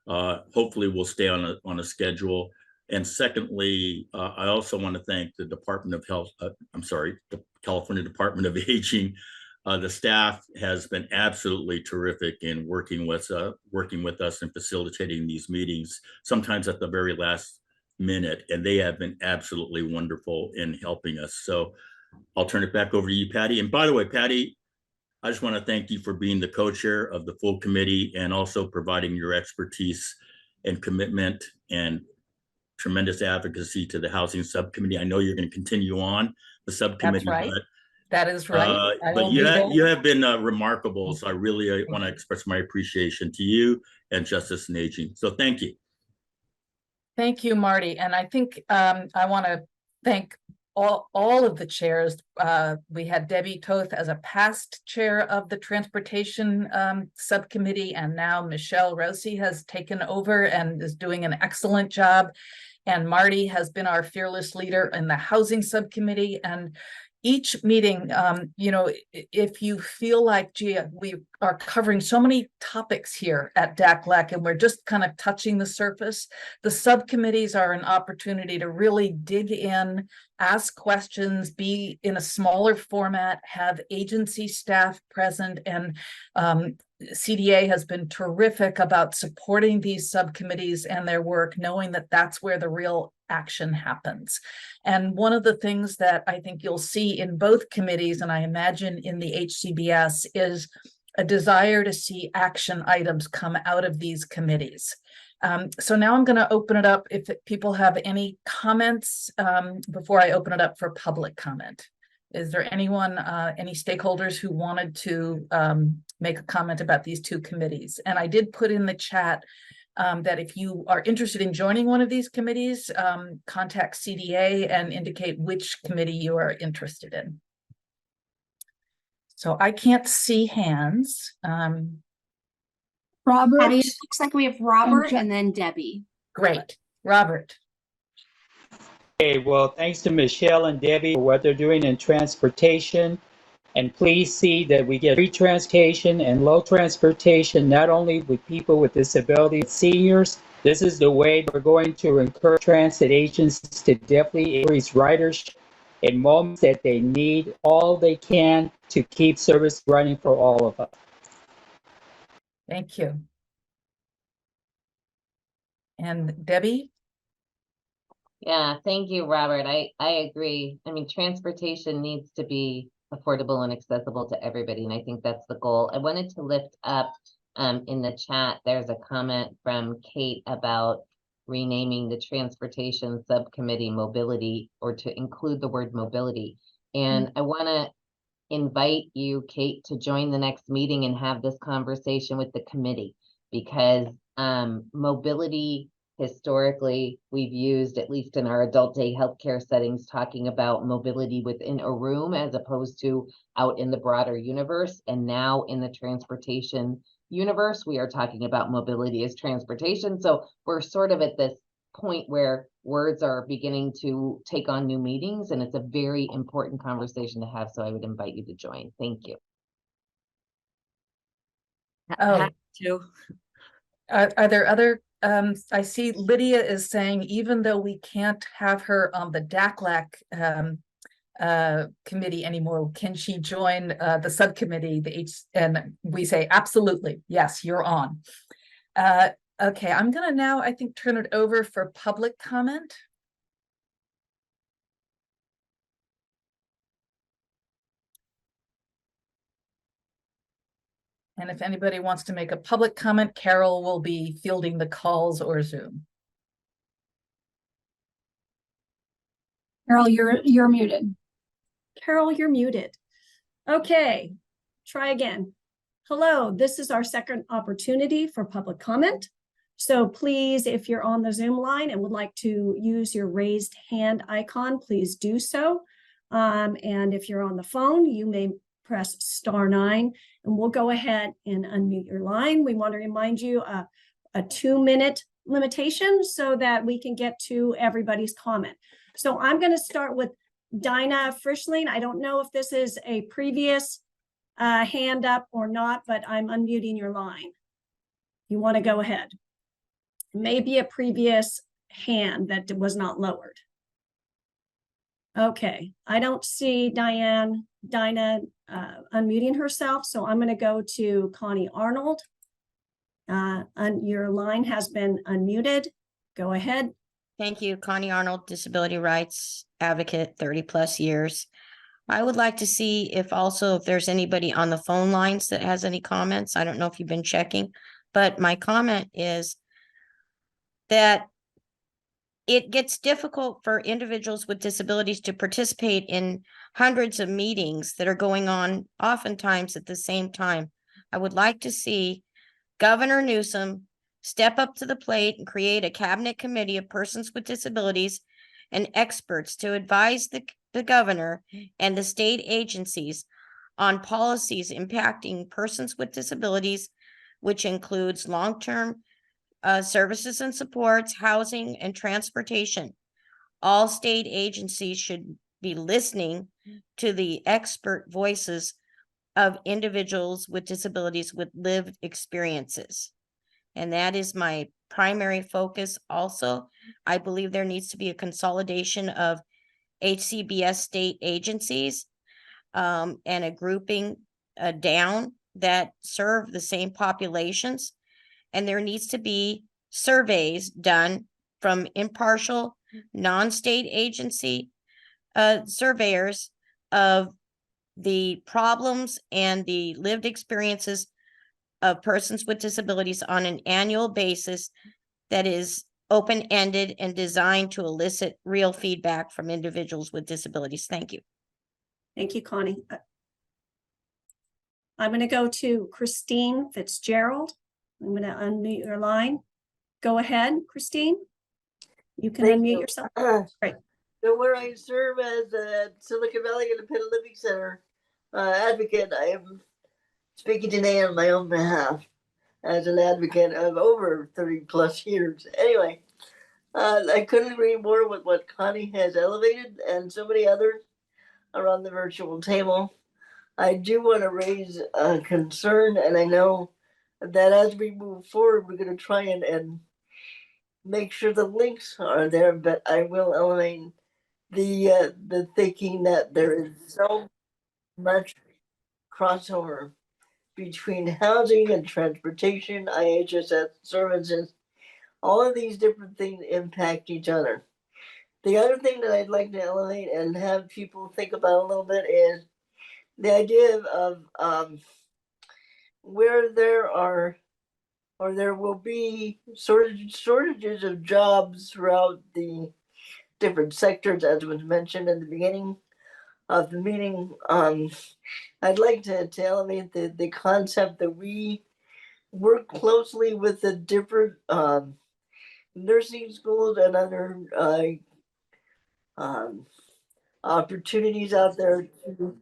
Hopefully we'll stay on a schedule. And secondly, I also want to thank the Department of Health, the California Department of Aging. The staff has been absolutely terrific in working with us and facilitating these meetings, sometimes at the very last minute, and they have been absolutely wonderful in helping us. So I'll turn it back over to you, Patty. And by the way, Patty, I just want to thank you for being the co-chair of the full committee and also providing your expertise and commitment and tremendous advocacy to the housing subcommittee. I know you're going to continue on the subcommittee. That's right. But, that is right. but you have been remarkable. So I really want to express my appreciation to you and Justice and Aging. So thank you. Thank you, Marty. And I think I want to thank all of the chairs. We had Debbie Toth as a past chair of the transportation subcommittee, and now Michelle Rossi has taken over and is doing an excellent job. And Marty has been our fearless leader in the housing subcommittee. And each meeting, if you feel like, gee, we are covering so many topics here at DACLAC and we're just kind of touching the surface, the subcommittees are an opportunity to really dig in, ask questions, be in a smaller format, have agency staff present, and CDA has been terrific about supporting these subcommittees and their work, knowing that that's where the real action happens. And one of the things that I think you'll see in both committees, and I imagine in the HCBS, is a desire to see action items come out of these committees. So now I'm going to open it up if people have any comments before I open it up for public comment. Is there anyone, any stakeholders who wanted to make a comment about these two committees? And I did put in the chat that if you are interested in joining one of these committees, contact CDA and indicate which committee you are interested in. So I can't see hands. Robert, Patty, it looks like we have Robert and then Debbie. Great. Robert. Okay, well, thanks to Michelle and Debbie for what they're doing in transportation. And please see that we get free transportation and low transportation, not only with people with disabilities, but seniors. This is the way we're going to encourage transit agencies to definitely increase ridership in moments that they need all they can to keep service running for all of us. Thank you. And Debbie? Yeah, thank you, Robert. I agree. I mean, transportation needs to be affordable and accessible to everybody, and I think that's the goal. I wanted to lift up in the chat, there's a comment from Kate about renaming the transportation subcommittee mobility, or to include the word mobility. And I want to invite you, Kate, to join the next meeting and have this conversation with the committee, because mobility, historically, we've used, at least in our adult day healthcare settings, talking about mobility within a room as opposed to out in the broader universe. And now in the transportation universe, we are talking about mobility as transportation. So we're sort of at this point where words are beginning to take on new meanings, and it's a very important conversation to have. So I would invite you to join. Thank you. Oh, are there other I see Lydia is saying, even though we can't have her on the DACLAC committee anymore, can she join the subcommittee, and we say, absolutely, yes, you're on. Okay, I'm gonna now, I think, turn it over for public comment. And if anybody wants to make a public comment, Carol will be fielding the calls or Zoom. Carol, you're muted. Carol, you're muted. Okay, try again. Hello, this is our second opportunity for public comment. So please, if you're on the Zoom line and would like to use your raised hand icon, please do so. And if you're on the phone, you may press *9 and we'll go ahead and unmute your line. We want to remind you a 2-minute limitation so that we can get to everybody's comment. So I'm going to start with Dinah Frischling. I don't know if this is a previous hand up or not, but I'm unmuting your line. You want to go ahead. Maybe a previous hand that was not lowered. Okay, I don't see Dinah unmuting herself, so I'm going to go to Connie Arnold. Your line has been unmuted. Go ahead. Thank you, Connie Arnold, disability rights advocate, 30+ years. I would like to see if there's anybody on the phone lines that has any comments. I don't know if you've been checking, but my comment is that it gets difficult for individuals with disabilities to participate in hundreds of meetings that are going on oftentimes at the same time. I would like to see Governor Newsom step up to the plate and create a cabinet committee of persons with disabilities and experts to advise the governor and the state agencies on policies impacting persons with disabilities, which includes long-term services and supports, housing, and transportation. All state agencies should be listening to the expert voices of individuals with disabilities with lived experiences. And that is my primary focus. Also, I believe there needs to be a consolidation of HCBS state agencies and a grouping down that serve the same populations. And there needs to be surveys done from impartial, non-state agency surveyors of the problems and the lived experiences of persons with disabilities on an annual basis that is open-ended and designed to elicit real feedback from individuals with disabilities. Thank you. Thank you, Connie. I'm going to go to Christine Fitzgerald. I'm going to unmute your line. Go ahead, Christine. You can unmute yourself. Great. So where I serve as a Silicon Valley Independent Living Center advocate, I am speaking today on my own behalf as an advocate of over 30+ years. Anyway, I couldn't agree more with what Connie has elevated and so many others around the virtual table. I do want to raise a concern, and I know that as we move forward, we're going to try and make sure the links are there, but I will elevate the thinking that there is so much crossover between housing and transportation, IHSS services. All of these different things impact each other. The other thing that I'd like to elevate and have people think about a little bit is the idea of where there are or there will be shortages of jobs throughout the different sectors, as was mentioned in the beginning of the meeting. I'd like to elevate the concept that we work closely with the different nursing schools and other opportunities out there to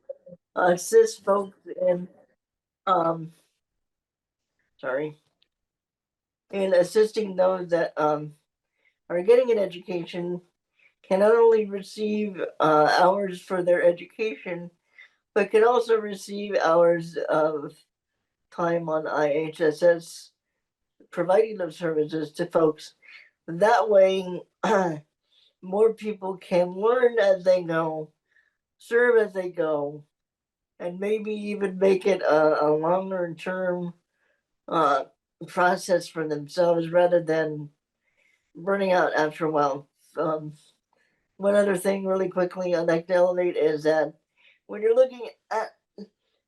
assist folks in in assisting those that are getting an education, can not only receive hours for their education, but can also receive hours of time on IHSS providing those services to folks. That way, more people can learn as they go, serve as they go, and maybe even make it a longer term process for themselves rather than burning out after a while. One other thing, really quickly, I'd like to elevate is that when you're looking at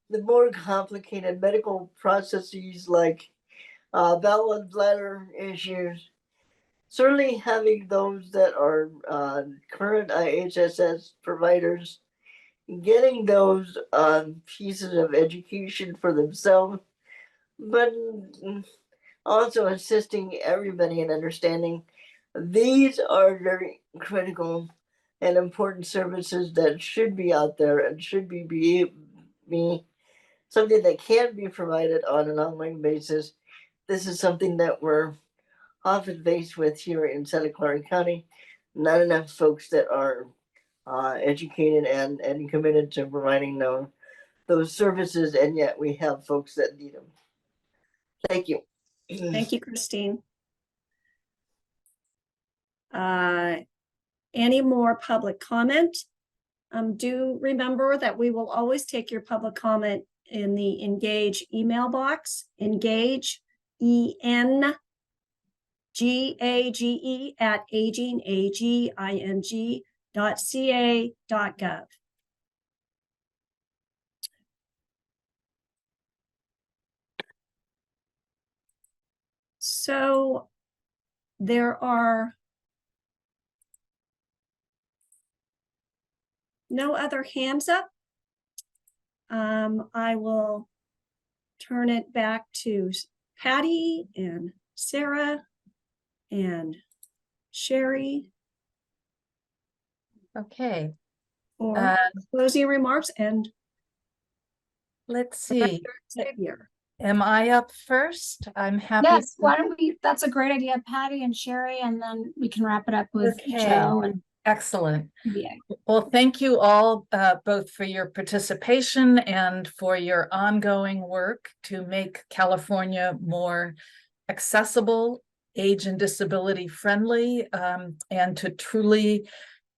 the more complicated medical processes like bowel and bladder issues, certainly having those that are current IHSS providers, getting those pieces of education for themselves, but also assisting everybody in understanding these are very critical and important services that should be out there and should be something that can be provided on an ongoing basis. This is something that we're often faced with here in Santa Clara County. Not enough folks that are educated and committed to providing those services, and yet we have folks that need them. Thank you. Thank you, Christine. Any more public comment? Do remember that we will always take your public comment in the Engage email box. Engage, ENGAGE at aging.ca.gov. So there are no other hands up. I will turn it back to Patty and Sarah and Sherry. Okay. For closing remarks, and let's see. Here. Am I up first? I'm happy. Yes, why don't we, that's a great idea, Patty and Sherry, and then we can wrap it up with Joe and excellent. Yeah. Well, thank you all both for your participation and for your ongoing work to make California more accessible, age and disability friendly, and to truly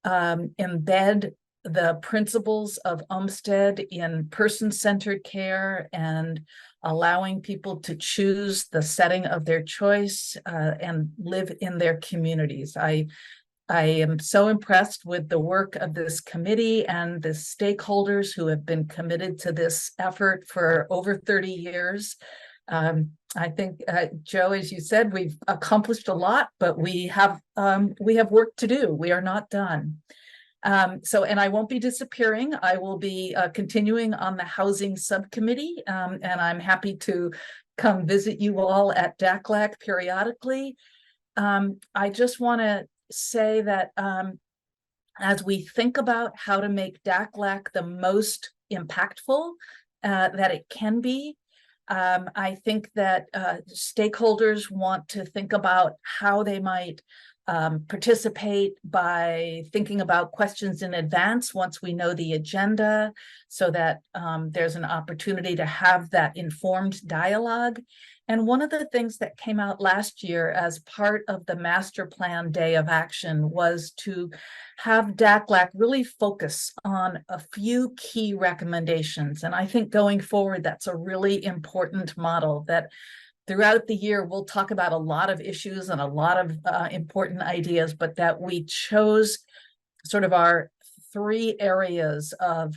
embed the principles of Umstead in person-centered care and allowing people to choose the setting of their choice and live in their communities. I am so impressed with the work of this committee and the stakeholders who have been committed to this effort for over 30 years. I think, Joe, as you said, we've accomplished a lot, but we have work to do. We are not done. And I won't be disappearing. I will be continuing on the housing subcommittee, and I'm happy to come visit you all at DACLAC periodically. I just want to say that as we think about how to make DACLAC the most impactful that it can be, I think that stakeholders want to think about how they might participate by thinking about questions in advance once we know the agenda, so that there's an opportunity to have that informed dialogue. And one of the things that came out last year as part of the Master Plan Day of Action was to have DACLAC really focus on a few key recommendations. And I think going forward, that's a really important model that throughout the year, we'll talk about a lot of issues and a lot of important ideas, but that we chose sort of our 3 areas of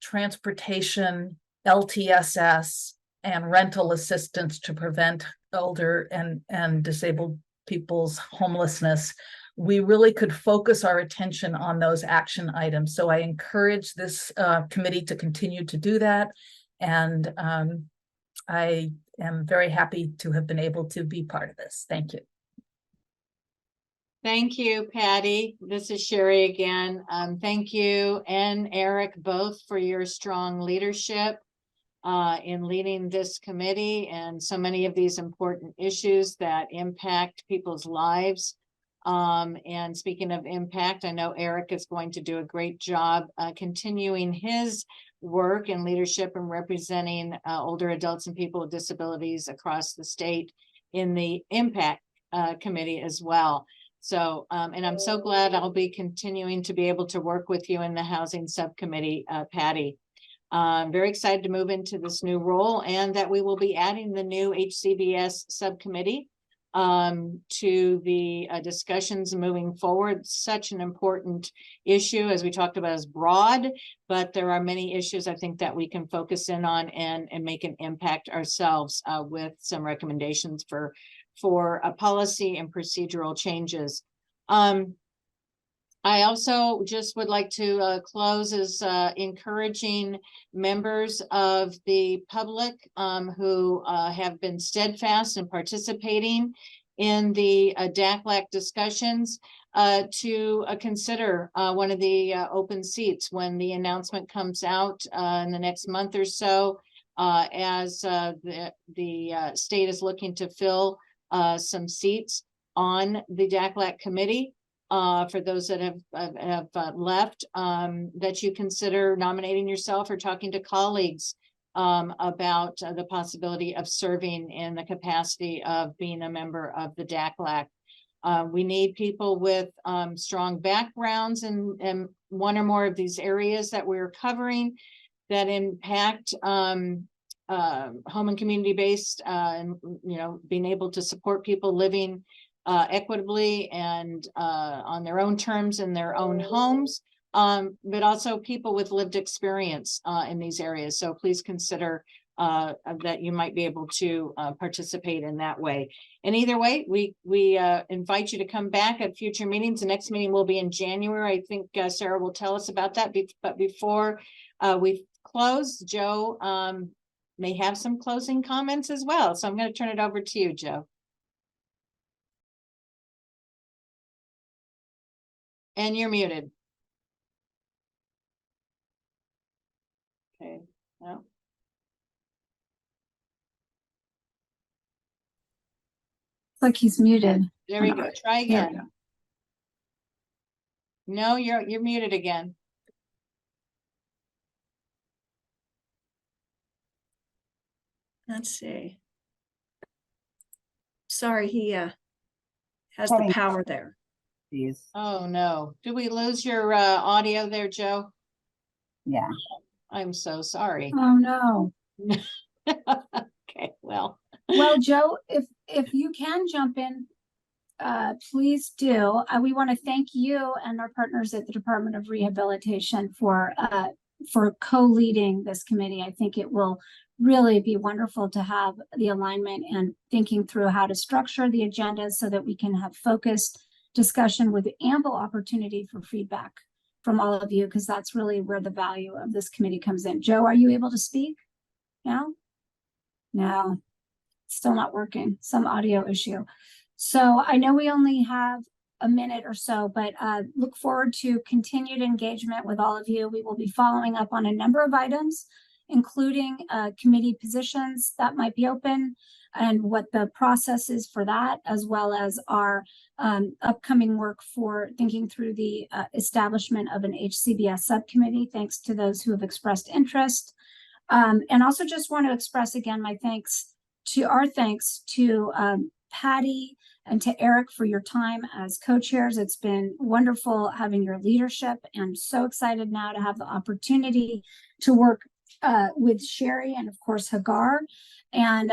transportation, LTSS, and rental assistance to prevent older and disabled people's homelessness. We really could focus our attention on those action items. So I encourage this committee to continue to do that. And I am very happy to have been able to be part of this. Thank you. Thank you, Patty. This is Sherry again. Thank you and Eric both for your strong leadership in leading this committee and so many of these important issues that impact people's lives. And speaking of impact, I know Eric is going to do a great job continuing his work and leadership and representing older adults and people with disabilities across the state in the impact committee as well. So, and I'm so glad I'll be continuing to be able to work with you in the housing subcommittee, Patty. I'm very excited to move into this new role and that we will be adding the new HCBS subcommittee to the discussions moving forward. Such an important issue, as we talked about, is broad, but there are many issues I think that we can focus in on and make an impact ourselves with some recommendations for a policy and procedural changes. I also just would like to close as encouraging members of the public who have been steadfast in participating in the DACLAC discussions to consider one of the open seats when the announcement comes out in the next month or so, as the state is looking to fill some seats on the DACLAC committee. For those that have left, that you consider nominating yourself or talking to colleagues about the possibility of serving in the capacity of being a member of the DACLAC. We need people with strong backgrounds in one or more of these areas that we're covering that impact home and community-based, and being able to support people living equitably and on their own terms in their own homes, but also people with lived experience in these areas. So please consider that you might be able to participate in that way. And either way, we invite you to come back at future meetings. The next meeting will be in January. I think Sarah will tell us about that. But before we close, Joe may have some closing comments as well. So I'm going to turn it over to you, Joe. And you're muted. Okay, no. Like he's muted. There we go. Try There we again. go. No, you're muted again. Let's see. Sorry, he has the power there. Oh no. Did we lose your audio there, Joe? Yeah. I'm so sorry. Oh no. Okay, well. Well, Joe, if you can jump in, please do. We want to thank you and our partners at the Department of Rehabilitation for co-leading this committee. I think it will really be wonderful to have the alignment and thinking through how to structure the agenda so that we can have focused discussion with ample opportunity for feedback from all of you, because that's really where the value of this committee comes in. Joe, are you able to speak now? No, still not working. Some audio issue. So I know we only have a minute or so, but look forward to continued engagement with all of you. We will be following up on a number of items, including committee positions that might be open and what the process is for that, as well as our upcoming work for thinking through the establishment of an HCBS subcommittee, thanks to those who have expressed interest. And also just want to express again my thanks to Patty and to Eric for your time as co-chairs. It's been wonderful having your leadership, and so excited now to have the opportunity to work with Sherry and of course Hagar, and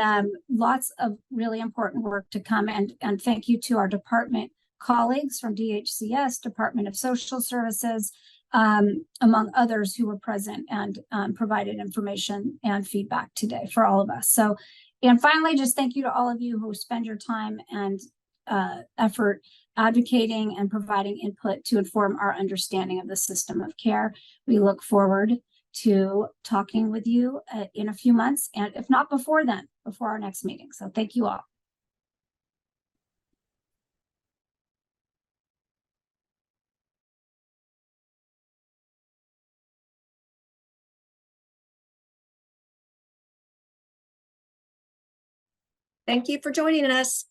lots of really important work to come. And thank you to our department colleagues from DHCS, Department of Social Services, among others who were present and provided information and feedback today for all of us. So, and finally, just thank you to all of you who spend your time and effort advocating and providing input to inform our understanding of the system of care. We look forward to talking with you in a few months, and if not before then, before our next meeting. So thank you all. Thank you for joining us.